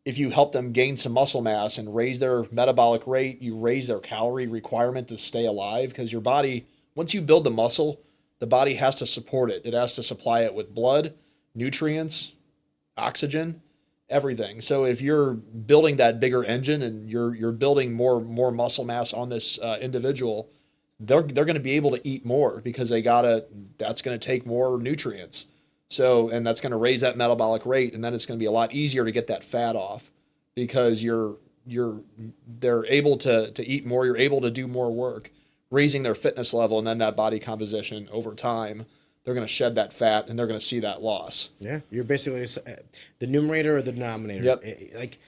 help them gain some muscle mass and raise their metabolic rate, you raise their calorie requirement to stay alive, because your body, once you build the muscle, the body has to support it. It has to supply it with blood, nutrients, oxygen, everything. So if you're building that bigger engine and you're building more muscle mass on this individual, they're going to be able to eat more, because that's going to take more nutrients. So, and that's going to raise that metabolic rate, and then it's going to be a lot easier to get that fat off, because they're able to eat more, you're able to do more work, raising their fitness level, and then that body composition over time. They're going to shed that fat, and they're going to see that loss. Yeah, you're basically the numerator or the denominator. Yep. Like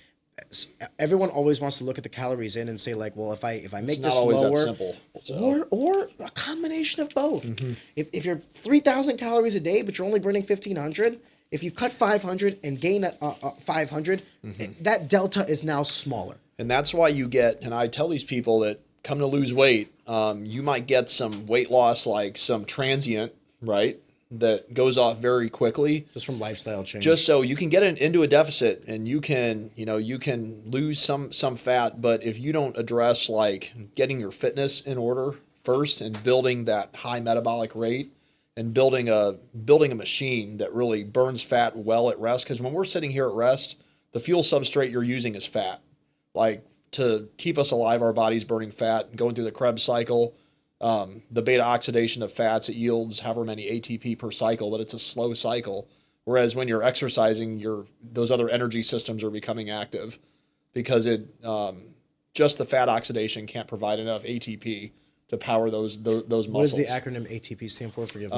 everyone always wants to look at the calories in and say like, well, if I make It's this not always lower, that simple. So. or a combination of both. If you're 3,000 calories a day, but you're only burning 1,500, if you cut 500 and gain 500, that delta is now smaller. And that's why you get, and I tell these people that come to lose weight, you might get some weight loss, like some transient, right, that goes off very quickly. Just from lifestyle change. Just so you can get into a deficit, and you can lose some fat, but if you don't address like getting your fitness in order first and building that high metabolic rate and building a machine that really burns fat well at rest, because when we're sitting here at rest, the fuel substrate you're using is fat. Like, to keep us alive, our body's burning fat, going through the Krebs cycle. The beta oxidation of fats, it yields however many ATP per cycle, but it's a slow cycle. Whereas when you're exercising, those other energy systems are becoming active, because just the fat oxidation can't provide enough ATP to power those muscles. What does the acronym ATP stand for? Forgive me.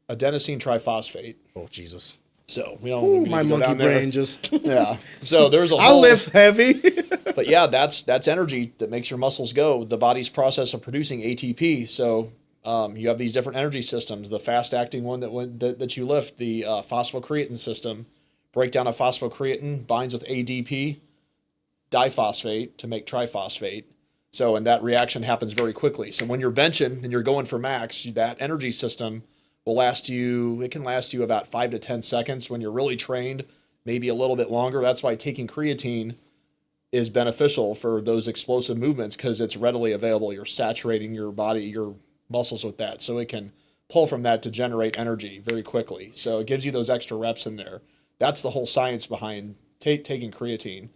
Adenosine triphosphate. Oh, Jesus. So we don't. My monkey brain just. Yeah. So there's a whole. I'll lift heavy. But yeah, that's energy that makes your muscles go. The body's process of producing ATP. So you have these different energy systems. The fast-acting one that you lift, the phosphocreatine system, breakdown of phosphocreatine binds with ADP, diphosphate, to make triphosphate. So, and that reaction happens very quickly. So when you're benching and you're going for max, that energy system will last you. It can last you about 5 to 10 seconds. When you're really trained, maybe a little bit longer. That's why taking creatine is beneficial for those explosive movements, because it's readily available. You're saturating your body, your muscles with that, so it can pull from that to generate energy very quickly. So it gives you those extra reps in there. That's the whole science behind taking creatine.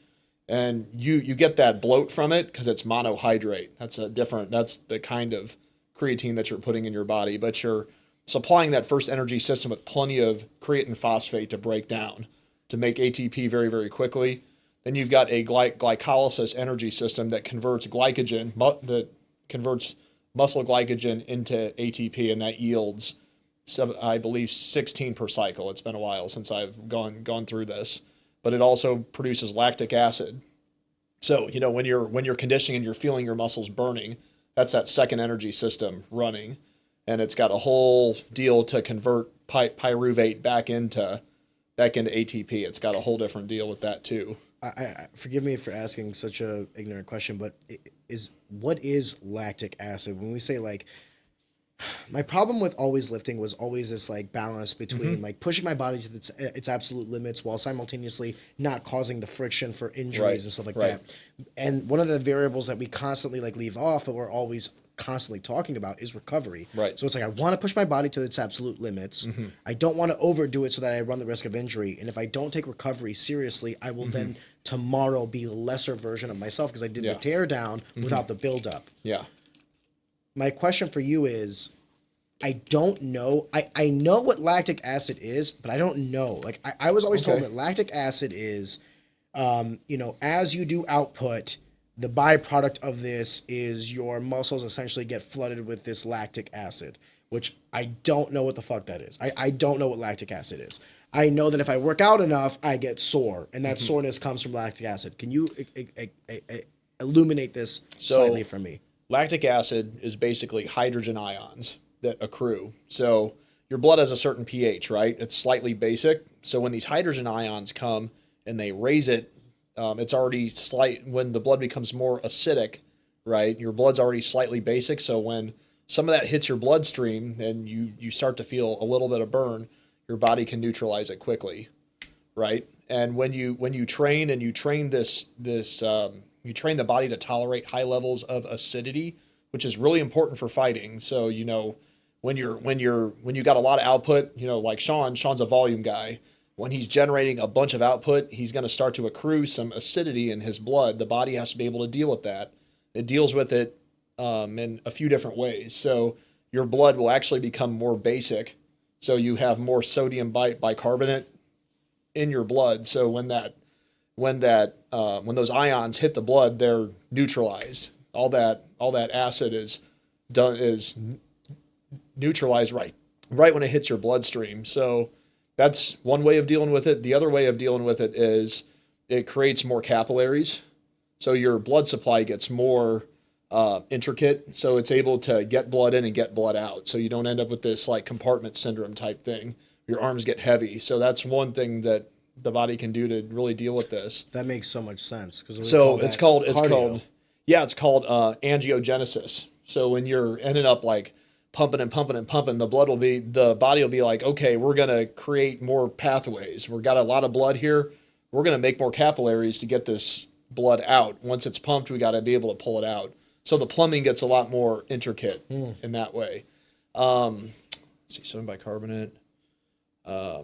And you get that bloat from it because it's monohydrate. That's the kind of creatine that you're putting in your body, but you're supplying that first energy system with plenty of creatine phosphate to break down, to make ATP very, very quickly. Then you've got a glycolysis energy system that converts glycogen, that converts muscle glycogen into ATP, and that yields, I believe, 16 per cycle. It's been a while since I've gone through this, but it also produces lactic acid. So when you're conditioning and you're feeling your muscles burning, that's that second energy system running, and it's got a whole deal to convert pyruvate back into ATP. It's got a whole different deal with that too. I forgive me for asking such a ignorant question, but what is lactic acid? When we say like, my problem with always lifting was always this like balance between like pushing my body to its absolute limits while simultaneously not causing the friction for injuries and stuff like that. And one of the variables that we constantly like leave off, but we're always constantly talking about, is recovery. Right. So it's like, I want to push my body to its absolute limits. I don't want to overdo it so that I run the risk of injury. And if I don't take recovery seriously, I will then tomorrow be a lesser version of myself, because I did the tear down without the buildup. Yeah. My question for you is, I don't know. I know what lactic acid is, but I don't know. Like I was always told Okay. that lactic acid is, as you do output, the byproduct of this is your muscles essentially get flooded with this lactic acid, which I don't know what the fuck that is. I don't know what lactic acid is. I know that if I work out enough, I get sore, and that soreness comes from lactic acid. Can you illuminate this slightly for me? Lactic acid is basically hydrogen ions that accrue. So your blood has a certain pH, right? It's slightly basic. So when these hydrogen ions come and they raise it, it's already slight. When the blood becomes more acidic, right? Your blood's already slightly basic. So when some of that hits your bloodstream and you start to feel a little bit of burn, your body can neutralize it quickly, right? And when you train and you train you train the body to tolerate high levels of acidity, which is really important for fighting. So when you got a lot of output, like Sean's a volume guy. When he's generating a bunch of output, he's going to start to accrue some acidity in his blood. The body has to be able to deal with that. It deals with it in a few different ways. So your blood will actually become more basic. So you have more sodium bicarbonate in your blood. So when those ions hit the blood, they're neutralized. All that acid is neutralized right when it hits your bloodstream. So that's one way of dealing with it. The other way of dealing with it is it creates more capillaries. So your blood supply gets more intricate. So it's able to get blood in and get blood out. So you don't end up with this like compartment syndrome type thing. Your arms get heavy. So that's one thing that the body can do to really deal with this. That makes so much sense because It's called angiogenesis. So when you're ending up like pumping and pumping and pumping, the body will be like, okay, we're going to create more pathways. We've got a lot of blood here. We're going to make more capillaries to get this blood out. Once it's pumped, we got to be able to pull it out. So the plumbing gets a lot more intricate in that way. Let's see, sodium bicarbonate. To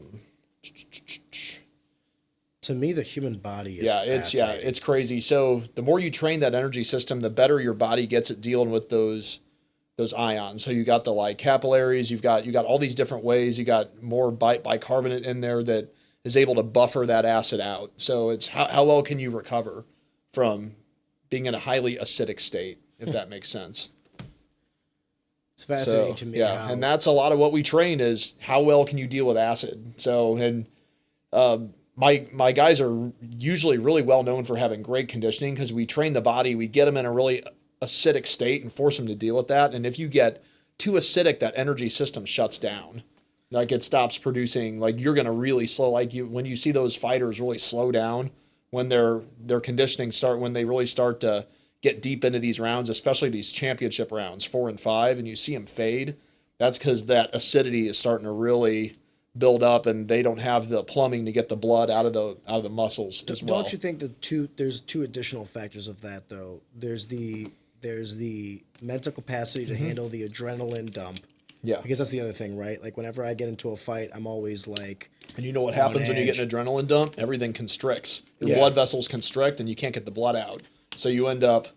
me, the human body is fascinating. It's crazy. So the more you train that energy system, the better your body gets at dealing with those ions. So you got the like capillaries, you got all these different ways. You got more bicarbonate in there that is able to buffer that acid out. So it's how well can you recover from being in a highly acidic state, if that makes sense. It's fascinating to me. Yeah, and that's a lot of what we train is how well can you deal with acid. So my guys are usually really well known for having great conditioning because we train the body, we get them in a really acidic state and force them to deal with that. And if you get too acidic, that energy system shuts down. Like it stops producing, like you're going to really slow, like when you see those fighters really slow down when their conditioning when they really start to get deep into these rounds, especially these championship rounds, 4 and 5, and you see them fade, that's because that acidity is starting to really build up and they don't have the plumbing to get the blood out of the muscles as well. Don't you think there's two additional factors of that though? There's the mental capacity to handle the adrenaline dump. Yeah. Because that's the other thing, right? Like whenever I get into a fight, I'm always like, and you know what happens when you get an adrenaline dump? Everything constricts. Your blood vessels constrict and you can't get the blood out. So you end up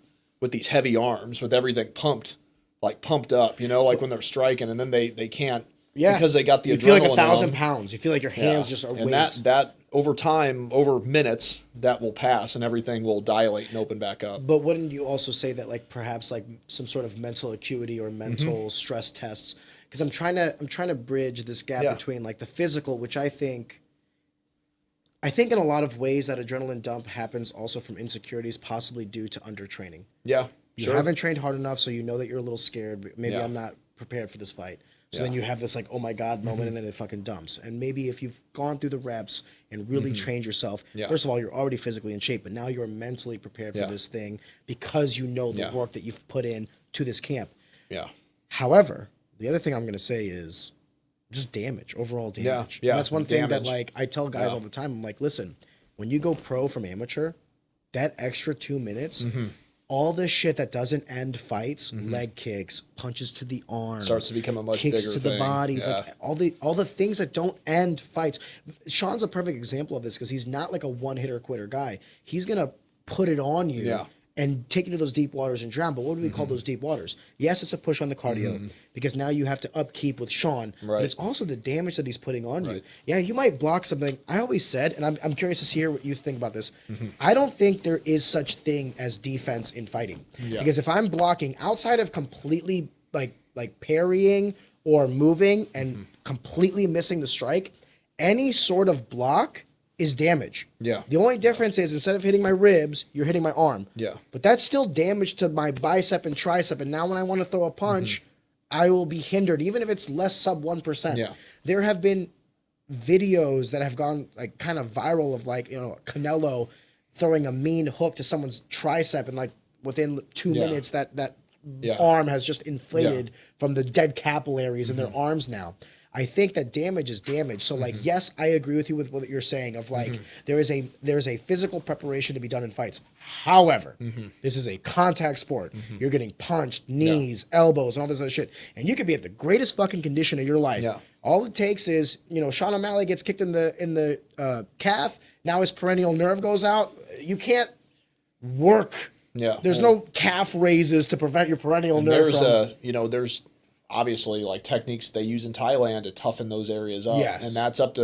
with these heavy arms with everything pumped up, like when they're striking and then they can't because they got the adrenaline. You feel like 1,000 pounds. You feel like your hands just are and weights. that over time, over minutes, that will pass and everything will dilate and open back up. But wouldn't you also say that like perhaps like some sort of mental acuity or mental stress tests? Because I'm trying to bridge this gap between like the physical, which I think in a lot of ways that adrenaline dump happens also from insecurities, possibly due to undertraining. Yeah, you haven't trained hard enough, so you know that you're a little scared. Maybe I'm not prepared for this fight. So then you have this like, oh my God moment, and then it fucking dumps. And maybe if you've gone through the reps and really trained yourself, first of all, you're already physically in shape, but now you're mentally prepared for this thing because you know the work that you've put in to this camp. Yeah. However, the other thing I'm going to say is just damage, overall damage. Yeah. And that's one thing that like I tell guys all the time. I'm like, listen, when you go pro from amateur, that extra 2 minutes, all the shit that doesn't end fights, leg kicks, punches to the arm, starts to become a much kicks bigger to the thing. bodies, like all the things that don't end fights. Sean's a perfect example of this because he's not like a one hitter quitter guy. He's gonna put it on you, and take you to those deep waters and drown. But what do we call those deep waters? Yes, it's a push on the cardio because now you have to upkeep with Sean, Right. but it's also the damage that he's putting on you. Right. Yeah, you might block something. I always said, and I'm curious to hear what you think about this. I don't think there is such thing as defense in fighting. Yeah. Because if I'm blocking outside of completely like parrying or moving and completely missing the strike, any sort of block is damage. Yeah. The only difference is instead of hitting my ribs, you're hitting my arm. Yeah. But that's still damage to my bicep and tricep. And now when I want to throw a punch, I will be hindered, even if it's less sub 1%. Yeah. There have been videos that have gone like kind of viral of like, Canelo throwing a mean hook to someone's tricep and like within 2 Yeah. minutes that Yeah. arm has just inflated from the dead capillaries in their arms now. I think that damage is damage. So like, yes, I agree with you with what you're saying of like, there is a physical preparation to be done in fights. However, this is a contact sport. You're getting punched, knees, elbows, and all this other shit. And you could be at the greatest fucking condition of your life. Yeah. All it takes is, Sean O'Malley gets kicked in the calf. Now his perennial nerve goes out. You can't work. Yeah. There's no calf raises to prevent your perennial nerve from. There's obviously like techniques they use in Thailand to toughen those areas up. Yes. And that's up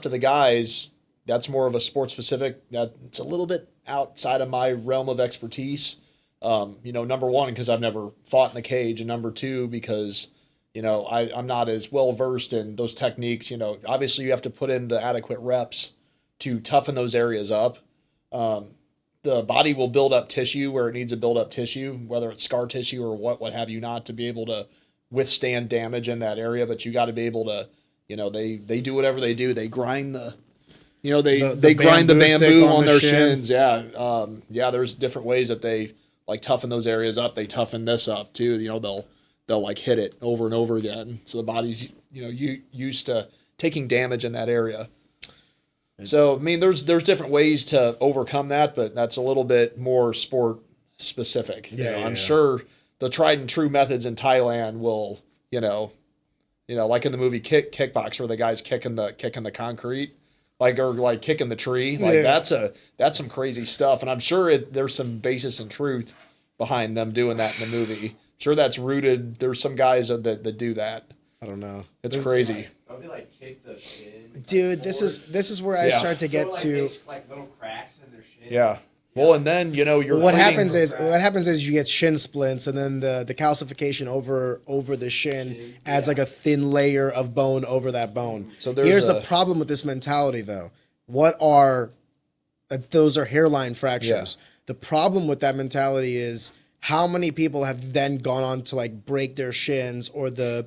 to the guys. That's more of a sport specific. It's a little bit outside of my realm of expertise. Number one, because I've never fought in the cage, and number two, because I'm not as well versed in those techniques. Obviously you have to put in the adequate reps to toughen those areas up. The body will build up tissue where it needs to build up tissue, whether it's scar tissue or what have you not, to be able to withstand damage in that area. But you got to be able to, they do whatever they do. They grind they grind the bamboo stick bamboo on on the their shin. shins. Yeah. There's different ways that they like toughen those areas up. They toughen this up too. They'll like hit it over and over again. So the body's, used to taking damage in that area. So, I mean, there's different ways to overcome that, but that's a little bit more sport specific. I'm sure the tried and true methods in Thailand will, like in the movie Kickbox, where the guy's kicking the concrete, or kicking the tree. That's some crazy stuff. And I'm sure there's some basis in truth behind them doing that in the movie. Sure, that's rooted. There's some guys that do that. I don't know. It's crazy. Don't they kick the shin? Dude, this is where I start to get to. Little cracks in their shin. Yeah. Well, and then you're What happens is you get shin splints, and then the calcification over the shin adds like a thin layer of bone over that bone. So here's the problem with this mentality, though. Those are hairline fractures. Yeah. The problem with that mentality is how many people have then gone on to break their shins, or the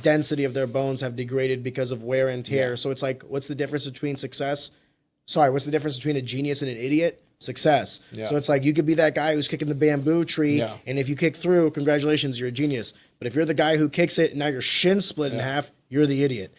density of their bones have degraded because of wear and tear. Yeah. So it's what's the difference between what's the difference between a genius and an idiot? Success. Yeah. So it's you could be that guy who's kicking the bamboo tree, and if you kick through, congratulations, you're a genius. But if you're the guy who kicks it and now your shin split in half, you're the idiot.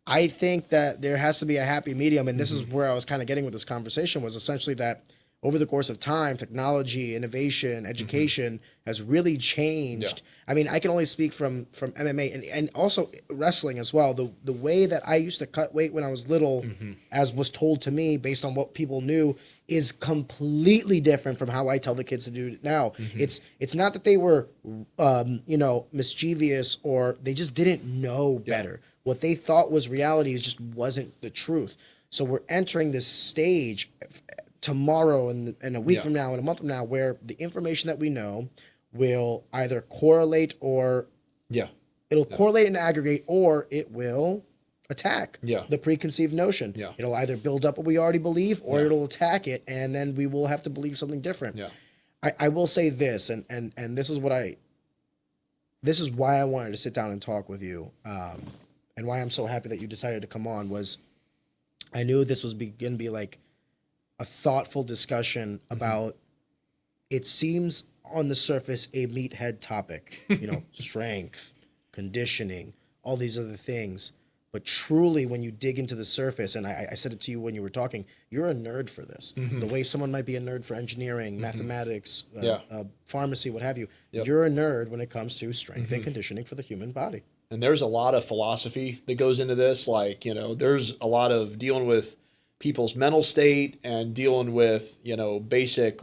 I think that there has to be a happy medium, and this is where I was kind of getting with this conversation, was essentially that over the course of time, technology, innovation, education has really changed. I mean, I can only speak from MMA and also wrestling as well. The way that I used to cut weight when I was little, as was told to me based on what people knew, is completely different from how I tell the kids to do it now. It's not that they were mischievous, or they just didn't know better. What they thought was reality just wasn't the truth. So we're entering this stage tomorrow and a week from now and a month from now, where the information that we know will either correlate or it'll correlate and aggregate, or it will attack the preconceived notion. It'll either build up what we already believe, or it'll attack it, and then we will have to believe something different. I will say this, and this is why I wanted to sit down and talk with you, and why I'm so happy that you decided to come on, was I knew this was going to be a thoughtful discussion about, it seems on the surface, a meathead topic, strength, conditioning, all these other things. But truly, when you dig into the surface, and I said it to you when you were talking, you're a nerd for this. The way someone might be a nerd for engineering, mathematics, pharmacy, what have you. You're a nerd when it comes to strength and conditioning for the human body. And there's a lot of philosophy that goes into this. There's a lot of dealing with people's mental state and dealing with, basic,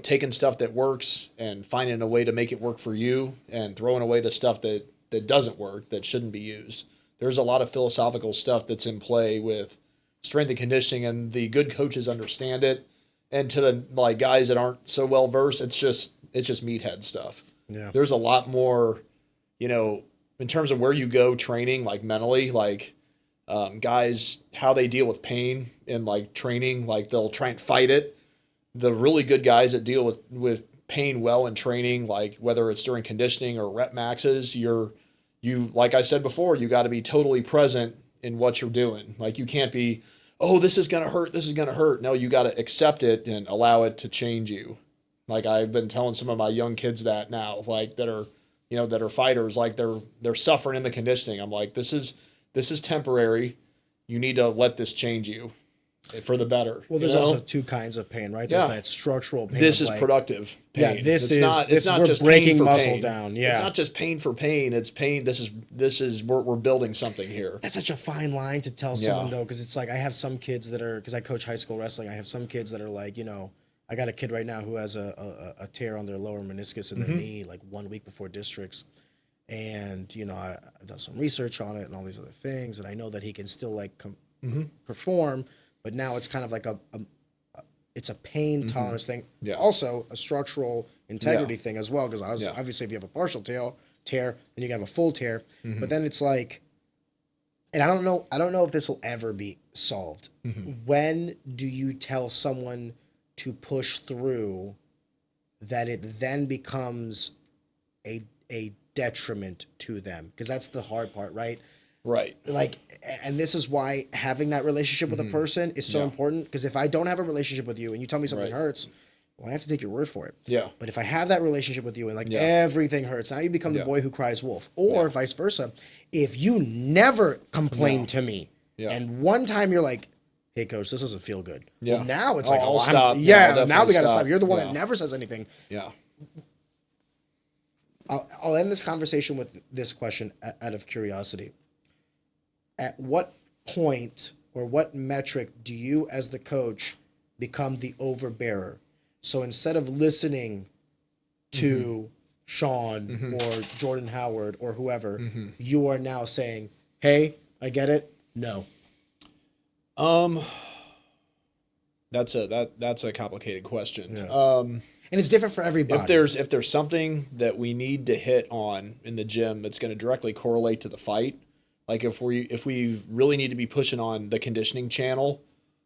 taking stuff that works and finding a way to make it work for you and throwing away the stuff that doesn't work, that shouldn't be used. There's a lot of philosophical stuff that's in play with strength and conditioning, and the good coaches understand it. And to the guys that aren't so well versed, it's just meathead stuff. Yeah. There's a lot more, in terms of where you go training, mentally, guys, how they deal with pain in training, they'll try and fight it. The really good guys that deal with pain well in training, whether it's during conditioning or rep maxes, you like I said before, you got to be totally present in what you're doing. You can't be, oh, this is going to hurt. This is going to hurt. No, you got to accept it and allow it to change you. I've been telling some of my young kids that now, that are fighters, they're suffering in the conditioning. I'm like, this is temporary. You need to let this change you for the better. Well, there's also two kinds of pain, right? There's that structural pain. This is productive pain. Yeah, it's not we're just breaking pain muscle pain. down. Yeah. It's not just pain for pain. It's pain. This is we're building something here. That's such a fine line to tell someone though, because it's I have some kids that are, because I coach high school wrestling, I have some kids that are I got a kid right now who has a tear on their lower meniscus in their knee 1 week before districts. And, I've done some research on it and all these other things. And I know that he can still perform, but now it's kind of it's a pain tolerance thing. Yeah. Also a structural integrity thing as well. Because obviously if you have a partial tear, then you can have a full tear. But then it's and I don't know if this will ever be solved. When do you tell someone to push through that it then becomes a detriment to them? Because that's the hard part, right? Right. And this is why having that relationship with a person is so important. Because if I don't have a relationship with you and you tell me something hurts, well, I have to take your word for it. Yeah. But if I have that relationship with you and everything hurts, now you become the boy who cries wolf, or vice versa. If you never complain to me, and one time you're like, hey coach, this doesn't feel good. Yeah. Well, now it's I'll stop. Now we got to stop. You're the one that never says anything. Yeah. I'll end this conversation with this question out of curiosity. At what point or what metric do you as the coach become the overbearer? So instead of listening to Sean or Jordan Howard or whoever, you are now saying, hey, I get it. No. That's a complicated question. Yeah. And it's different for everybody. If there's something that we need to hit on in the gym that's going to directly correlate to the fight, if we really need to be pushing on the conditioning channel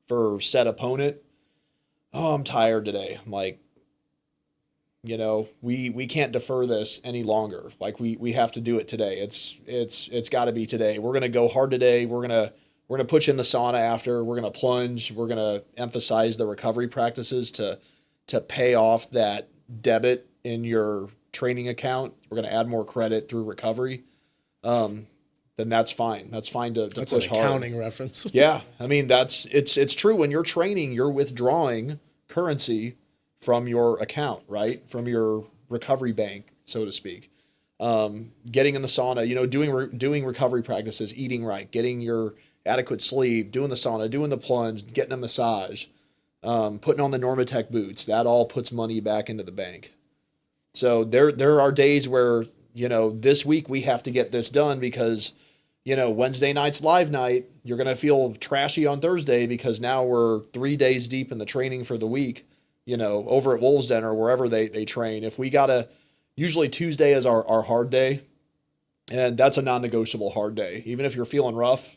for set opponent, oh, I'm tired today. I'm we can't defer this any longer. We have to do it today. It's got to be today. We're going to go hard today. We're going to put you in the sauna after. We're going to plunge. We're going to emphasize the recovery practices to pay off that debit in your training account. We're going to add more credit through recovery. Then that's fine. That's fine to that's push hard. That's an accounting reference. Yeah. I mean, it's true. When you're training, you're withdrawing currency from your account, right? From your recovery bank, so to speak. Getting in the sauna, doing recovery practices, eating right, getting your adequate sleep, doing the sauna, doing the plunge, getting a massage, putting on the Normatec boots, that all puts money back into the bank. So there are days where, this week we have to get this done because, Wednesday night's live night, you're going to feel trashy on Thursday because now we're 3 days deep in the training for the week, over at Wolves Den or wherever they train. If we usually Tuesday is our hard day, and that's a non-negotiable hard day. Even if you're feeling rough,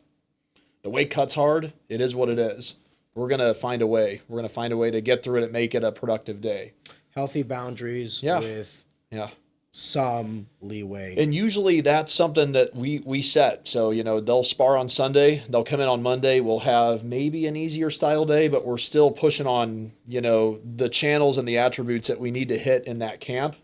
the weight cut's hard, it is what it is. We're going to find a way. We're going to find a way to get through it and make it a productive day. Healthy boundaries with some leeway. And usually that's something that we set. So, they'll spar on Sunday. They'll come in on Monday. We'll have maybe an easier style day, but we're still pushing on, the channels and the attributes that we need to hit in that camp.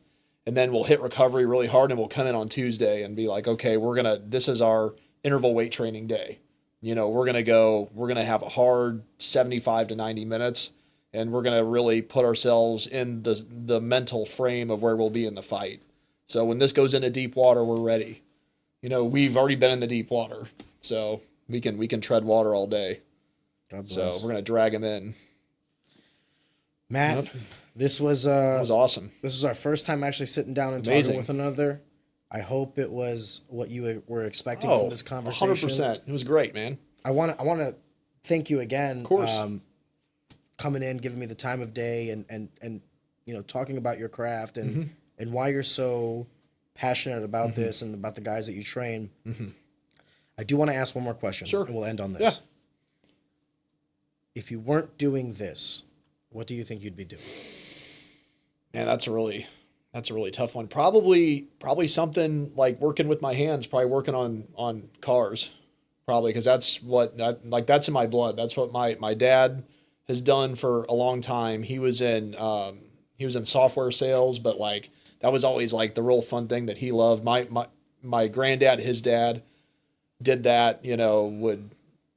And then we'll hit recovery really hard and we'll come in on Tuesday and be like, okay, this is our interval weight training day. We're going to have a hard 75 to 90 minutes, and we're going to really put ourselves in the mental frame of where we'll be in the fight. So when this goes into deep water, we're ready. We've already been in the deep water, so we can tread water all day. God so bless. we're going to drag them in. Matt, this was That was awesome. this was our first time actually sitting down and Amazing. talking with another. I hope it was what you were expecting Oh, from this conversation. 100%. It was great, man. I want to thank you again. Of course. Coming in, giving me the time of day, and you know, talking about your craft and why you're so passionate about this and about the guys that you train. I do want to ask one more question. Sure. And we'll end on this. Yeah. If you weren't doing this, what do you think you'd be doing? Man, that's a really tough one. Probably something like working with my hands, probably working on cars. Probably because that's in my blood. That's what my dad has done for a long time. He was in software sales, but like that was always like the real fun thing that he loved. My granddad, his dad, did that. You know, would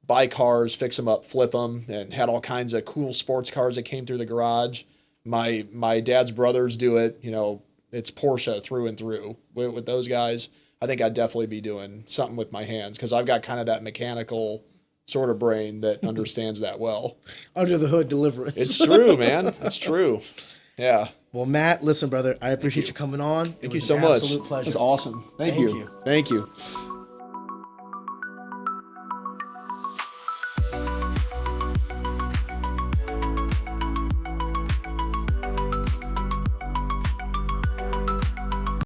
buy cars, fix them up, flip them, and had all kinds of cool sports cars that came through the garage. My dad's brothers do it. You know, it's Porsche through and through with those guys. I think I'd definitely be doing something with my hands because I've got kind of that mechanical sort of brain that understands that well. Under the hood deliverance. It's true, man. That's true. Yeah. Well, Matt, listen, brother, I appreciate you coming on. Thank you so much. Absolute pleasure. It was awesome. Thank you. Thank you.